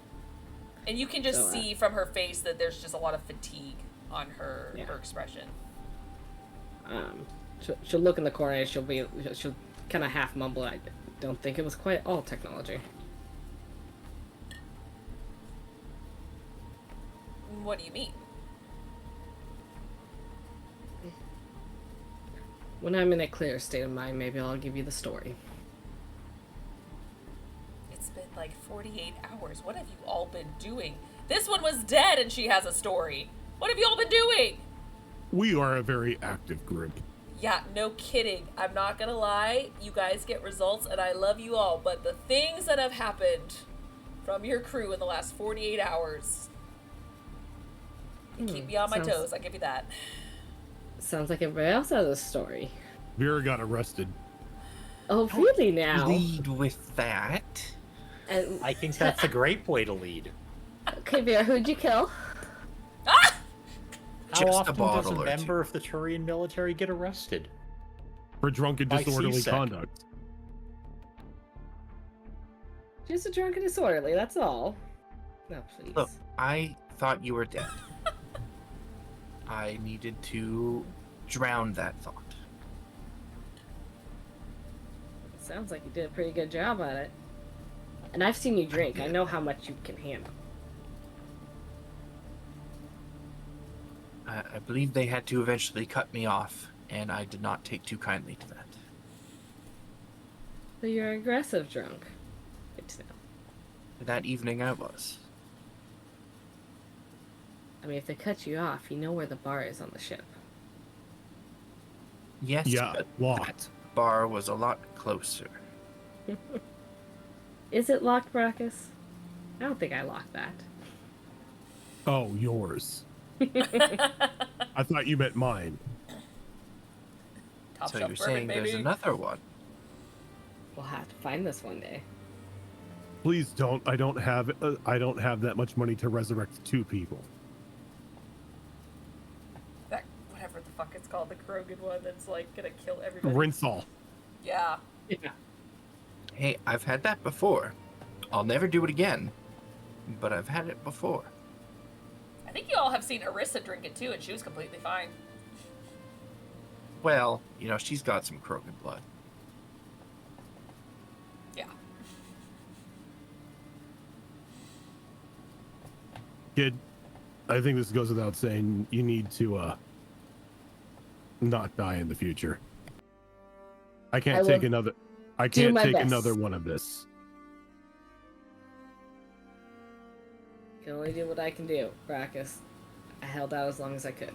Speaker 1: And you can just
Speaker 5: So,
Speaker 1: see from her face that there's just a lot of fatigue on her
Speaker 5: Yeah.
Speaker 1: her expression.
Speaker 5: She'll look in the corner and she'll kind of half mumble, I don't think it was quite all technology.
Speaker 1: What do you mean?
Speaker 5: When I'm in a clear state of mind, maybe I'll give you the story.
Speaker 1: It's been like 48 hours. What have you all been doing? This one was dead and she has a story. What have you all been doing?
Speaker 2: We are a very active group.
Speaker 1: Yeah, no kidding. I'm not gonna lie. You guys get results and I love you all, but the things that have happened from your crew in the last 48 hours keep me on my
Speaker 5: sounds-
Speaker 1: toes. I give you that.
Speaker 5: Sounds like everybody else has a story.
Speaker 2: Vera got arrested.
Speaker 5: Oh, really now?
Speaker 7: Lead with that.
Speaker 5: And,
Speaker 6: I think that's a great way to lead.
Speaker 5: okay, Vera, who'd you kill?
Speaker 1: Ah!
Speaker 6: How
Speaker 7: Just a
Speaker 6: often does
Speaker 7: bottle
Speaker 6: a
Speaker 7: or
Speaker 6: member of the Turian military get arrested?
Speaker 2: For drunken
Speaker 6: By
Speaker 2: disorderly
Speaker 6: CSEC.
Speaker 2: conduct.
Speaker 5: Just a drunk and disorderly, that's all. No, please.
Speaker 7: Look, I thought you were dead. I needed to drown that thought.
Speaker 5: Sounds like you did a pretty good job at it. And I've seen you drink. I know how much you can handle.
Speaker 7: I believe they had to eventually cut me off, and I did not take too kindly to that.
Speaker 5: So you're aggressive drunk. Good to know.
Speaker 7: That evening I was.
Speaker 5: I mean, if they cut you off, you know where the bar is on the ship.
Speaker 7: Yes,
Speaker 2: Yeah,
Speaker 7: but
Speaker 2: locked.
Speaker 7: that bar was a lot closer.
Speaker 5: Is it locked, Brackus? I don't think I locked that.
Speaker 2: Oh, yours. I thought you meant mine.
Speaker 1: Top
Speaker 7: So
Speaker 1: shelf
Speaker 7: you're
Speaker 1: bourbon,
Speaker 7: saying there's
Speaker 1: baby.
Speaker 7: another one?
Speaker 5: We'll have to find this one day.
Speaker 2: Please don't. I don't have that much money to resurrect two people.
Speaker 1: That whatever the fuck it's called, the Krogan one that's like gonna kill everybody.
Speaker 2: Rinsall.
Speaker 1: Yeah.
Speaker 5: Yeah.
Speaker 7: Hey, I've had that before. I'll never do it again, but I've had it before.
Speaker 1: I think you all have seen Arissa drink it too, and she was completely fine.
Speaker 7: Well, you know, she's got some Krogan blood.
Speaker 1: Yeah.
Speaker 2: Kid, I think this goes without saying. You need to not die in the future. I can't
Speaker 5: I
Speaker 2: take
Speaker 5: will
Speaker 2: another. I
Speaker 5: do
Speaker 2: can't
Speaker 5: my
Speaker 2: take
Speaker 5: best.
Speaker 2: another one of this.
Speaker 5: Can only do what I can do, Brackus. I held out as long as I could.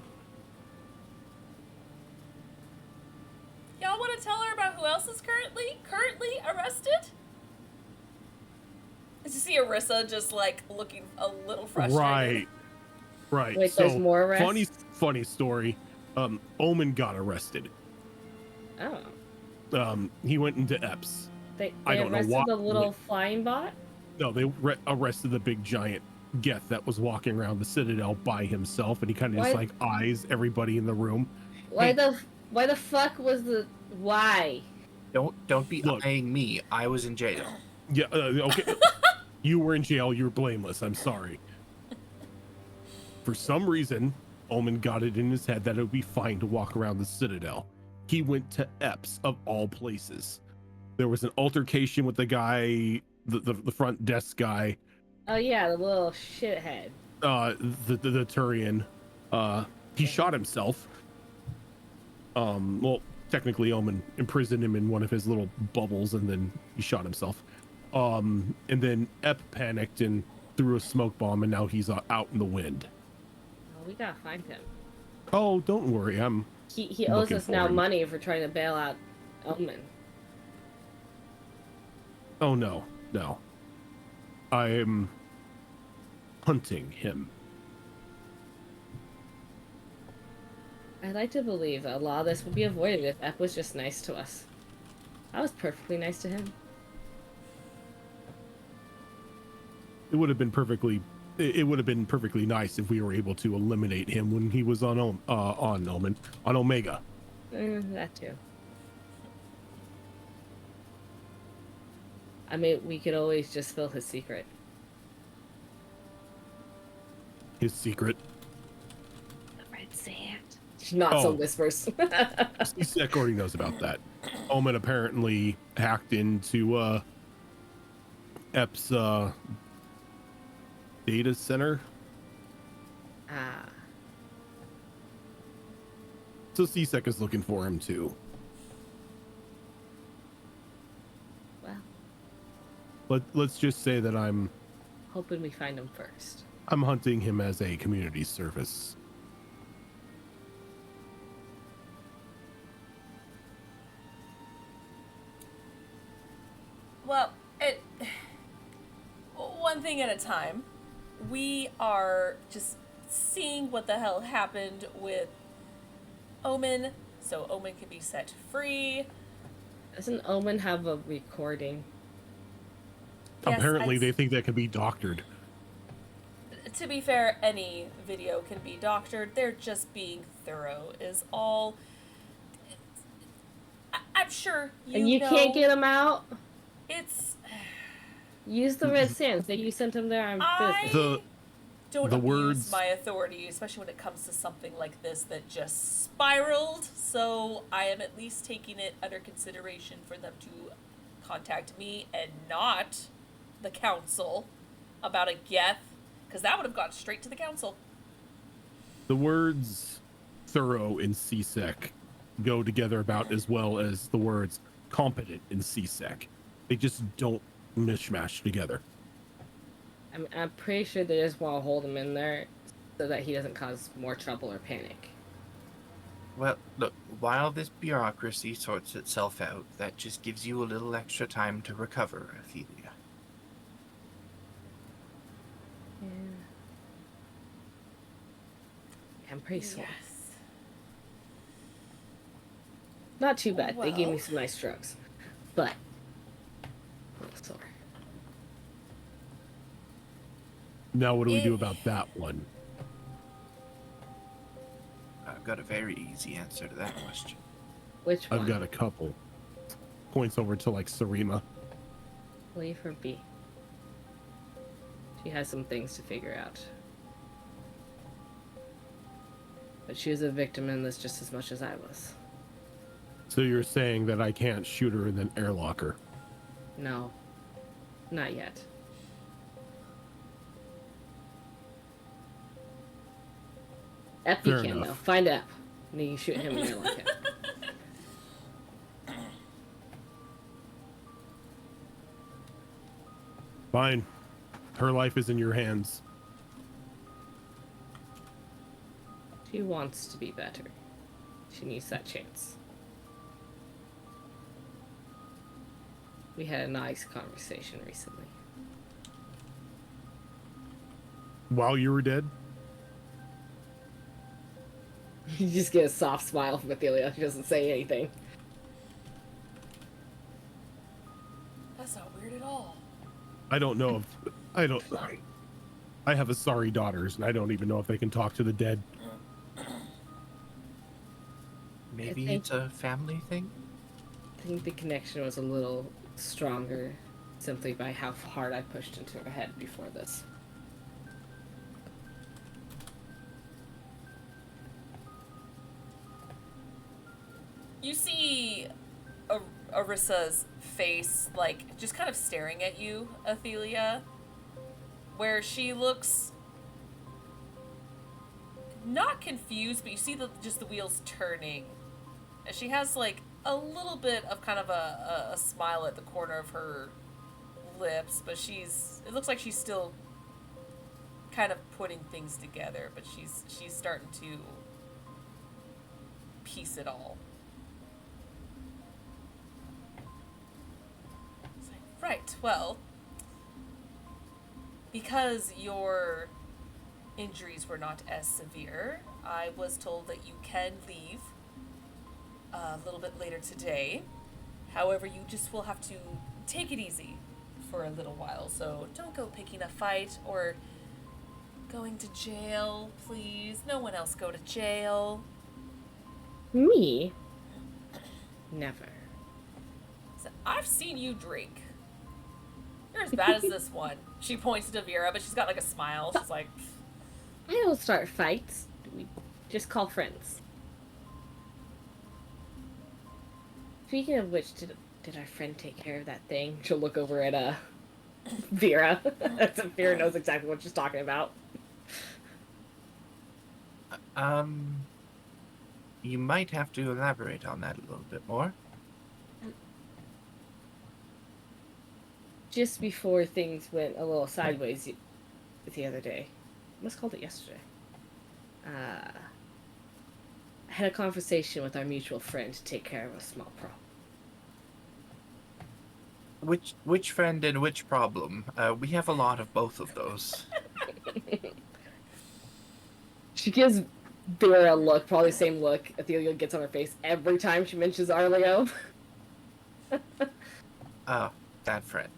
Speaker 1: Y'all want to tell her about who else is currently arrested? Did you see Arissa just like looking a little frustrated?
Speaker 2: Right. Right.
Speaker 5: Wait,
Speaker 2: so
Speaker 5: there's more arrests?
Speaker 2: funny story. Omen got arrested.
Speaker 5: Oh.
Speaker 2: He went into EPS.
Speaker 5: They
Speaker 2: I don't know
Speaker 5: arrested
Speaker 2: why-
Speaker 5: the little flying bot?
Speaker 2: No, they arrested the big giant Geth that was walking around the Citadel by himself, and he kind of just
Speaker 5: Why-
Speaker 2: like eyes everybody in the room.
Speaker 5: Why the fuck was the why?
Speaker 7: Don't be
Speaker 2: Look.
Speaker 7: eyeing me. I was in jail.
Speaker 2: Yeah, okay. You were in jail. You're blameless. I'm sorry. For some reason, Omen got it in his head that it would be fine to walk around the Citadel. He went to EPS of all places. There was an altercation with the guy, the front desk guy,
Speaker 5: Oh yeah, the little shithead.
Speaker 2: the Turian. He shot himself. Well, technically, Omen imprisoned him in one of his little bubbles, and then he shot himself. And then Ep panicked and threw a smoke bomb, and now he's out in the wind.
Speaker 5: Oh, we gotta find him.
Speaker 2: Oh, don't worry,
Speaker 5: He owes
Speaker 2: Looking
Speaker 5: us
Speaker 2: for
Speaker 5: now
Speaker 2: him.
Speaker 5: money for trying to bail out Omen.
Speaker 2: Oh no. I'm hunting him.
Speaker 5: I'd like to believe that a lot of this would be avoided if Ep was just nice to us. I was perfectly nice to him.
Speaker 2: It would have been perfectly it would have been perfectly nice if we were able to eliminate him when he was on Omega.
Speaker 5: That too. I mean, we could always just spill his secret.
Speaker 2: His secret.
Speaker 5: The red sand. Not some
Speaker 2: Oh.
Speaker 5: whispers.
Speaker 2: C-Sec already knows about that. Omen apparently hacked into Ep's data center.
Speaker 5: Ah.
Speaker 2: So C-Sec is looking for him too.
Speaker 5: Well,
Speaker 2: Let's just say that I'm
Speaker 5: hoping we find him first.
Speaker 2: hunting him as a community service.
Speaker 1: Well, one thing at a time. We are just seeing what the hell happened with Omen, so Omen can be set free.
Speaker 5: Doesn't Omen have a recording?
Speaker 1: Yes,
Speaker 2: Apparently, they think that can be doctored.
Speaker 1: To be fair, any video can be doctored. They're just being thorough, is all. I'm sure you
Speaker 5: And you
Speaker 1: know
Speaker 5: can't get him out?
Speaker 1: It's.
Speaker 5: Use the red sand. Say you sent him there on business.
Speaker 2: The
Speaker 1: Don't
Speaker 2: the
Speaker 1: abuse
Speaker 2: words-
Speaker 1: my authority, especially when it comes to something like this that just spiraled. So I am at least taking it under consideration for them to contact me and not the council about a Geth, because that would have gone straight to the council.
Speaker 2: The words thorough in C-Sec go together about as well as the words competent in C-Sec. They just don't mishmash together.
Speaker 5: I'm pretty sure they just want to hold him in there so that he doesn't cause more trouble or panic.
Speaker 7: Well, look, while this bureaucracy sorts itself out, that just gives you a little extra time to recover, Ophelia.
Speaker 5: Yeah. I'm pretty sore.
Speaker 1: Yes.
Speaker 5: Not too bad. They gave me
Speaker 1: Well.
Speaker 5: some nice drugs. But a little sore.
Speaker 2: Now, what do we do about that one?
Speaker 7: I've got a very easy answer to that question.
Speaker 5: Which one?
Speaker 2: I've got a couple. Points over to like Sarima.
Speaker 5: Leave her be. She has some things to figure out. But she was a victim in this just as much as I was.
Speaker 2: So you're saying that I can't shoot her and then airlock her?
Speaker 5: No. Not yet. Ep you
Speaker 2: Fair
Speaker 5: can
Speaker 2: enough.
Speaker 5: though. Find Ep. And then you shoot him and airlock him.
Speaker 2: Fine. Her life is in your hands.
Speaker 5: She wants to be better. She needs that chance. We had a nice conversation recently.
Speaker 2: While you were dead?
Speaker 5: You just get a soft smile from Athelia. She doesn't say anything.
Speaker 1: That's not weird at all.
Speaker 2: I don't know if... I have a sorry daughters, and I don't even know if they can talk to the dead.
Speaker 7: Maybe
Speaker 5: think-
Speaker 7: it's a family thing?
Speaker 5: I think the connection was a little stronger simply by how hard I pushed into her head before this.
Speaker 1: You see Arissa's face, like, just kind of staring at you, Athelia, where she looks not confused, but you see just the wheels turning. And she has, like, a little bit of kind of a smile at the corner of her lips, but it looks like she's still kind of putting things together, but she's starting to piece it all. It's like, right, well, because your injuries were not as severe, I was told that you can leave a little bit later today. However, you just will have to take it easy for a little while, so don't go picking a fight or going to jail, please. No one else go to jail.
Speaker 5: Me? Never.
Speaker 1: So I've seen you drink. You're as bad as this one. She points to Vera, but she's got like a smile. She's like,
Speaker 5: I don't start fights. We just call friends. Speaking of which, did our friend take care of that thing? She'll look over at Vera. So Vera knows exactly what she's talking about.
Speaker 7: You might have to elaborate on that a little bit more.
Speaker 5: Just before things went a little sideways the other day. I must have called it yesterday. I had a conversation with our mutual friend to take care of a small problem.
Speaker 7: Which friend and which problem? We have a lot of both of those.
Speaker 5: She gives Vera a look, probably the same look Athelia gets on her face every time she mentions Arleo.
Speaker 7: Oh, that friend.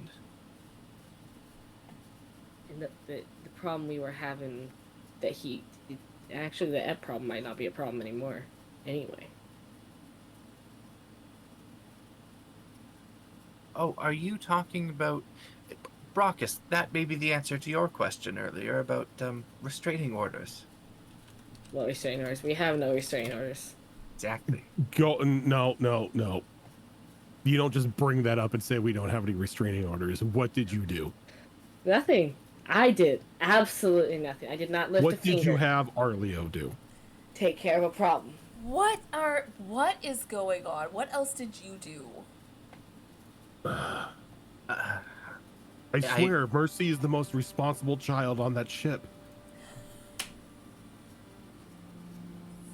Speaker 5: And the problem we were having, actually the Ep problem might not be a problem anymore. Anyway.
Speaker 7: Oh, are you talking about... Brockus, that may be the answer to your question earlier about restraining orders.
Speaker 5: What restraining orders? We have no restraining orders.
Speaker 7: Exactly.
Speaker 2: No. You don't just bring that up and say we don't have any restraining orders. What did you do?
Speaker 5: Nothing. I did absolutely nothing. I did not lift a
Speaker 2: What
Speaker 5: finger.
Speaker 2: did you have Arleo do?
Speaker 5: Take care of a problem.
Speaker 1: what is going on? What else did you do?
Speaker 2: I swear, Mercy is the most responsible child on that ship.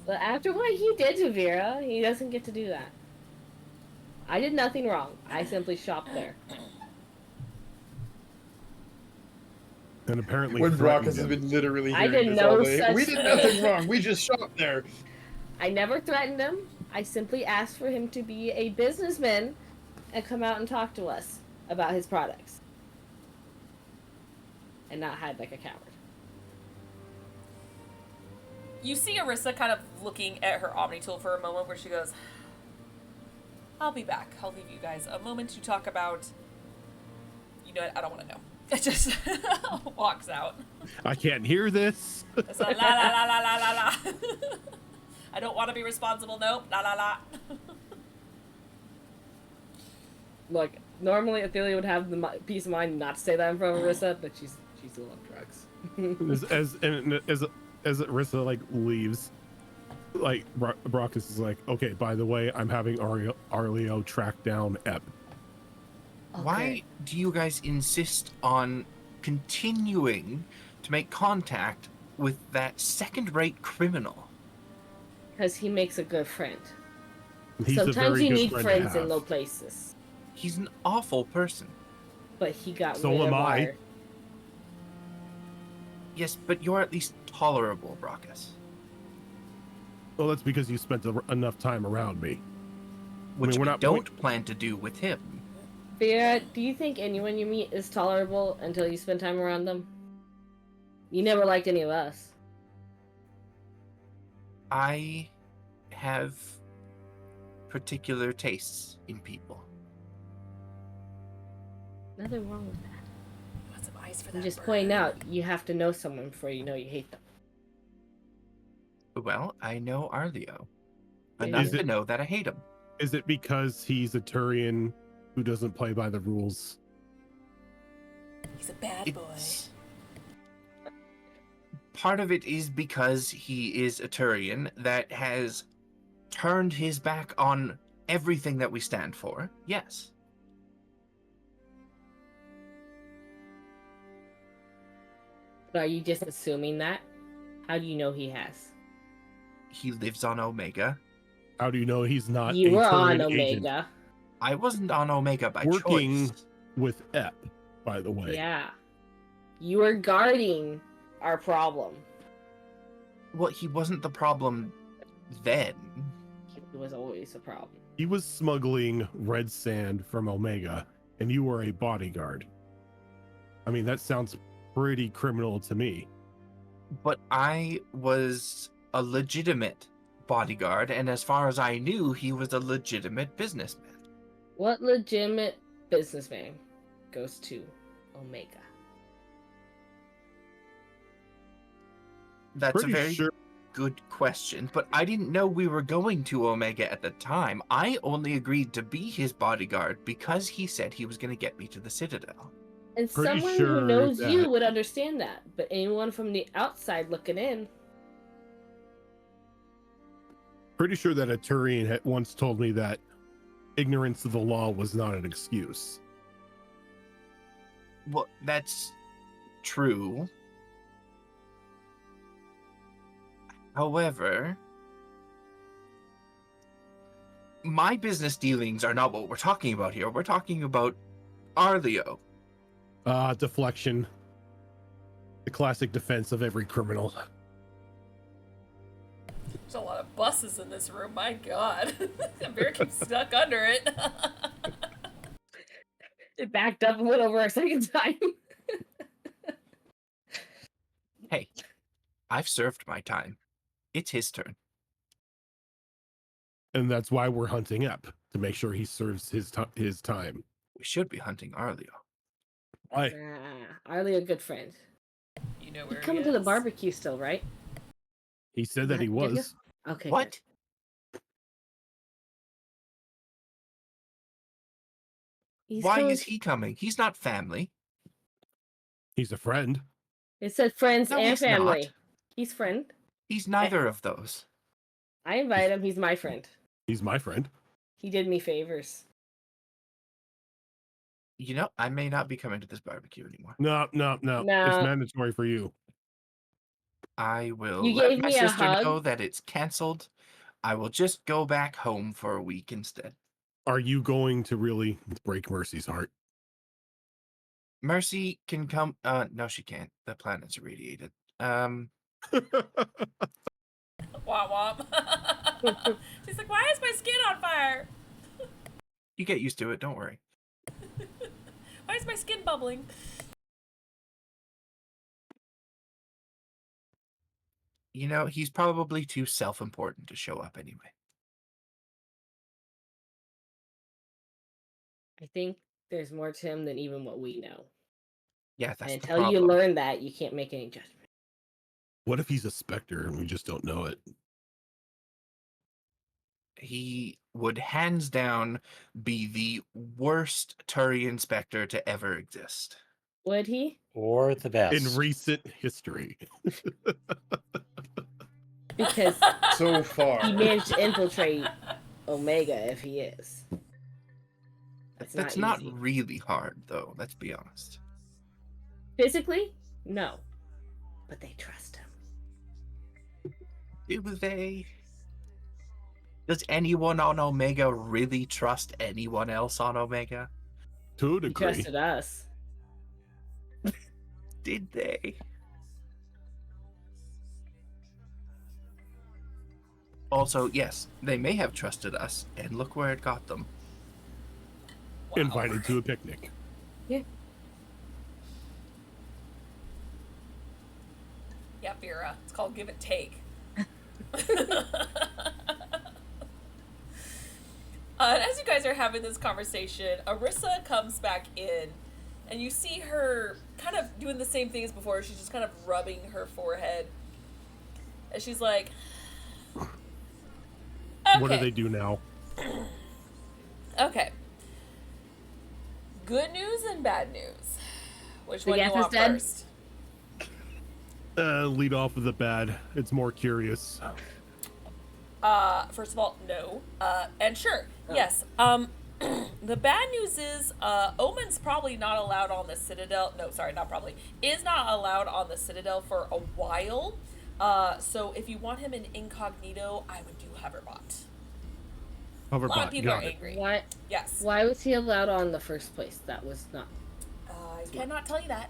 Speaker 5: But after what he did to Vera, he doesn't get to do that. I did nothing wrong. I simply shopped there.
Speaker 2: And apparently
Speaker 3: When
Speaker 2: threatened
Speaker 3: Brockus has
Speaker 2: him.
Speaker 3: been literally
Speaker 5: I
Speaker 3: hearing
Speaker 5: did
Speaker 3: this
Speaker 5: no
Speaker 3: all day.
Speaker 5: such
Speaker 3: We did nothing
Speaker 5: thing.
Speaker 3: wrong. We just shopped there.
Speaker 5: I never threatened him. I simply asked for him to be a businessman and come out and talk to us about his products. And not hide like a coward.
Speaker 1: You see Arissa kind of looking at her Omni tool for a moment where she goes, I'll be back. I'll leave you guys a moment to talk about... You know what? I don't want to know. It just walks out.
Speaker 2: I can't hear this.
Speaker 1: It's a la la la la la la la. I don't want to be responsible. Nope. La la la.
Speaker 5: Look, normally Athelia would have the peace of mind not to say that in front of Arissa, but she's a little on drugs.
Speaker 2: as Arissa like leaves, like Brockus is like, okay, by the way, I'm having Arleo track down Ep.
Speaker 7: Why do you guys insist on continuing to make contact with that second-rate criminal?
Speaker 5: Because he makes a good friend.
Speaker 2: He's a
Speaker 5: Sometimes
Speaker 2: very
Speaker 5: you
Speaker 2: good
Speaker 5: need
Speaker 2: friend
Speaker 5: friends
Speaker 2: to
Speaker 5: in
Speaker 2: have.
Speaker 5: low places.
Speaker 7: He's an awful person.
Speaker 5: But he got
Speaker 2: So
Speaker 5: rid
Speaker 2: am
Speaker 5: of
Speaker 2: I.
Speaker 5: our...
Speaker 7: Yes, but you're at least tolerable, Brockus.
Speaker 2: Well, that's because you spent enough time around me.
Speaker 7: Which
Speaker 2: we're
Speaker 7: we
Speaker 2: not-
Speaker 7: don't plan to do with him.
Speaker 5: Vera, do you think anyone you meet is tolerable until you spend time around them? You never liked any of us.
Speaker 7: I have particular tastes in people.
Speaker 5: Nothing wrong with that.
Speaker 1: Want some ice for that?
Speaker 5: I'm just
Speaker 1: bird?
Speaker 5: pointing out, you have to know someone before you know you hate them.
Speaker 7: Well, I know Arleo.
Speaker 5: Is
Speaker 7: Enough to
Speaker 2: it-
Speaker 7: know that I hate him.
Speaker 2: Is it because he's a Turian who doesn't play by the rules?
Speaker 1: He's a bad boy.
Speaker 7: It's... Part of it is because he is a Turian that has turned his back on everything that we stand for. Yes.
Speaker 5: But are you just assuming that? How do you know he has?
Speaker 7: He lives on Omega.
Speaker 2: How do you know he's not
Speaker 5: You
Speaker 2: a
Speaker 5: were on
Speaker 2: Turian agent
Speaker 5: Omega.
Speaker 7: I wasn't on Omega by
Speaker 2: Working-
Speaker 7: choice.
Speaker 2: with Ep, by the way?
Speaker 5: Yeah. You were guarding our problem.
Speaker 7: Well, he wasn't the problem then.
Speaker 5: He was always a problem.
Speaker 2: He was smuggling red sand from Omega, and you were a bodyguard. I mean, that sounds pretty criminal to me.
Speaker 7: But I was a legitimate bodyguard, and as far as I knew, he was a legitimate businessman.
Speaker 5: What legitimate businessman goes to Omega?
Speaker 7: That's
Speaker 2: Pretty
Speaker 7: a very
Speaker 2: sure.
Speaker 7: good question, but I didn't know we were going to Omega at the time. I only agreed to be his bodyguard because he said he was going to get me to the Citadel.
Speaker 5: And
Speaker 2: Pretty
Speaker 5: someone
Speaker 2: sure
Speaker 5: who knows you
Speaker 2: that-
Speaker 5: would understand that, but anyone from the outside looking in,
Speaker 2: Pretty sure that a Turian had once told me that ignorance of the law was not an excuse.
Speaker 7: Well, that's true. However, my business dealings are not what we're talking about here. We're talking about Arleo.
Speaker 2: Deflection. The classic defense of every criminal.
Speaker 1: There's a lot of buses in this room. My God, Bear keeps stuck under it.
Speaker 5: it backed up and went over a second time.
Speaker 7: Hey, I've served my time. It's his turn.
Speaker 2: And that's why we're hunting Ep, to make sure he serves his time.
Speaker 7: We should be hunting Arleo.
Speaker 2: Why?
Speaker 5: Arlie, a good friend.
Speaker 1: You know
Speaker 5: You're
Speaker 1: where
Speaker 5: coming
Speaker 1: he
Speaker 5: to the
Speaker 1: is.
Speaker 5: barbecue still, right?
Speaker 2: He said that he
Speaker 5: Did you?
Speaker 2: was.
Speaker 5: Okay.
Speaker 7: What?
Speaker 5: He's
Speaker 7: Why
Speaker 5: coming-
Speaker 7: is he coming? He's not family.
Speaker 2: He's a friend.
Speaker 5: It said friends
Speaker 7: No,
Speaker 5: and
Speaker 7: he's
Speaker 5: family.
Speaker 7: not.
Speaker 5: He's friend.
Speaker 7: He's neither of those.
Speaker 5: I invite him. He's my friend.
Speaker 2: He's my friend.
Speaker 5: He did me favors.
Speaker 7: You know, I may not be coming to this barbecue anymore.
Speaker 2: No.
Speaker 5: No.
Speaker 2: It's mandatory for you.
Speaker 7: I will
Speaker 5: You
Speaker 7: let
Speaker 5: gave
Speaker 7: my
Speaker 5: me a
Speaker 7: sister
Speaker 5: hug.
Speaker 7: know that it's canceled. I will just go back home for a week instead.
Speaker 2: Are you going to really break Mercy's heart?
Speaker 7: Mercy can come. No, she can't. The planet's irradiated.
Speaker 1: Womp womp. She's like, why is my skin on fire?
Speaker 7: You get used to it. Don't worry.
Speaker 1: Why is my skin bubbling?
Speaker 7: You know, he's probably too self-important to show up anyway.
Speaker 5: I think there's more to him than even what we know.
Speaker 7: Yeah, that's
Speaker 5: And
Speaker 7: the
Speaker 5: until
Speaker 7: problem.
Speaker 5: you learn that, you can't make any judgment.
Speaker 2: What if he's a specter and we just don't know it?
Speaker 7: He would hands down be the worst Turian Spectre to ever exist.
Speaker 5: Would he?
Speaker 6: Or the best.
Speaker 2: In recent history.
Speaker 5: Because
Speaker 3: So far.
Speaker 5: he managed to infiltrate Omega if he is.
Speaker 7: That's not
Speaker 5: easy.
Speaker 7: really hard, though. Let's be honest.
Speaker 5: Physically, no. But they trust him.
Speaker 7: Do they? Does anyone on Omega really trust anyone else on Omega?
Speaker 2: To a
Speaker 5: He
Speaker 2: degree.
Speaker 5: trusted us.
Speaker 7: Did they? Also, yes, they may have trusted us, and look where it got them.
Speaker 1: Wow.
Speaker 2: Invited to a picnic.
Speaker 1: Yeah, Vera. It's called give and take. As you guys are having this conversation, Arissa comes back in, and you see her kind of doing the same thing as before. She's just kind of rubbing her forehead. And she's like, okay.
Speaker 2: What do they do now?
Speaker 1: Okay. Good news and bad news. Which
Speaker 5: The
Speaker 1: one do you
Speaker 5: gas is
Speaker 1: want
Speaker 5: dead?
Speaker 1: first?
Speaker 2: Lead off with the bad. It's more curious.
Speaker 1: First of all, no. And sure, yes. The bad news is, Omen's probably not allowed on the Citadel. No, sorry, not probably. Is not allowed on the Citadel for a while. So if you want him in incognito, I would do Hoverbot. A lot of
Speaker 2: Hoverbot,
Speaker 1: people are
Speaker 2: got it.
Speaker 1: angry.
Speaker 5: Why?
Speaker 1: Yes.
Speaker 5: Why was he allowed on in the first place? That was not.
Speaker 1: I cannot tell you that.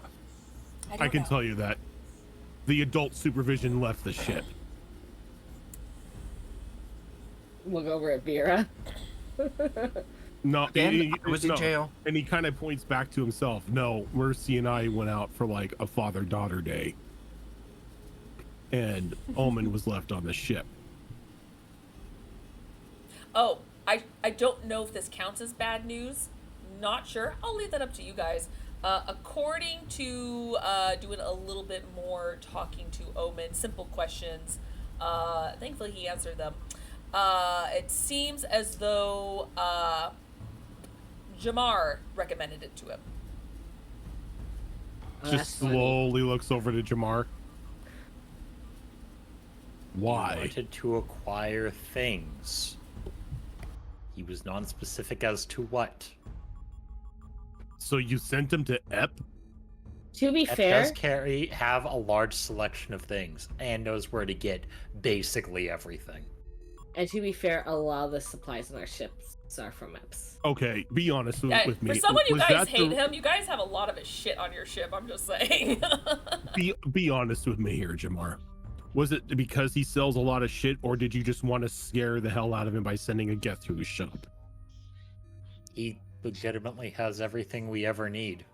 Speaker 2: I can tell you that. The adult supervision left the ship.
Speaker 5: Look over at Vera.
Speaker 2: No,
Speaker 7: Again, I was in
Speaker 2: no.
Speaker 7: jail.
Speaker 2: And he kind of points back to himself. No, Mercy and I went out for like a father-daughter day. and Omen was left on the ship.
Speaker 1: Oh, I don't know if this counts as bad news. Not sure. I'll leave that up to you guys. According to doing a little bit more talking to Omen, simple questions. Thankfully, he answered them. It seems as though Jamar recommended it to him.
Speaker 5: Oh, that's
Speaker 2: Just
Speaker 5: funny.
Speaker 2: slowly looks over to Jamar.
Speaker 6: He
Speaker 2: Why?
Speaker 6: wanted to acquire things. He was non-specific as to what.
Speaker 2: So you sent him to Ep?
Speaker 5: To be
Speaker 6: It
Speaker 5: fair,
Speaker 6: does have a large selection of things and knows where to get basically everything.
Speaker 5: and to be fair, a lot of the supplies on our ships are from Eps.
Speaker 2: Okay, be honest with me.
Speaker 1: For someone you
Speaker 2: Was
Speaker 1: guys
Speaker 2: that
Speaker 1: hate
Speaker 2: the-
Speaker 1: him, you guys have a lot of his shit on your ship. I'm just saying.
Speaker 2: Be honest with me here, Jamar. Was it because he sells a lot of shit, or did you just want to scare the hell out of him by sending a guest to his shop?
Speaker 6: He legitimately has everything we ever need,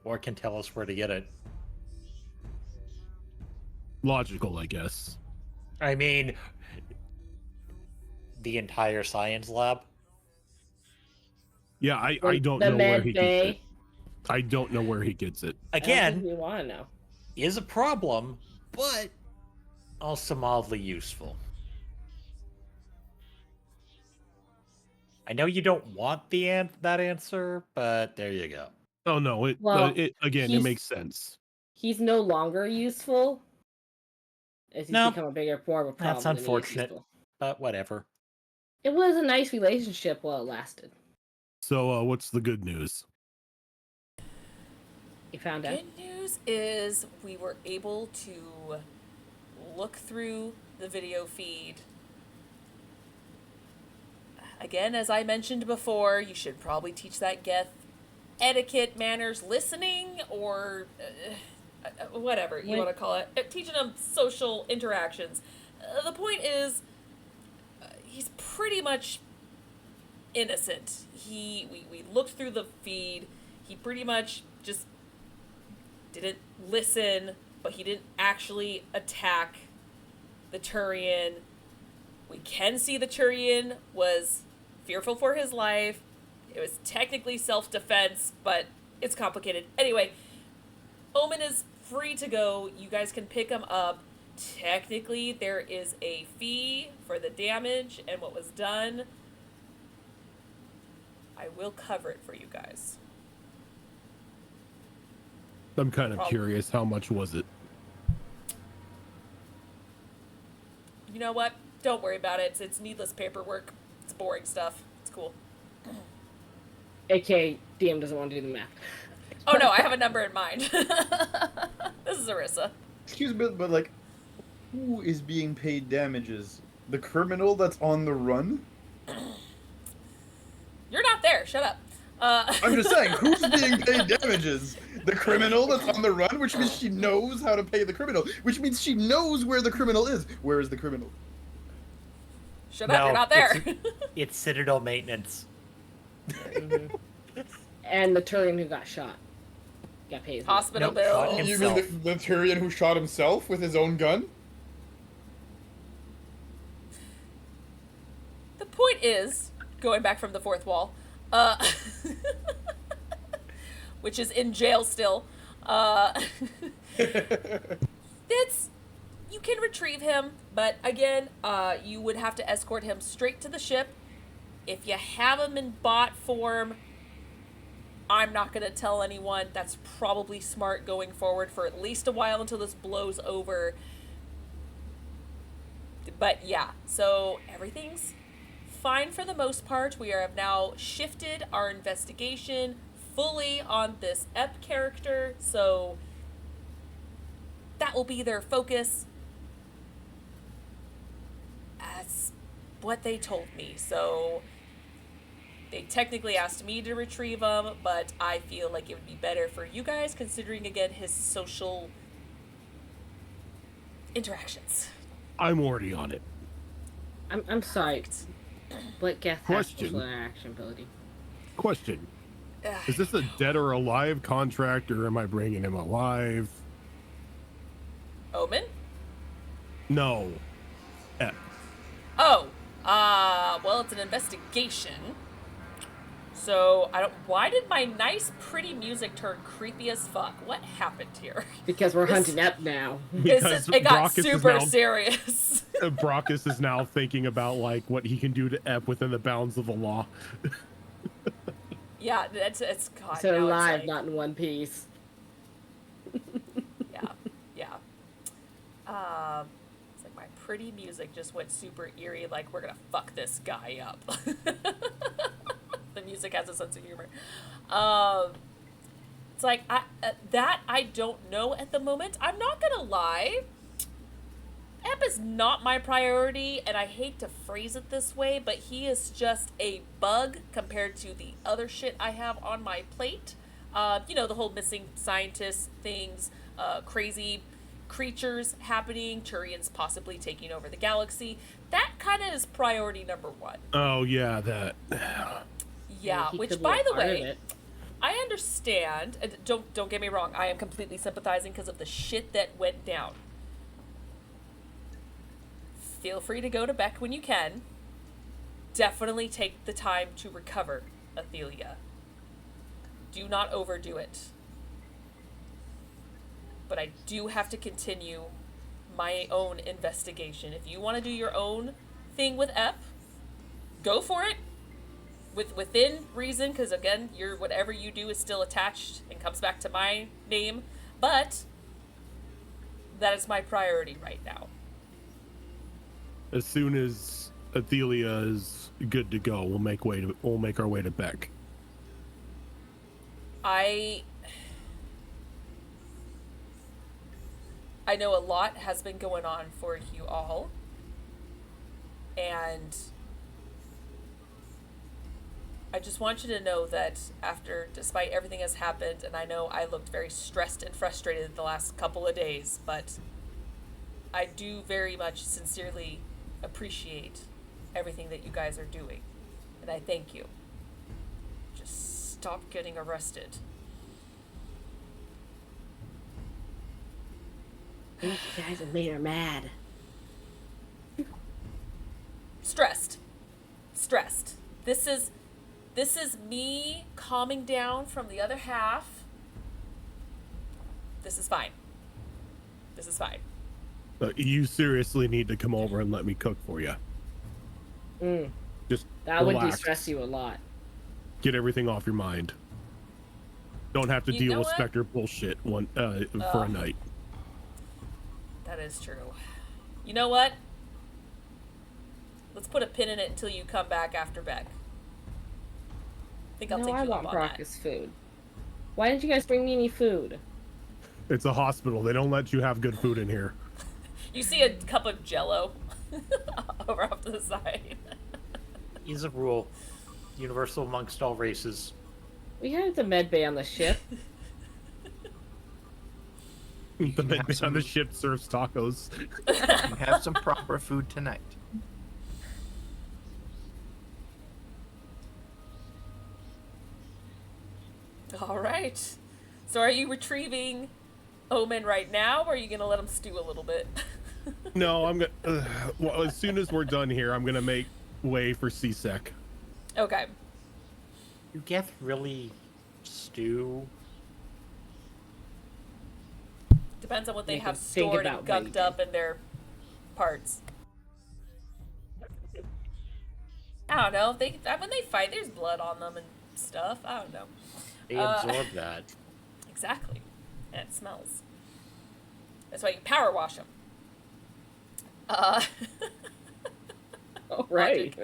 Speaker 6: or can tell us where to get it.
Speaker 2: Logical, I guess.
Speaker 6: I mean, the entire science lab.
Speaker 2: Yeah, I don't
Speaker 5: the
Speaker 2: know where he
Speaker 5: med
Speaker 2: gets it.
Speaker 5: bay.
Speaker 2: I don't know where he gets it.
Speaker 5: I don't think
Speaker 6: Again,
Speaker 5: we want to know.
Speaker 6: is a problem, but also mildly useful. I know you don't want that answer, but there you go.
Speaker 2: Oh no,
Speaker 5: Well,
Speaker 2: it again, it
Speaker 5: he's-
Speaker 2: makes sense.
Speaker 5: He's no longer useful. As he's
Speaker 6: No,
Speaker 5: become a bigger, more of a problem.
Speaker 6: that's
Speaker 5: than he is
Speaker 6: unfortunate.
Speaker 5: useful.
Speaker 6: But whatever.
Speaker 5: It was a nice relationship while it lasted.
Speaker 2: So what's the good news?
Speaker 5: You found out.
Speaker 1: Good news is we were able to look through the video feed. Again, as I mentioned before, you should probably teach that Geth etiquette, manners, listening, or whatever you
Speaker 5: When-
Speaker 1: want to call it. Teaching them social interactions. The point is, he's pretty much innocent. We looked through the feed. He pretty much just didn't listen, but he didn't actually attack the Turian. We can see the Turian was fearful for his life. It was technically self-defense, but it's complicated. Anyway, Omen is free to go. You guys can pick him up. Technically, there is a fee for the damage and what was done. I will cover it for you guys.
Speaker 2: I'm kind of
Speaker 1: Prob-
Speaker 2: curious, how much was it?
Speaker 1: You know what? Don't worry about it. It's needless paperwork. It's boring stuff. It's cool.
Speaker 5: AK DM doesn't want to do the math.
Speaker 1: Oh no, I have a number in mind. This is Arissa.
Speaker 3: Excuse me, but like, who is being paid damages? The criminal that's on the run?
Speaker 1: You're not there. Shut up.
Speaker 3: I'm just saying, who's being paid damages? The criminal that's on the run, which means she knows how to pay the criminal, which means she knows where the criminal is. Where is the criminal?
Speaker 1: Shut up. You're not there.
Speaker 6: It's Citadel maintenance.
Speaker 5: And the Turian who got shot got paid.
Speaker 1: Hospital
Speaker 6: Nope,
Speaker 1: bill.
Speaker 6: shot him.
Speaker 3: You mean the Tyrion who shot himself with his own gun?
Speaker 1: The point is, going back from the fourth wall, which is in jail still, it's, you can retrieve him, but again, you would have to escort him straight to the ship. If you have him in bot form, I'm not going to tell anyone. That's probably smart going forward for at least a while until this blows over. But yeah, so everything's fine for the most part. We have now shifted our investigation fully on this Ep character, so that will be their focus. That's what they told me. So they technically asked me to retrieve him, but I feel like it would be better for you guys, considering again his social interactions.
Speaker 2: I'm already on it.
Speaker 5: I'm sorry. But Geth has
Speaker 2: Question.
Speaker 5: social interaction ability.
Speaker 2: Question: is this a dead or alive contract, or am I bringing him alive?
Speaker 1: Omen?
Speaker 2: No.
Speaker 1: Oh, well, it's an investigation. So, I don't. Why did my nice, pretty music turn creepy as fuck? What happened here?
Speaker 5: Because we're
Speaker 1: This-
Speaker 5: hunting up now.
Speaker 1: It got
Speaker 2: Brockus is
Speaker 1: super
Speaker 2: now-
Speaker 1: serious.
Speaker 2: Brockus is now thinking about like what he can do to Ep within the bounds of the law.
Speaker 1: Yeah, it's God.
Speaker 5: So
Speaker 1: now
Speaker 5: live,
Speaker 1: it's like,
Speaker 5: not in one piece.
Speaker 1: yeah. It's like my pretty music just went super eerie. Like we're gonna fuck this guy up. The music has a sense of humor. It's like I don't know at the moment. I'm not gonna lie. Ep is not my priority, and I hate to phrase it this way, but he is just a bug compared to the other shit I have on my plate. The whole missing scientists things, crazy creatures happening, Turians possibly taking over the galaxy. That kind of is priority number one.
Speaker 2: Oh yeah, that.
Speaker 1: Yeah,
Speaker 5: He
Speaker 1: which
Speaker 5: could be
Speaker 1: by
Speaker 5: a
Speaker 1: the
Speaker 5: part of
Speaker 1: way,
Speaker 5: it.
Speaker 1: I understand. And don't get me wrong. I am completely sympathizing because of the shit that went down. Feel free to go to Beck when you can. Definitely take the time to recover, Athelia. Do not overdo it. But I do have to continue my own investigation. If you want to do your own thing with Ep, go for it. Within reason, because again, whatever you do is still attached and comes back to my name. But that is my priority right now.
Speaker 2: As soon as Athelia is good to go, we'll make our way to Beck.
Speaker 1: I know a lot has been going on for you all, and I just want you to know that despite everything has happened, and I know I looked very stressed and frustrated the last couple of days, but I do very much sincerely appreciate everything that you guys are doing, and I thank you. Just stop getting arrested.
Speaker 5: These guys have made her mad.
Speaker 1: Stressed. This is me calming down from the other half. This is fine.
Speaker 2: You seriously need to come over and let me cook for you. Just
Speaker 5: That would
Speaker 2: relax.
Speaker 5: de-stress you a lot.
Speaker 2: Get everything off your mind. Don't have to
Speaker 1: You
Speaker 2: deal
Speaker 1: know
Speaker 2: with
Speaker 1: what?
Speaker 2: Spectre bullshit for a night.
Speaker 1: That is true. You know what? Let's put a pin in it until you come back after Beck. I think I'll
Speaker 5: No,
Speaker 1: take
Speaker 5: I
Speaker 1: you
Speaker 5: want
Speaker 1: up on that.
Speaker 5: Brockus food. Why didn't you guys bring me any food?
Speaker 2: It's a hospital. They don't let you have good food in here.
Speaker 1: You see a cup of Jello over off to the side.
Speaker 6: Is a rule. Universal amongst all races.
Speaker 5: We had the med bay on the ship.
Speaker 2: The man on the ship serves tacos.
Speaker 7: You have some proper food tonight.
Speaker 1: All right. So are you retrieving Omen right now, or are you gonna let him stew a little bit?
Speaker 2: No, I'm gonna. Well, as soon as we're done here, I'm gonna make way for CSEC.
Speaker 1: Okay.
Speaker 6: You get really stew.
Speaker 1: Depends on what they
Speaker 5: You
Speaker 1: have
Speaker 5: can think
Speaker 1: stored and
Speaker 5: about what you
Speaker 1: gunked up in their parts. I don't know. When they fight, there's blood on them and stuff. I don't know.
Speaker 6: They absorb that.
Speaker 1: Exactly. And it smells. That's why you power wash them.
Speaker 5: All right.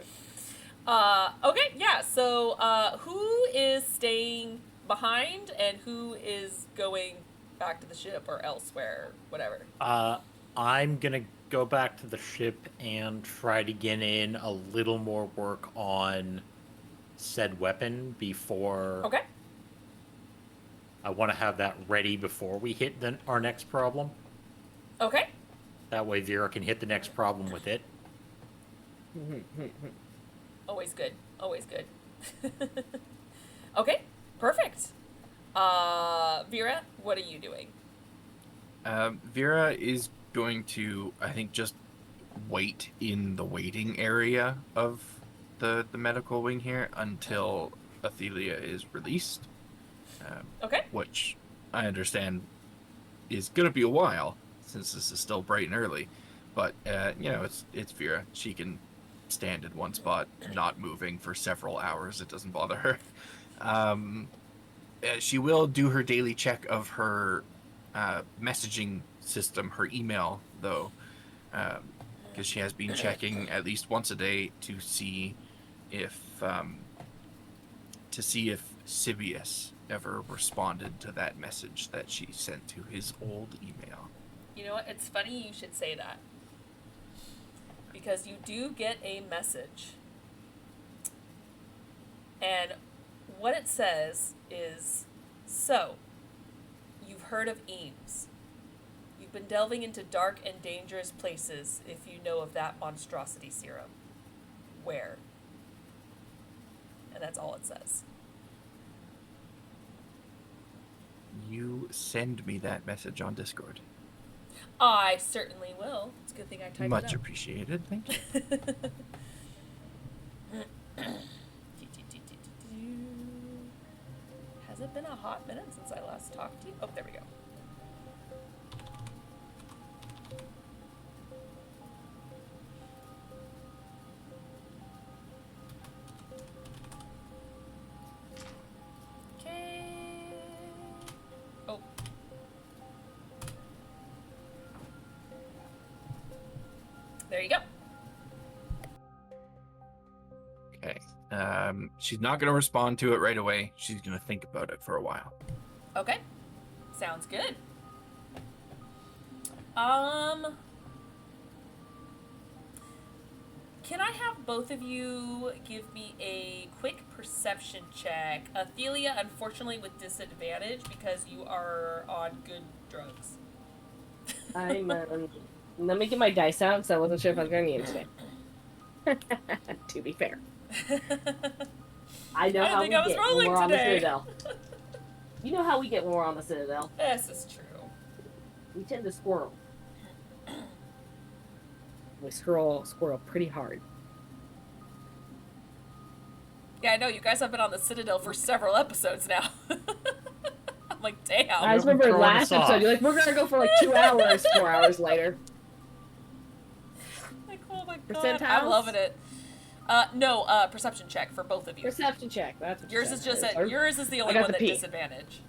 Speaker 1: Okay, yeah. So, who is staying behind and who is going back to the ship or elsewhere, whatever?
Speaker 6: I'm gonna go back to the ship and try to get in a little more work on said weapon before.
Speaker 1: Okay.
Speaker 6: I want to have that ready before we hit our next problem.
Speaker 1: Okay.
Speaker 6: That way Vera can hit the next problem with it.
Speaker 1: Always good. Always good. Okay. Perfect. Vera, what are you doing?
Speaker 7: Vera is going to, I think, just wait in the waiting area of the medical wing here until Athelia is released.
Speaker 1: Okay.
Speaker 7: Which I understand is going to be a while since this is still bright and early. But, it's Vera. She can stand in one spot, not moving for several hours. It doesn't bother her. She will do her daily check of her messaging system, her email, though, because she has been checking at least once a day to see if Sibius ever responded to that message that she sent to his old email.
Speaker 1: You know what? It's funny you should say that. Because you do get a message. And what it says is, so, you've heard of Eames. You've been delving into dark and dangerous places if you know of that monstrosity serum. Where? And that's all it says.
Speaker 7: You send me that message on Discord.
Speaker 1: I certainly will. It's a good thing I typed
Speaker 7: Much
Speaker 1: it up.
Speaker 7: appreciated. Thank you.
Speaker 1: Has it been a hot minute since I last talked to you? Oh, there we go. Okay. Oh. There you go.
Speaker 7: Okay. She's not going to respond to it right away. She's going to think about it for a while.
Speaker 1: Okay. Sounds good. Can I have both of you give me a quick perception check? Athelia, unfortunately, with disadvantage because you are on good drugs.
Speaker 5: I'm. Let me get my dice out because I wasn't sure if I was going to need it today. To be fair, I know how we get when we're on the Citadel. You know how we get when we're on the Citadel.
Speaker 1: This is true.
Speaker 5: We tend to squirrel. We squirrel pretty hard.
Speaker 1: Yeah, I know. You guys have been on the Citadel for several episodes now. I'm like, damn.
Speaker 5: I just remember
Speaker 6: throwing
Speaker 5: last
Speaker 6: us off.
Speaker 5: episode, you're like, we're going to go for like 2 hours, 4 hours later.
Speaker 1: Like, oh my god.
Speaker 5: Percentiles?
Speaker 1: I'm loving it. No, perception check for both of you.
Speaker 5: Perception check. That's what you
Speaker 1: Yours
Speaker 5: said.
Speaker 1: is just
Speaker 5: Or-
Speaker 1: yours is the
Speaker 5: I
Speaker 1: only
Speaker 5: got
Speaker 1: one
Speaker 5: the
Speaker 1: that
Speaker 5: P.
Speaker 1: disadvantage.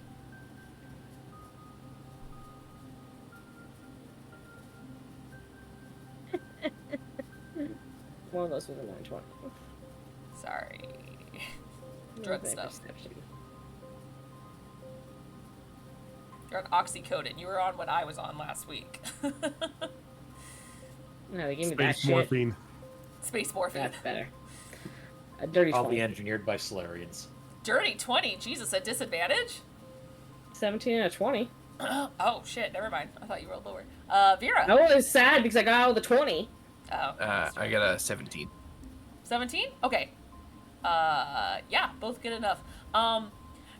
Speaker 5: One of those was a 920.
Speaker 1: Sorry. Drug
Speaker 5: Okay,
Speaker 1: stuff.
Speaker 5: perception.
Speaker 1: You're on oxycodone. You were on what I was on last week.
Speaker 5: No, they gave me that
Speaker 2: Space
Speaker 5: shit.
Speaker 2: morphine.
Speaker 1: Space morphine.
Speaker 5: That's better. A dirty
Speaker 6: Probably
Speaker 5: 20.
Speaker 6: engineered by Solarians.
Speaker 1: Dirty 20. Jesus, a disadvantage?
Speaker 5: 17 and a 20.
Speaker 1: Oh shit. Never mind. I thought you rolled lower. Vera.
Speaker 5: I was sad because I got out of the 20.
Speaker 1: Oh.
Speaker 7: I got a 17.
Speaker 1: 17? Okay. Yeah, both good enough.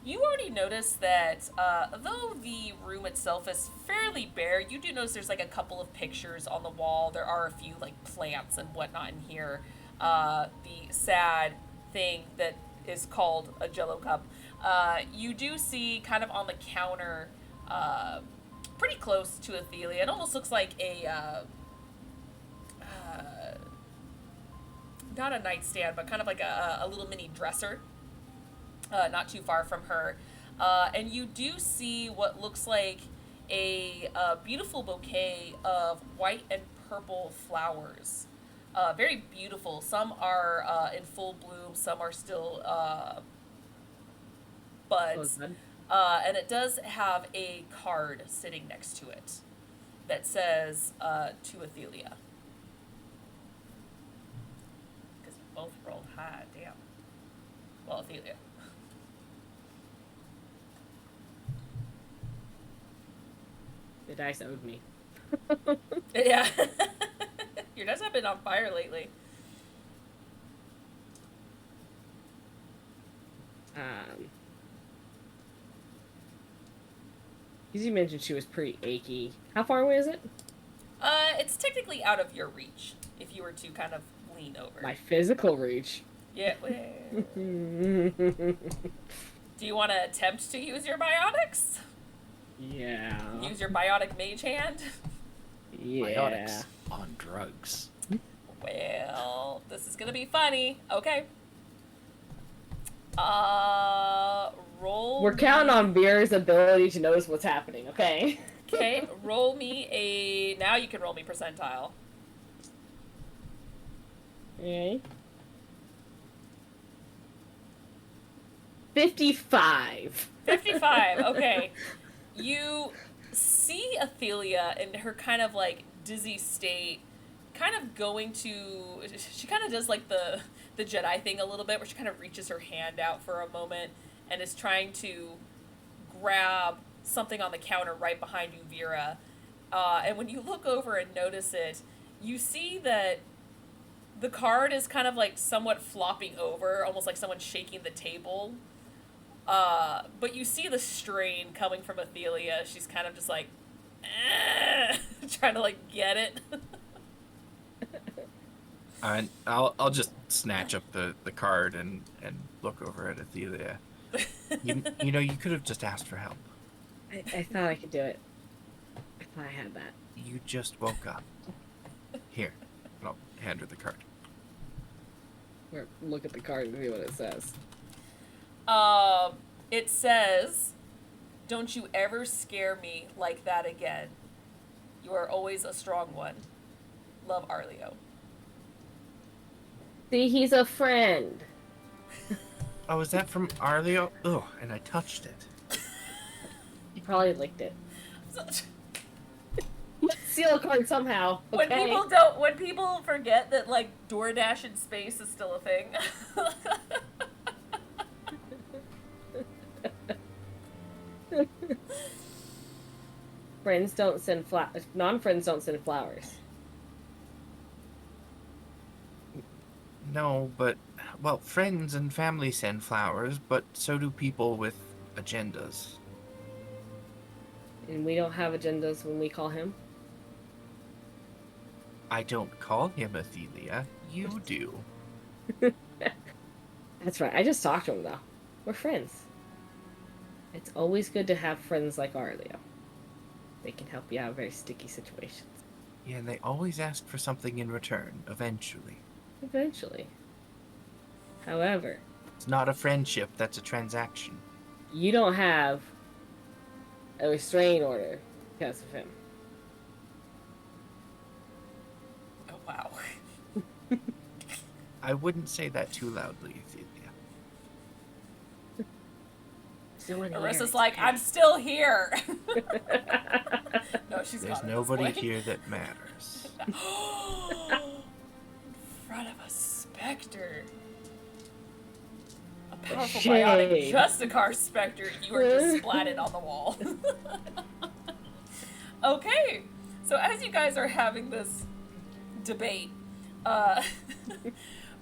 Speaker 1: You already noticed that, though the room itself is fairly bare, you do notice there's, like, a couple of pictures on the wall. There are a few, like, plants and whatnot in here. The sad thing that is called a Jell-O cup. You do see, kind of on the counter, pretty close to Athelia. It almost looks like a, not a nightstand, but kind of like a little mini dresser, not too far from her. And you do see what looks like a beautiful bouquet of white and purple flowers. Very beautiful. Some are in full bloom, some are still buds. And it does have a card sitting next to it that says, to Athelia. Because you both rolled high, damn. Well, Athelia.
Speaker 5: The dice owed me.
Speaker 1: Yeah. Your dice have been on fire lately.
Speaker 5: You mentioned she was pretty achy. How far away is it?
Speaker 1: It's technically out of your reach if you were to kind of lean over.
Speaker 5: My physical reach.
Speaker 1: Yeah. Do you want to attempt to use your biotics?
Speaker 5: Yeah.
Speaker 1: Use your biotic mage hand?
Speaker 5: Yeah.
Speaker 6: Biotics on drugs.
Speaker 1: Well, this is gonna be funny. Okay. Roll.
Speaker 5: We're counting on Vera's ability to notice what's happening, okay?
Speaker 1: Okay, roll me a. Now you can roll me percentile.
Speaker 5: Okay. 55.
Speaker 1: 55. Okay. You see Athelia in her kind of like dizzy state, kind of going to. She kind of does like the Jedi thing a little bit, where she kind of reaches her hand out for a moment and is trying to grab something on the counter right behind you, Vera. And when you look over and notice it, you see that the card is kind of like somewhat flopping over, almost like someone shaking the table. But you see the strain coming from Athelia. She's kind of just like, trying to like get it.
Speaker 7: And I'll just snatch up the card and look over at Athelia. You know, you could have just asked for help.
Speaker 5: I thought I could do it. I thought I had that.
Speaker 7: You just woke up. Here, I'll hand her the card.
Speaker 5: Or look at the card and see what it says.
Speaker 1: It says, "Don't you ever scare me like that again. You are always a strong one. Love, Arleo."
Speaker 5: See, he's a friend.
Speaker 7: Oh, is that from Arleo? Oh, and I touched it.
Speaker 5: He probably licked it. Seal a card somehow. Okay?
Speaker 1: When people forget that like DoorDash in space is still a thing.
Speaker 5: Friends don't send flowers. Non-friends don't send flowers.
Speaker 7: No, but, well, friends and family send flowers, but so do people with agendas.
Speaker 5: And we don't have agendas when we call him.
Speaker 7: I don't call him Athelia. You do.
Speaker 5: That's right. I just talked to him though. We're friends. It's always good to have friends like Arleo. They can help you out in very sticky situations.
Speaker 7: Yeah, and they always ask for something in return, eventually.
Speaker 5: Eventually. However,
Speaker 7: It's not a friendship, that's a transaction.
Speaker 5: you don't have a restraining order because of him.
Speaker 1: Oh wow.
Speaker 7: I wouldn't say that too loudly, Athelia.
Speaker 5: No one here,
Speaker 1: Arissa's
Speaker 5: it's
Speaker 1: like,
Speaker 5: okay.
Speaker 1: "I'm still here." No, she's
Speaker 7: There's
Speaker 1: gone at this
Speaker 7: nobody
Speaker 1: point.
Speaker 7: here that matters.
Speaker 1: In front of a specter. A powerful biotic
Speaker 5: Shame.
Speaker 1: Justicar specter. You are just splatted on the wall. Okay, so as you guys are having this debate,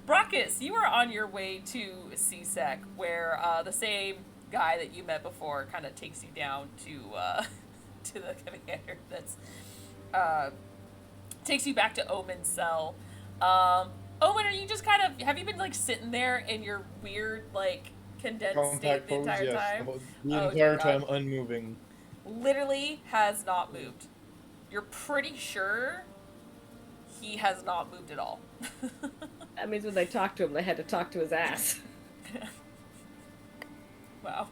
Speaker 1: Brockus, you are on your way to CSEC, where the same guy that you met before kind of takes you down to the commander that's takes you back to Omen's cell. Omen, are you just kind of, have you been like sitting there in your weird like condensed state
Speaker 3: Compact
Speaker 1: the
Speaker 3: pose,
Speaker 1: entire
Speaker 3: yes.
Speaker 1: time?
Speaker 3: The
Speaker 1: Oh,
Speaker 3: entire
Speaker 1: dear
Speaker 3: time
Speaker 1: God.
Speaker 3: unmoving.
Speaker 1: Literally has not moved. You're pretty sure he has not moved at all.
Speaker 5: That means when they talked to him, they had to talk to his ass.
Speaker 1: Wow.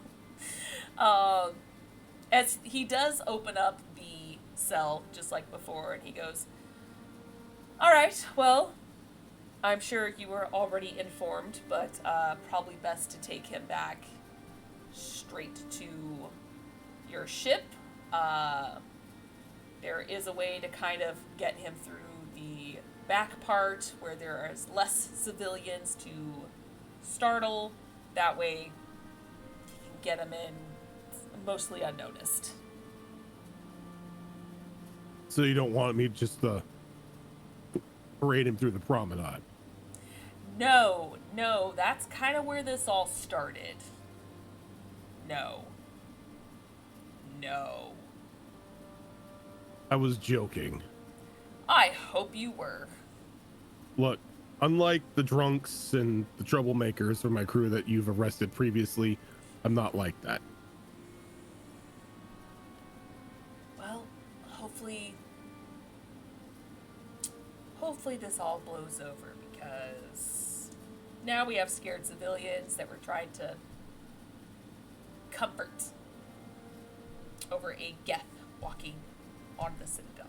Speaker 1: As he does open up the cell just like before, and he goes, "All right, well, I'm sure you were already informed, but probably best to take him back straight to your ship. There is a way to kind of get him through the back part where there is less civilians to startle. That way, you can get him in mostly unnoticed."
Speaker 2: So you don't want me just to parade him through the promenade?
Speaker 1: No, that's kind of where this all started. No.
Speaker 2: I was joking.
Speaker 1: I hope you were.
Speaker 2: Look, unlike the drunks and the troublemakers from my crew that you've arrested previously, I'm not like that.
Speaker 1: Well, hopefully this all blows over, because now we have scared civilians that we're trying to comfort over a Geth walking on the Citadel.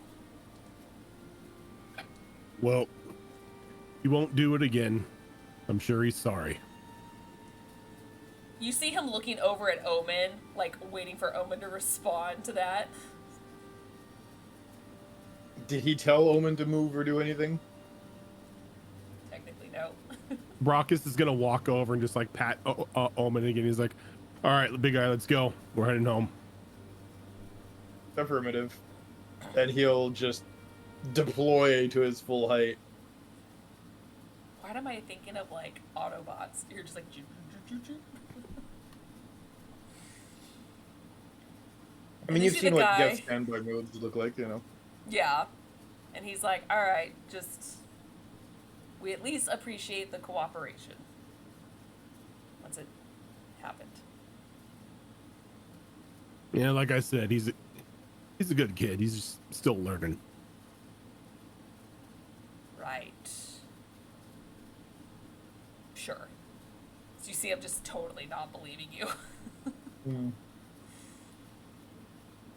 Speaker 2: Well, he won't do it again. I'm sure he's sorry.
Speaker 1: You see him looking over at Omen, like waiting for Omen to respond to that.
Speaker 3: Did he tell Omen to move or do anything?
Speaker 1: Technically, no.
Speaker 2: Brockus is gonna walk over and just like pat Omen again. He's like, "All right, big guy, let's go. We're heading home."
Speaker 3: Affirmative. And he'll just deploy to his full height.
Speaker 1: Why am I thinking of like Autobots? You're just like. Joo, joo, joo, joo.
Speaker 3: I mean,
Speaker 1: You
Speaker 3: you've
Speaker 1: see
Speaker 3: seen
Speaker 1: the
Speaker 3: what
Speaker 1: guy-
Speaker 3: Geth standby modes look like, you know.
Speaker 1: Yeah. And he's like, alright, just. We at least appreciate the cooperation. Once it happened.
Speaker 2: Yeah, like I said, he's a good kid. He's just still learning.
Speaker 1: Right. Sure. So you see, I'm just totally not believing you.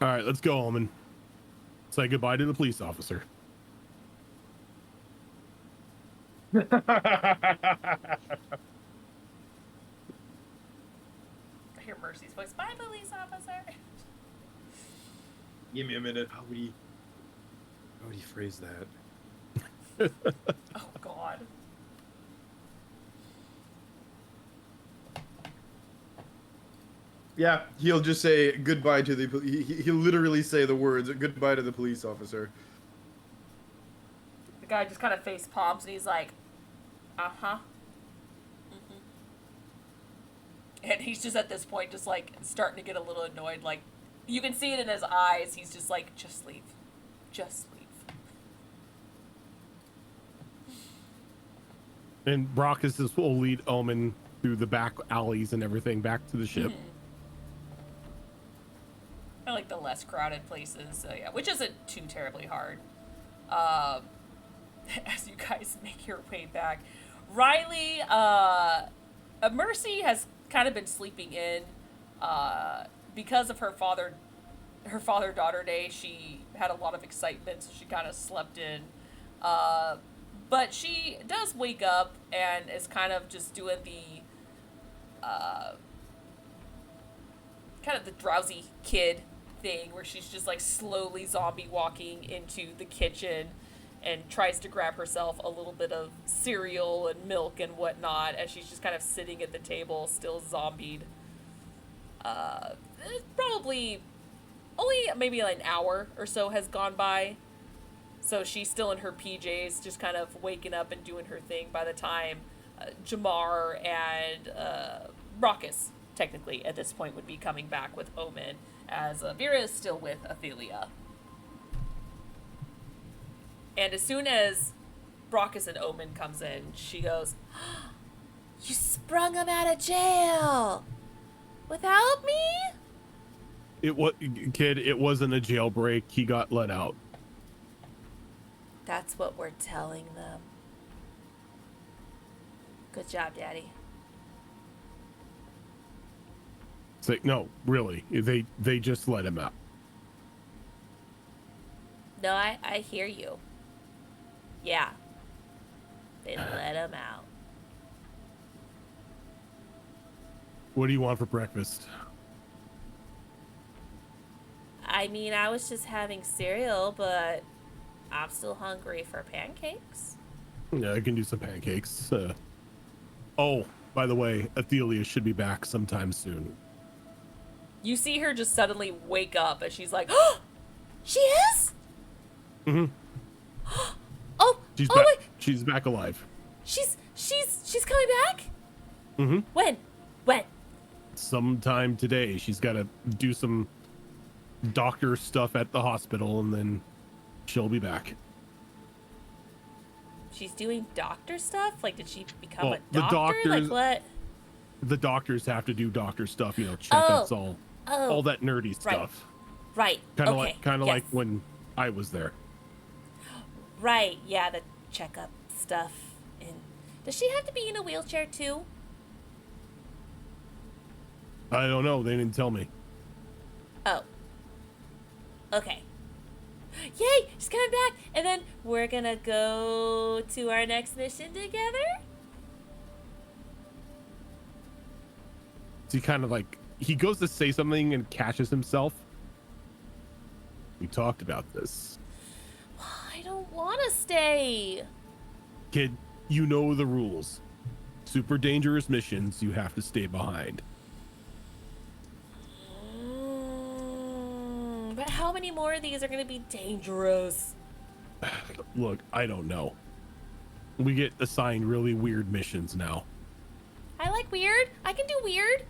Speaker 2: All right, let's go, Omen. Say goodbye to the police officer.
Speaker 1: I hear Mercy's voice. Bye, police officer.
Speaker 3: Give me a minute. How would he phrase that?
Speaker 1: Oh, God.
Speaker 3: Yeah, he'll just say goodbye to the. He'll literally say the words "goodbye to the police officer."
Speaker 1: The guy just kind of face palms and he's like, uh-huh. And he's just at this point just like starting to get a little annoyed. Like, you can see it in his eyes. He's just like, just leave. Just leave.
Speaker 2: And Brockus will lead Omen through the back alleys and everything back to the ship.
Speaker 1: I like the less crowded places, so yeah, which isn't too terribly hard. As you guys make your way back, Riley, Mercy has kind of been sleeping in, because of her father-daughter day. She had a lot of excitement, so she kind of slept in. But she does wake up and is kind of just doing the, kind of the drowsy kid thing where she's just like slowly zombie walking into the kitchen and tries to grab herself a little bit of cereal and milk and whatnot as she's just kind of sitting at the table, still zombied. Probably only maybe like an hour or so has gone by. So she's still in her PJs, just kind of waking up and doing her thing by the time Jamar and Brockus, technically, at this point, would be coming back with Omen, as Vera is still with Athelia. And as soon as Brockus and Omen comes in, she goes, "You sprung him out of jail! Without me?"
Speaker 2: It wasn't a jailbreak. He got let out.
Speaker 1: That's what we're telling them. Good job, Daddy.
Speaker 2: It's like, no, really. They just let him out.
Speaker 1: No, I hear you. Yeah. They let him out.
Speaker 2: What do you want for breakfast?
Speaker 1: I mean, I was just having cereal, but I'm still hungry for pancakes.
Speaker 2: Yeah, I can do some pancakes. Oh, by the way, Athelia should be back sometime soon.
Speaker 1: You see her just suddenly wake up and she's like, "Oh, she is?
Speaker 2: Mm-hmm.
Speaker 1: Oh,
Speaker 2: She's
Speaker 1: oh
Speaker 2: back.
Speaker 1: wait,
Speaker 2: She's back alive.
Speaker 1: she's coming back?
Speaker 2: Mm-hmm.
Speaker 1: When?
Speaker 2: Sometime today. She's got to do some doctor stuff at the hospital, and then she'll be back.
Speaker 1: She's doing doctor stuff? Like, did she become
Speaker 2: Well,
Speaker 1: a
Speaker 2: the
Speaker 1: doctor? Like,
Speaker 2: doctors-
Speaker 1: what?
Speaker 2: The doctors have to do doctor stuff, you know, checkups,
Speaker 1: Oh,
Speaker 2: all that nerdy
Speaker 1: right.
Speaker 2: stuff.
Speaker 1: Right.
Speaker 2: Kind of
Speaker 1: Okay.
Speaker 2: like
Speaker 1: yes.
Speaker 2: when I was there.
Speaker 1: Right, yeah, the checkup stuff. And does she have to be in a wheelchair too?
Speaker 2: I don't know. They didn't tell me.
Speaker 1: Oh. Okay. Yay! She's coming back! And then we're gonna go to our next mission together?
Speaker 2: So he kind of like he goes to say something and catches himself. We talked about this.
Speaker 1: I don't wanna stay.
Speaker 2: Kid, you know the rules. Super dangerous missions, you have to stay behind.
Speaker 1: But how many more of these are gonna be dangerous?
Speaker 2: Look, I don't know. We get assigned really weird missions now.
Speaker 1: I like weird. I can do weird.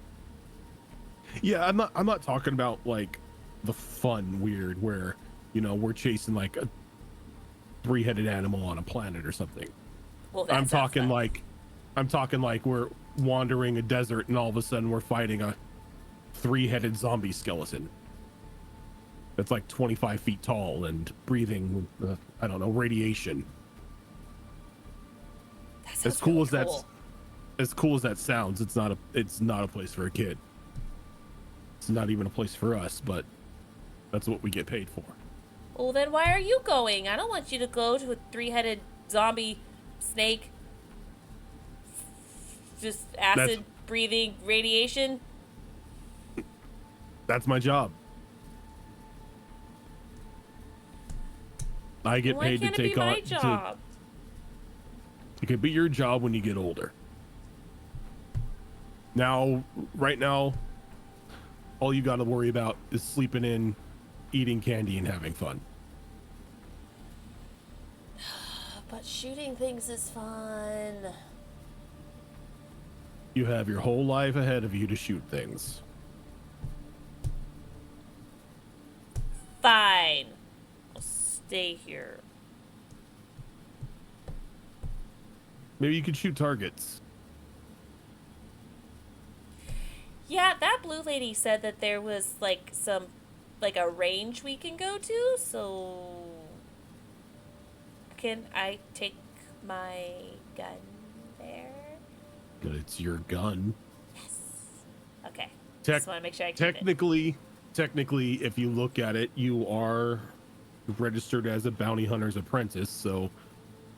Speaker 2: Yeah, I'm not talking about like the fun weird where, you know, we're chasing like a three-headed animal on a planet or something.
Speaker 1: Well, that
Speaker 2: I'm
Speaker 1: sounds
Speaker 2: talking
Speaker 1: fun.
Speaker 2: like we're wandering a desert and all of a sudden we're fighting a three-headed zombie skeleton that's like 25 feet tall and breathing I don't know, radiation.
Speaker 1: That sounds
Speaker 2: As cool
Speaker 1: really
Speaker 2: as that's
Speaker 1: cool.
Speaker 2: as cool as that sounds, it's not a place for a kid. It's not even a place for us, but that's what we get paid for.
Speaker 1: Well, then why are you going? I don't want you to go to a three-headed zombie snake. Just acid breathing radiation.
Speaker 2: That's my job. I get
Speaker 1: Why
Speaker 2: paid to
Speaker 1: can't it
Speaker 2: take
Speaker 1: be my
Speaker 2: on.
Speaker 1: job?
Speaker 2: It could be your job when you get older. Now, right now, all you got to worry about is sleeping in, eating candy, and having fun.
Speaker 1: But shooting things is fun.
Speaker 2: You have your whole life ahead of you to shoot things.
Speaker 1: Fine. I'll stay here.
Speaker 2: Maybe you could shoot targets.
Speaker 1: Yeah, that blue lady said that there was like a range we can go to, so can I take my gun there?
Speaker 2: But it's your gun.
Speaker 1: Yes. Okay.
Speaker 2: Tech-
Speaker 1: Just want to make sure I keep it.
Speaker 2: Technically, if you look at it, you are registered as a bounty hunter's apprentice, so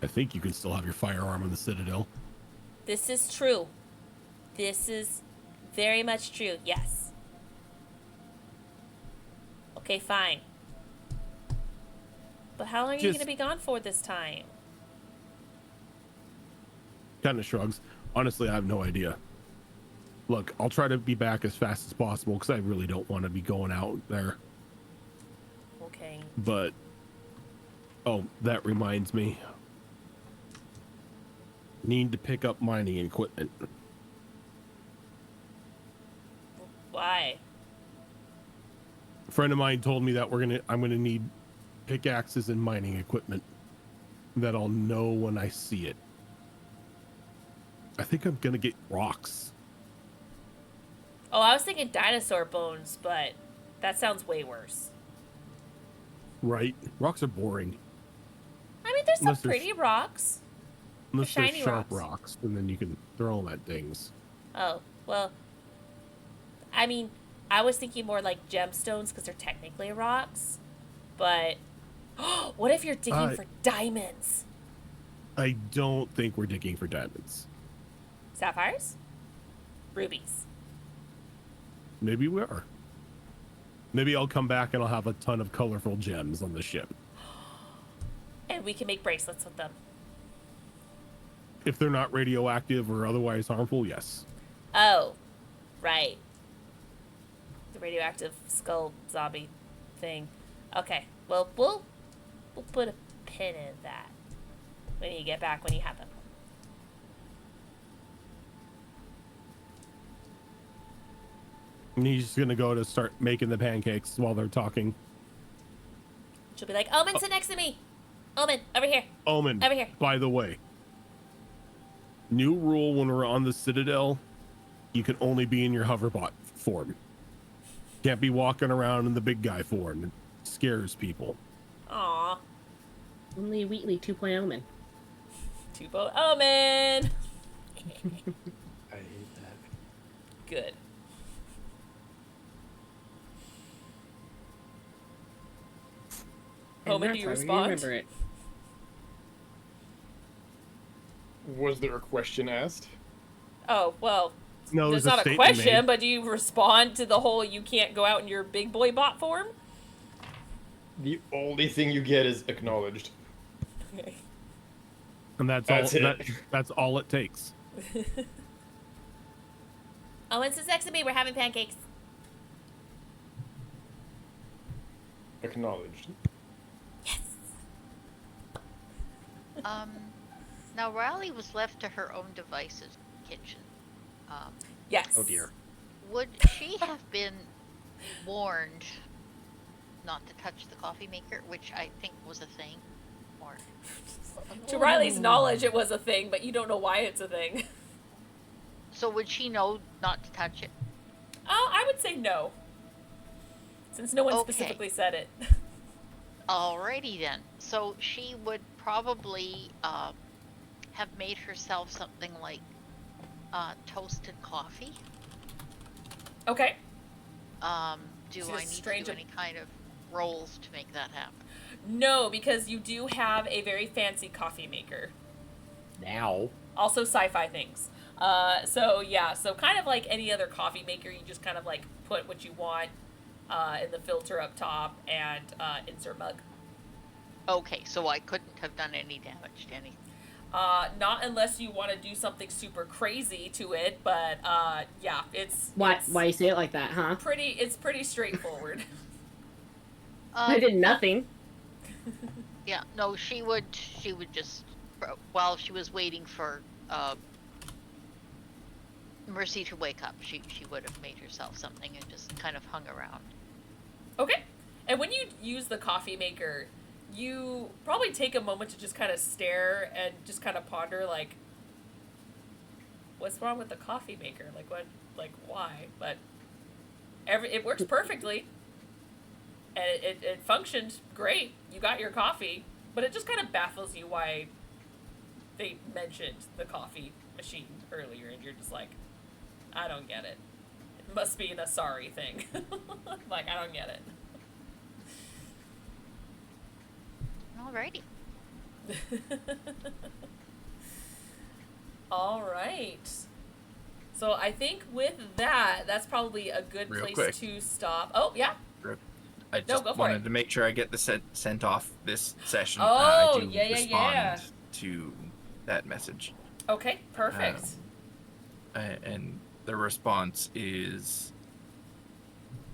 Speaker 2: I think you can still have your firearm on the Citadel.
Speaker 1: This is true. This is very much true. Yes. Okay, fine. But how long are you
Speaker 2: Just-
Speaker 1: going to be gone for this time?
Speaker 2: Kind of shrugs. Honestly, I have no idea. Look, I'll try to be back as fast as possible because I really don't want to be going out there.
Speaker 1: Okay.
Speaker 2: But, oh, that reminds me. Need to pick up mining equipment.
Speaker 1: Why?
Speaker 2: A friend of mine told me that I'm gonna need pickaxes and mining equipment that I'll know when I see it. I think I'm gonna get rocks.
Speaker 1: Oh, I was thinking dinosaur bones, but that sounds way worse.
Speaker 2: Right? Rocks are boring.
Speaker 1: I mean, there's some
Speaker 2: Unless there's-
Speaker 1: pretty rocks.
Speaker 2: Unless they're
Speaker 1: shiny
Speaker 2: sharp
Speaker 1: rocks.
Speaker 2: rocks, and then you can throw them at things.
Speaker 1: Oh, well, I mean, I was thinking more like gemstones because they're technically rocks. But what if you're digging for diamonds?
Speaker 2: I don't think we're digging for diamonds.
Speaker 1: Sapphires? Rubies.
Speaker 2: Maybe we are. Maybe I'll come back and I'll have a ton of colorful gems on the ship.
Speaker 1: And we can make bracelets with them.
Speaker 2: If they're not radioactive or otherwise harmful, yes.
Speaker 1: Oh, right. The radioactive skull zombie thing. Okay, well, we'll put a pin in that when you get back, when you have them.
Speaker 2: And he's just gonna go to start making the pancakes while they're talking.
Speaker 1: She'll be like, Omen, sit next to me. Omen, over here.
Speaker 2: Omen,
Speaker 1: Over here.
Speaker 2: by the way, new rule when we're on the Citadel, you can only be in your hoverbot form. Can't be walking around in the big guy form. It scares people.
Speaker 1: Aw.
Speaker 5: Only Wheatley 2.0 Omen.
Speaker 1: Tupo Omen.
Speaker 3: I hate that.
Speaker 1: Good.
Speaker 5: And
Speaker 1: Omen,
Speaker 5: that's
Speaker 1: do you
Speaker 5: why we
Speaker 1: respond?
Speaker 5: remember it.
Speaker 3: Was there a question asked?
Speaker 1: Oh, well,
Speaker 2: No,
Speaker 1: there's
Speaker 2: there's
Speaker 1: not a
Speaker 2: statement
Speaker 1: question,
Speaker 2: made.
Speaker 1: but do you respond to the whole you can't go out in your big boy bot form?
Speaker 3: The only thing you get is acknowledged.
Speaker 1: Okay.
Speaker 2: And that's
Speaker 3: That's
Speaker 2: all.
Speaker 3: it.
Speaker 2: That's all it takes.
Speaker 1: Omen's is next to me. We're having pancakes.
Speaker 3: Acknowledged.
Speaker 4: Now Riley was left to her own devices in the kitchen.
Speaker 1: Yes.
Speaker 6: Oh dear.
Speaker 4: Would she have been warned not to touch the coffee maker, which I think was a thing? Or
Speaker 1: To Riley's knowledge, it was a thing, but you don't know why it's a thing.
Speaker 4: so would she know not to touch it?
Speaker 1: Oh, I would say no. Since no one
Speaker 4: Okay.
Speaker 1: specifically said it.
Speaker 4: Alrighty then. So she would probably have made herself something like toasted coffee.
Speaker 1: Okay.
Speaker 4: Do
Speaker 1: She's
Speaker 4: I need to
Speaker 1: strange
Speaker 4: do
Speaker 1: of-
Speaker 4: any kind of rolls to make that happen?
Speaker 1: No, because you do have a very fancy coffee maker.
Speaker 6: Now.
Speaker 1: Also sci-fi things. So yeah, so kind of like any other coffee maker, you just kind of like put what you want in the filter up top and insert mug.
Speaker 4: Okay, so I couldn't have done any damage to anything.
Speaker 1: Not unless you want to do something super crazy to it, but yeah, it's
Speaker 5: Why
Speaker 1: it's
Speaker 5: you say it like that, huh?
Speaker 1: it's pretty straightforward.
Speaker 5: I did nothing.
Speaker 4: Yeah, no, she would just while she was waiting for Mercy to wake up, she would have made herself something and just kind of hung around.
Speaker 1: Okay. And when you use the coffee maker, you probably take a moment to just kind of stare and just kind of ponder, like, what's wrong with the coffee maker? Like, what, like, why? But it works perfectly. And it functioned great. You got your coffee. But it just kind of baffles you why they mentioned the coffee machine earlier. And you're just like, I don't get it. It must be an Asari thing. Like, I don't get it.
Speaker 4: Alrighty.
Speaker 1: All right. So I think with that, that's probably a good
Speaker 7: Real
Speaker 1: place
Speaker 7: quick.
Speaker 1: to stop. Oh, yeah.
Speaker 7: I
Speaker 1: No,
Speaker 7: just
Speaker 1: go for
Speaker 7: wanted
Speaker 1: it.
Speaker 7: to make sure I get the sent off this session.
Speaker 1: Oh,
Speaker 7: I do
Speaker 1: yeah.
Speaker 7: respond to that message.
Speaker 1: Okay, perfect.
Speaker 7: And the response is,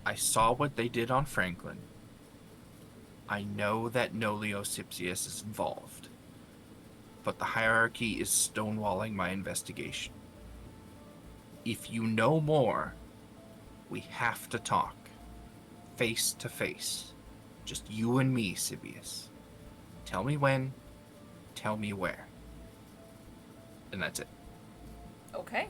Speaker 7: I saw what they did on Franklin. I know that Nolio Sipsius is involved, but the hierarchy is stonewalling my investigation. If you know more, we have to talk. Face to face. Just you and me, Sibius. Tell me when, tell me where. And that's it.
Speaker 1: Okay.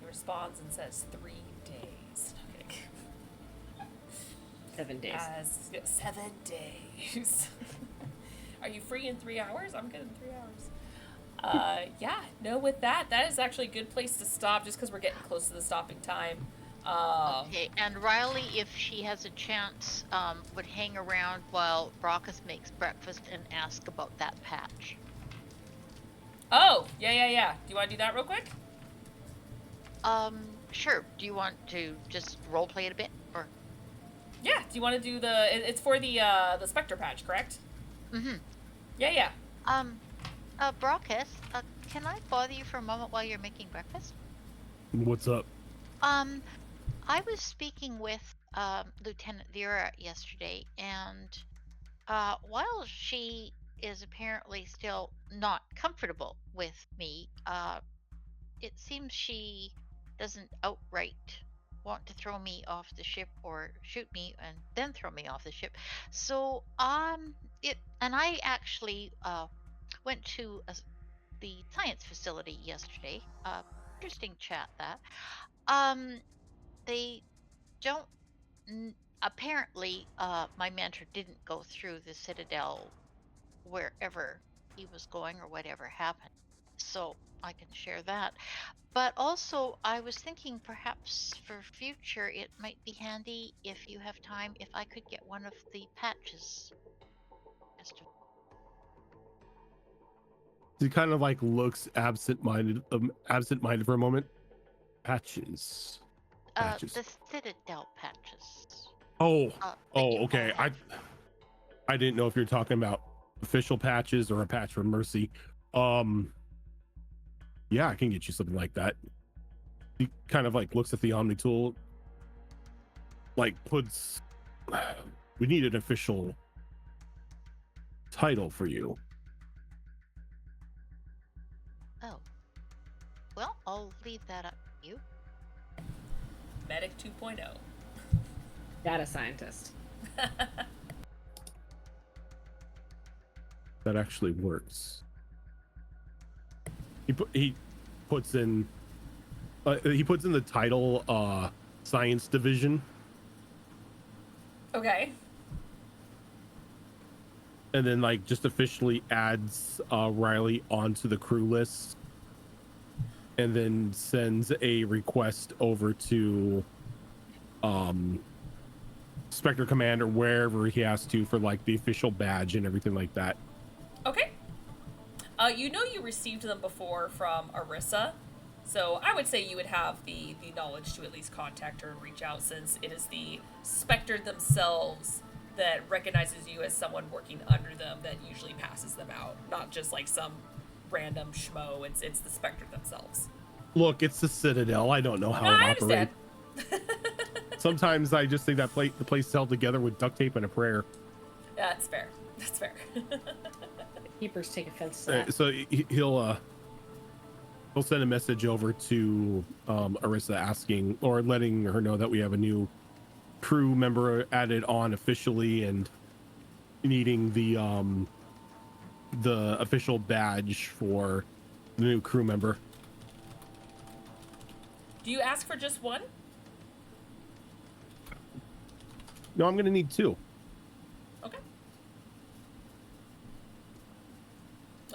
Speaker 1: He responds and says 3 days. Okay.
Speaker 5: 7 days.
Speaker 1: 7 days. Are you free in 3 hours? I'm good in 3 hours. Yeah, no, with that is actually a good place to stop just because we're getting close to the stopping time.
Speaker 4: Okay, and Riley, if she has a chance, would hang around while Brockus makes breakfast and ask about that patch.
Speaker 1: Oh, yeah. Do you want to do that real quick?
Speaker 4: Sure. Do you want to just roleplay it a bit, or?
Speaker 1: Yeah. Do you want to do it's for the Spectre patch, correct?
Speaker 4: Mm-hmm.
Speaker 1: Yeah.
Speaker 4: Brockus, can I bother you for a moment while you're making breakfast?
Speaker 2: What's up?
Speaker 4: I was speaking with Lieutenant Vera yesterday, and while she is apparently still not comfortable with me, it seems she doesn't outright want to throw me off the ship or shoot me and then throw me off the ship. So I actually went to the science facility yesterday. Interesting chat that. Um, they don't. Apparently, my mentor didn't go through the Citadel wherever he was going or whatever happened. So I can share that. But also, I was thinking perhaps for future it might be handy if you have time if I could get one of the patches.
Speaker 2: He kind of like looks absent-minded for a moment. Patches. Patches.
Speaker 4: The Citadel patches.
Speaker 2: Oh,
Speaker 4: that
Speaker 2: oh,
Speaker 4: you all
Speaker 2: okay.
Speaker 4: have.
Speaker 2: I didn't know if you're talking about official patches or a patch from Mercy. Yeah, I can get you something like that. He kind of like looks at the Omni tool, like puts. We need an official title for you.
Speaker 4: Oh. Well, I'll leave that up to you.
Speaker 1: Medic 2.0.
Speaker 5: Data scientist.
Speaker 2: That actually works. He puts in the title science division,
Speaker 1: Okay.
Speaker 2: and then like just officially adds Riley onto the crew list, and then sends a request over to Spectre Command or wherever he has to for like the official badge and everything like that.
Speaker 1: Okay. You know you received them before from Arissa, so I would say you would have the knowledge to at least contact her and reach out, since it is the Spectre themselves that recognizes you as someone working under them that usually passes them out, not just like some random schmo. It's the Spectre themselves.
Speaker 2: Look, it's the Citadel. I don't know how
Speaker 1: No,
Speaker 2: it
Speaker 1: I
Speaker 2: operates.
Speaker 1: understand.
Speaker 2: Sometimes I just think that the place is held together with duct tape and a prayer.
Speaker 1: Yeah, that's fair. That's fair.
Speaker 5: Keepers take offense to that.
Speaker 2: So he'll send a message over to Arissa asking or letting her know that we have a new crew member added on officially and needing the official badge for the new crew member.
Speaker 1: Do you ask for just one?
Speaker 2: No, I'm gonna need 2.
Speaker 1: Okay.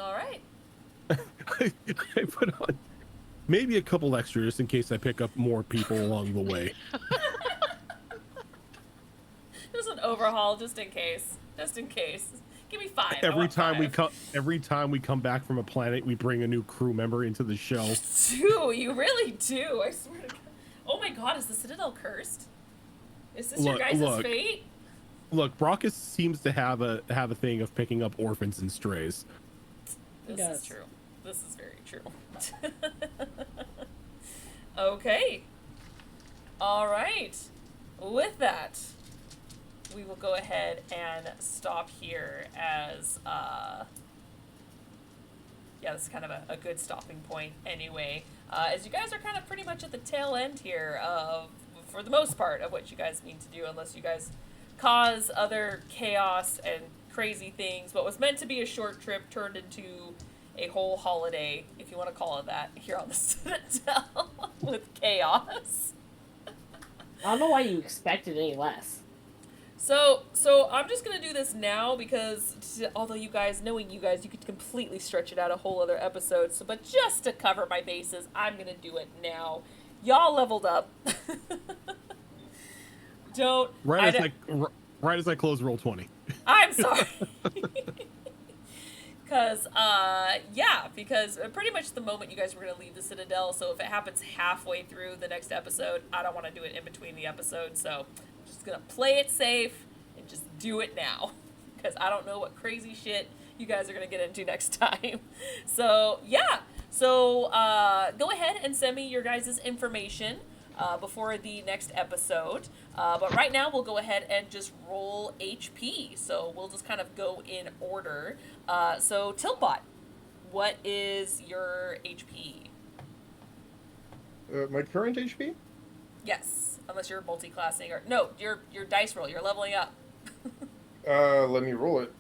Speaker 1: All right.
Speaker 2: I put on maybe a couple extra just in case I pick up more people along the way.
Speaker 1: Just an overhaul, just in case. Just in case. Give me 5. I
Speaker 2: Every
Speaker 1: want
Speaker 2: time
Speaker 1: 5.
Speaker 2: every time we come back from a planet, we bring a new crew member into the show.
Speaker 1: You really do. I swear to God. Oh my God, is the Citadel cursed? Is this your guys' fate?
Speaker 2: Look, Brockus seems to have a thing of picking up orphans and strays.
Speaker 1: This
Speaker 5: does.
Speaker 1: is true. This is very true. Okay. All right. With that, we will go ahead and stop here as yeah, this is kind of a good stopping point anyway. As you guys are kind of pretty much at the tail end here of, for the most part, of what you guys need to do, unless you guys cause other chaos and crazy things. What was meant to be a short trip turned into a whole holiday, if you want to call it that, here on the Citadel with chaos.
Speaker 5: I don't know why you expected any less.
Speaker 1: So I'm just gonna do this now because although knowing you guys, you could completely stretch it out a whole other episode. So, but just to cover my bases, I'm gonna do it now. Y'all leveled up. Don't.
Speaker 2: Right as I close roll 20.
Speaker 1: I'm sorry. Because pretty much the moment you guys were going to leave the Citadel, so if it happens halfway through the next episode, I don't want to do it in between the episodes, so I'm just going to play it safe and just do it now, because I don't know what crazy shit you guys are going to get into next time. So, yeah. So, go ahead and send me your guys' information before the next episode. But right now, we'll go ahead and just roll HP. So we'll just kind of go in order. So Tiltbot, what is your HP?
Speaker 3: My current HP?
Speaker 1: Yes, unless you're multi-classing or no, your dice roll. You're leveling up.
Speaker 3: Let me roll it.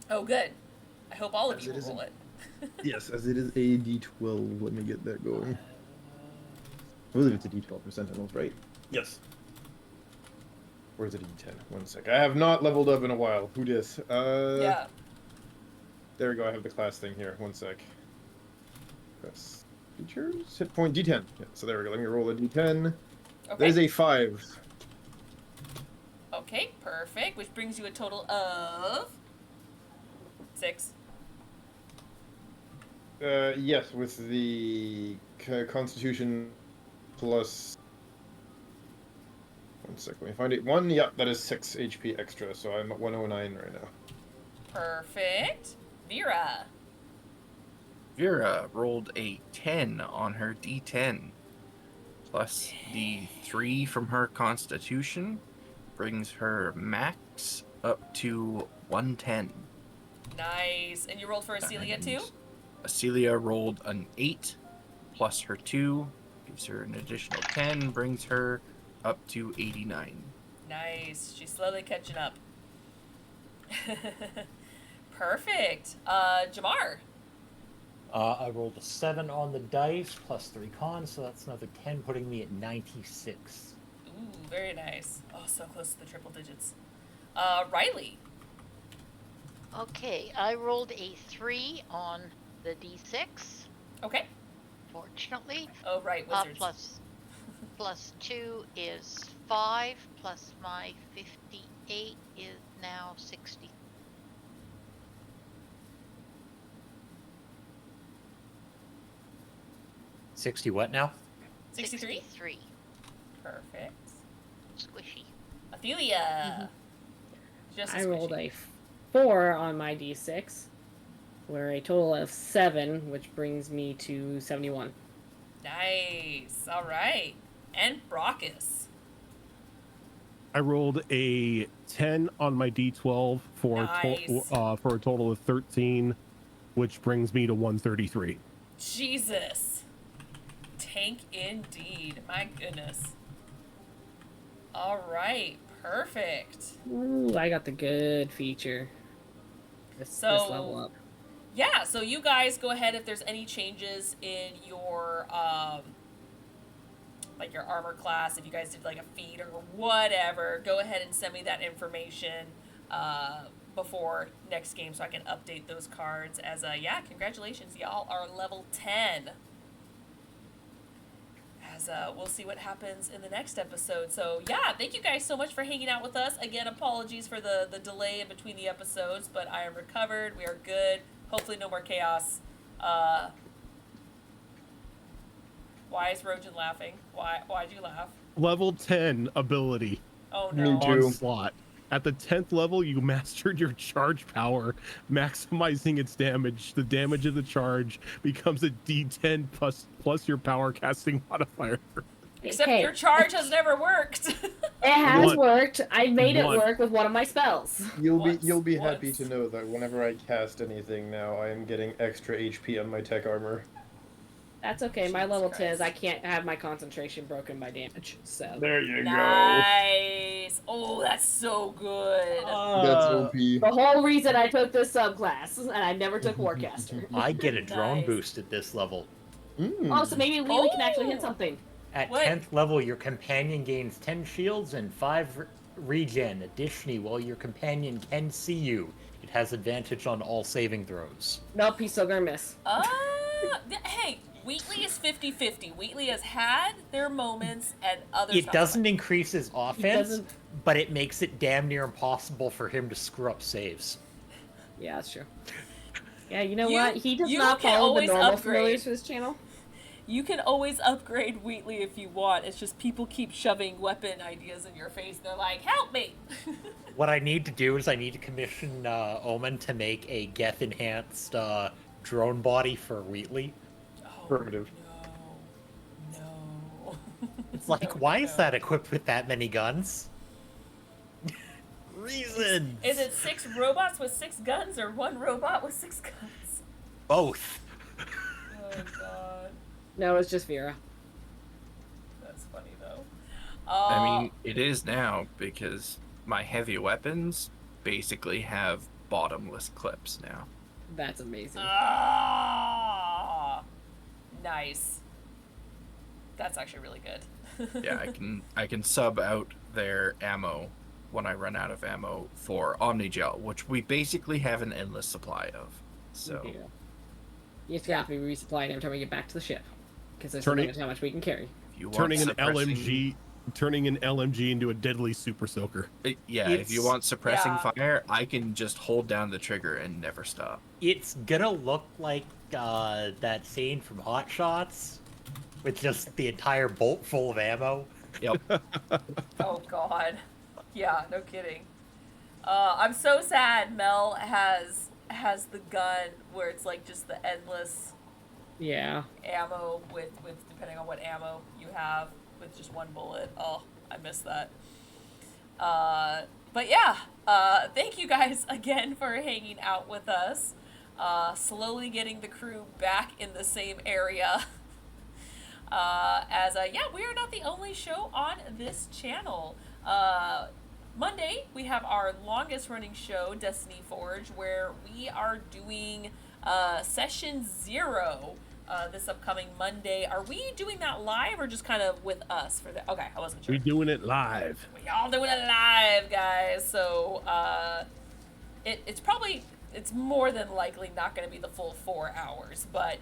Speaker 1: Oh, good. I hope all of
Speaker 3: As
Speaker 1: you
Speaker 3: it
Speaker 1: will
Speaker 3: is
Speaker 1: roll it.
Speaker 3: Yes, as it is a D12. Let me get that going. I believe it's a D12 for Sentinels, right? Yes. Or is it a D10? One sec. I have not leveled up in a while. Who dis?
Speaker 1: Yeah.
Speaker 3: There we go. I have the class thing here. One sec. Press features. Hit point D10. Yeah, so there we go. Let me roll a D10. That
Speaker 1: Okay.
Speaker 3: is a 5.
Speaker 1: Okay, perfect. Which brings you a total of 6.
Speaker 3: Yes, with the Constitution plus. One sec. Let me find it. One. Yeah, that is 6 HP extra. So I'm at 109 right now.
Speaker 1: Perfect. Vera.
Speaker 7: Vera rolled a 10 on her D10, plus the 3 from her Constitution brings her max up to 110.
Speaker 1: Nice. And you rolled for Acelia too?
Speaker 7: Acelia rolled an 8, plus her 2, gives her an additional 10, brings her up to 89.
Speaker 1: Nice. She's slowly catching up. Perfect. Jamar.
Speaker 6: I rolled a 7 on the dice, plus 3 cons, so that's another 10, putting me at 96.
Speaker 1: Ooh, very nice. Oh, so close to the triple digits. Riley.
Speaker 4: Okay, I rolled a 3 on the d6,
Speaker 1: Okay.
Speaker 4: fortunately.
Speaker 1: Oh, right, wizards.
Speaker 4: Plus 2 is 5, plus my 58 is now 60.
Speaker 6: 60 what now?
Speaker 1: 63?
Speaker 4: 63.
Speaker 1: Perfect.
Speaker 4: Squishy.
Speaker 1: Athelia. Just
Speaker 5: I
Speaker 1: as
Speaker 5: rolled
Speaker 1: squishy.
Speaker 5: a 4 on my d6, where a total of 7, which brings me to 71.
Speaker 1: Nice. All right. And Brockus.
Speaker 2: I rolled a 10 on my D12 for
Speaker 1: Nice.
Speaker 2: for a total of 13, which brings me to 133.
Speaker 1: Jesus. Tank indeed. My goodness. All right. Perfect.
Speaker 5: Ooh, I got the good feature. This
Speaker 1: So-
Speaker 5: level up.
Speaker 1: Yeah, so you guys go ahead if there's any changes in your like your armor class, if you guys did like a feat or whatever, go ahead and send me that information before next game so I can update those cards as yeah, congratulations, y'all are level 10. As we'll see what happens in the next episode. So yeah, thank you guys so much for hanging out with us. Again, apologies for the delay in between the episodes, but I am recovered. We are good. Hopefully no more chaos. Why is Rojan laughing? Why'd you laugh?
Speaker 2: Level 10 ability.
Speaker 3: Me
Speaker 1: Oh no.
Speaker 3: too.
Speaker 2: Onslaught. At the 10th level, you mastered your charge power, maximizing its damage. The damage of the charge becomes a D10 plus your power casting modifier.
Speaker 1: Except
Speaker 5: Hey,
Speaker 1: your charge has never worked.
Speaker 5: It has
Speaker 2: One.
Speaker 5: worked. I made it
Speaker 2: One.
Speaker 5: work with one of my spells.
Speaker 3: You'll
Speaker 1: Once,
Speaker 3: be happy
Speaker 1: once.
Speaker 3: to know that whenever I cast anything now, I am getting extra HP on my tech armor.
Speaker 5: That's okay. My
Speaker 1: Jesus
Speaker 5: level 10 is
Speaker 1: Christ.
Speaker 5: I can't have my concentration broken by damage. So
Speaker 3: There you
Speaker 1: Nice. Oh, that's so good.
Speaker 3: That's OP.
Speaker 5: the whole reason I took this subclass and I never took Warcaster.
Speaker 6: I get a drone
Speaker 1: Nice.
Speaker 6: boost at this level.
Speaker 5: Oh, so maybe Leland can actually
Speaker 1: Oh.
Speaker 5: hit something.
Speaker 6: At
Speaker 1: What?
Speaker 6: 10th level, your companion gains 10 shields and 5 regen. Additionally, while your companion can see you, it has advantage on all saving throws.
Speaker 5: Nope, he's still gonna miss.
Speaker 1: Hey, Wheatley is 50-50. Wheatley has had their moments and others
Speaker 6: It
Speaker 1: not
Speaker 6: doesn't
Speaker 1: so much.
Speaker 6: increase his offense,
Speaker 5: doesn't-
Speaker 6: but it makes it damn near impossible for him to screw up saves.
Speaker 5: Yeah, that's true. Yeah, you know
Speaker 1: You-
Speaker 5: what? He does
Speaker 1: you
Speaker 5: not
Speaker 1: can
Speaker 5: follow the
Speaker 1: always
Speaker 5: normal
Speaker 1: upgrade.
Speaker 5: familiars for this channel.
Speaker 1: You can always upgrade Wheatley if you want. It's just people keep shoving weapon ideas in your face. They're like, help me!
Speaker 6: What I need to do is I need to commission Omen to make a Geth enhanced drone body for Wheatley.
Speaker 1: Oh,
Speaker 3: Affirmative.
Speaker 1: No.
Speaker 6: It's like, why is that equipped with that many guns? Reasons.
Speaker 1: Is it 6 robots with 6 guns or 1 robot with 6 guns?
Speaker 6: Both.
Speaker 1: Oh god.
Speaker 5: No, it's just Vera.
Speaker 1: That's funny though.
Speaker 7: I mean, it is now because my heavy weapons basically have bottomless clips now.
Speaker 5: That's amazing.
Speaker 1: Nice. That's actually really good.
Speaker 7: Yeah, I can sub out their ammo when I run out of ammo for Omnigel, which we basically have an endless supply of. So
Speaker 5: Yeah. You just have to be resupplied every time we get back to the ship, because there's
Speaker 2: Turning-
Speaker 5: limit to how much we can carry.
Speaker 7: if you want
Speaker 2: Turning an
Speaker 7: suppressing-
Speaker 2: LMG into a deadly super soaker.
Speaker 7: Yeah, if you
Speaker 6: It's-
Speaker 7: want suppressing
Speaker 1: Yeah.
Speaker 7: fire, I can just hold down the trigger and never stop.
Speaker 6: It's gonna look like that scene from Hot Shots, with just the entire bolt full of ammo.
Speaker 7: Yep.
Speaker 1: Oh God. Yeah, no kidding. I'm so sad Mel has the gun where it's like just the endless
Speaker 5: Yeah.
Speaker 1: ammo with depending on what ammo you have with just one bullet. Oh, I miss that. But yeah, thank you guys again for hanging out with us. Slowly getting the crew back in the same area. We are not the only show on this channel. Monday, we have our longest running show, Destiny Forge, where we are doing session 0 this upcoming Monday. Are we doing that live or just kind of with us for that? Okay, I wasn't sure.
Speaker 2: We're doing it live.
Speaker 1: We all doing it live, guys. So it's more than likely not going to be the full 4 hours, but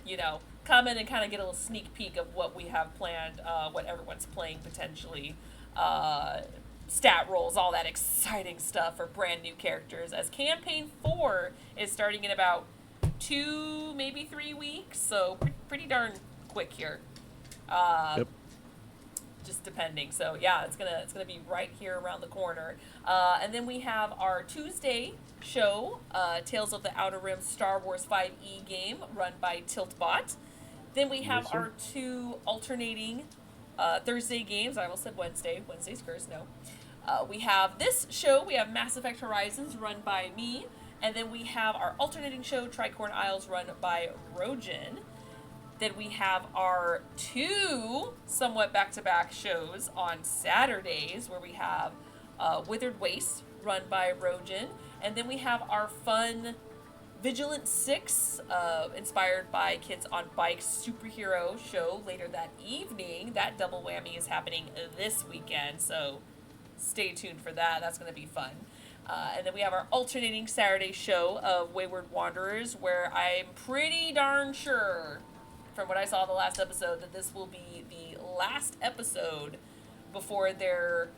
Speaker 1: come in and kind of get a little sneak peek of what we have planned, what everyone's playing potentially, stat rolls, all that exciting stuff for brand new characters. As campaign 4 is starting in about 2, maybe 3 weeks, so pretty darn quick here.
Speaker 2: Yep.
Speaker 1: Just depending. So yeah, it's gonna be right here around the corner. And then we have our Tuesday show, Tales of the Outer Rim Star Wars 5e game, run by Tiltbot. Then we have
Speaker 2: Yes, sir.
Speaker 1: our 2 alternating Thursday games. I almost said Wednesday. Wednesday's cursed. No. We have this show. We have Mass Effect Horizons, run by me. And then we have our alternating show, Tricorn Isles, run by Rojan. Then we have our 2 somewhat back-to-back shows on Saturdays, where we have Withered Waste, run by Rojan. And then we have our fun Vigilant 6, inspired by Kids on Bikes superhero show later that evening. That double whammy is happening this weekend, so stay tuned for that. That's going to be fun. And then we have our alternating Saturday show of Wayward Wanderers, where I'm pretty darn sure, from what I saw the last episode, that this will be the last episode before their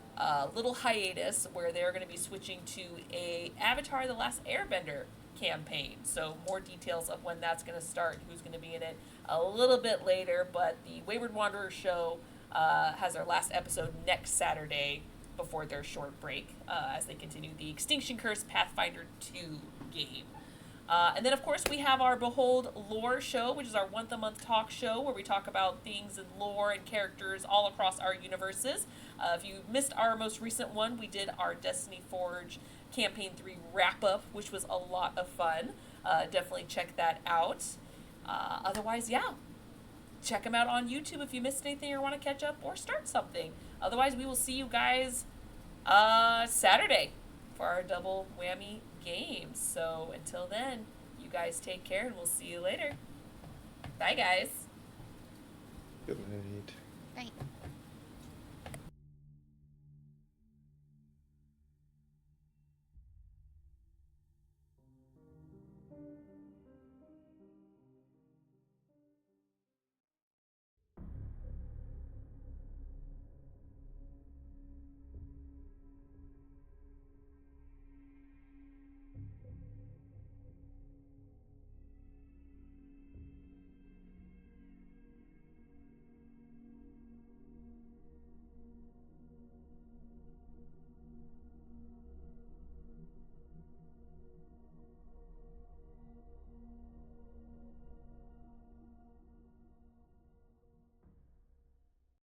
Speaker 1: little hiatus, where they're going to be switching to a Avatar: The Last Airbender campaign. So more details of when that's going to start, who's going to be in it, a little bit later. But the Wayward Wanderers show has their last episode next Saturday before their short break, as they continue the Extinction Curse Pathfinder 2 game. And then, of course, we have our Behold Lore show, which is our once-a-month talk show where we talk about things in lore and characters all across our universes. If you missed our most recent one, we did our Destiny Forge Campaign 3 wrap-up, which was a lot of fun. Definitely check that out. Otherwise, yeah, check them out on YouTube if you missed anything or want to catch up or start something. Otherwise, we will see you guys Saturday for our double whammy games. So until then, you guys take care and we'll see you later. Bye, guys.
Speaker 3: Good night.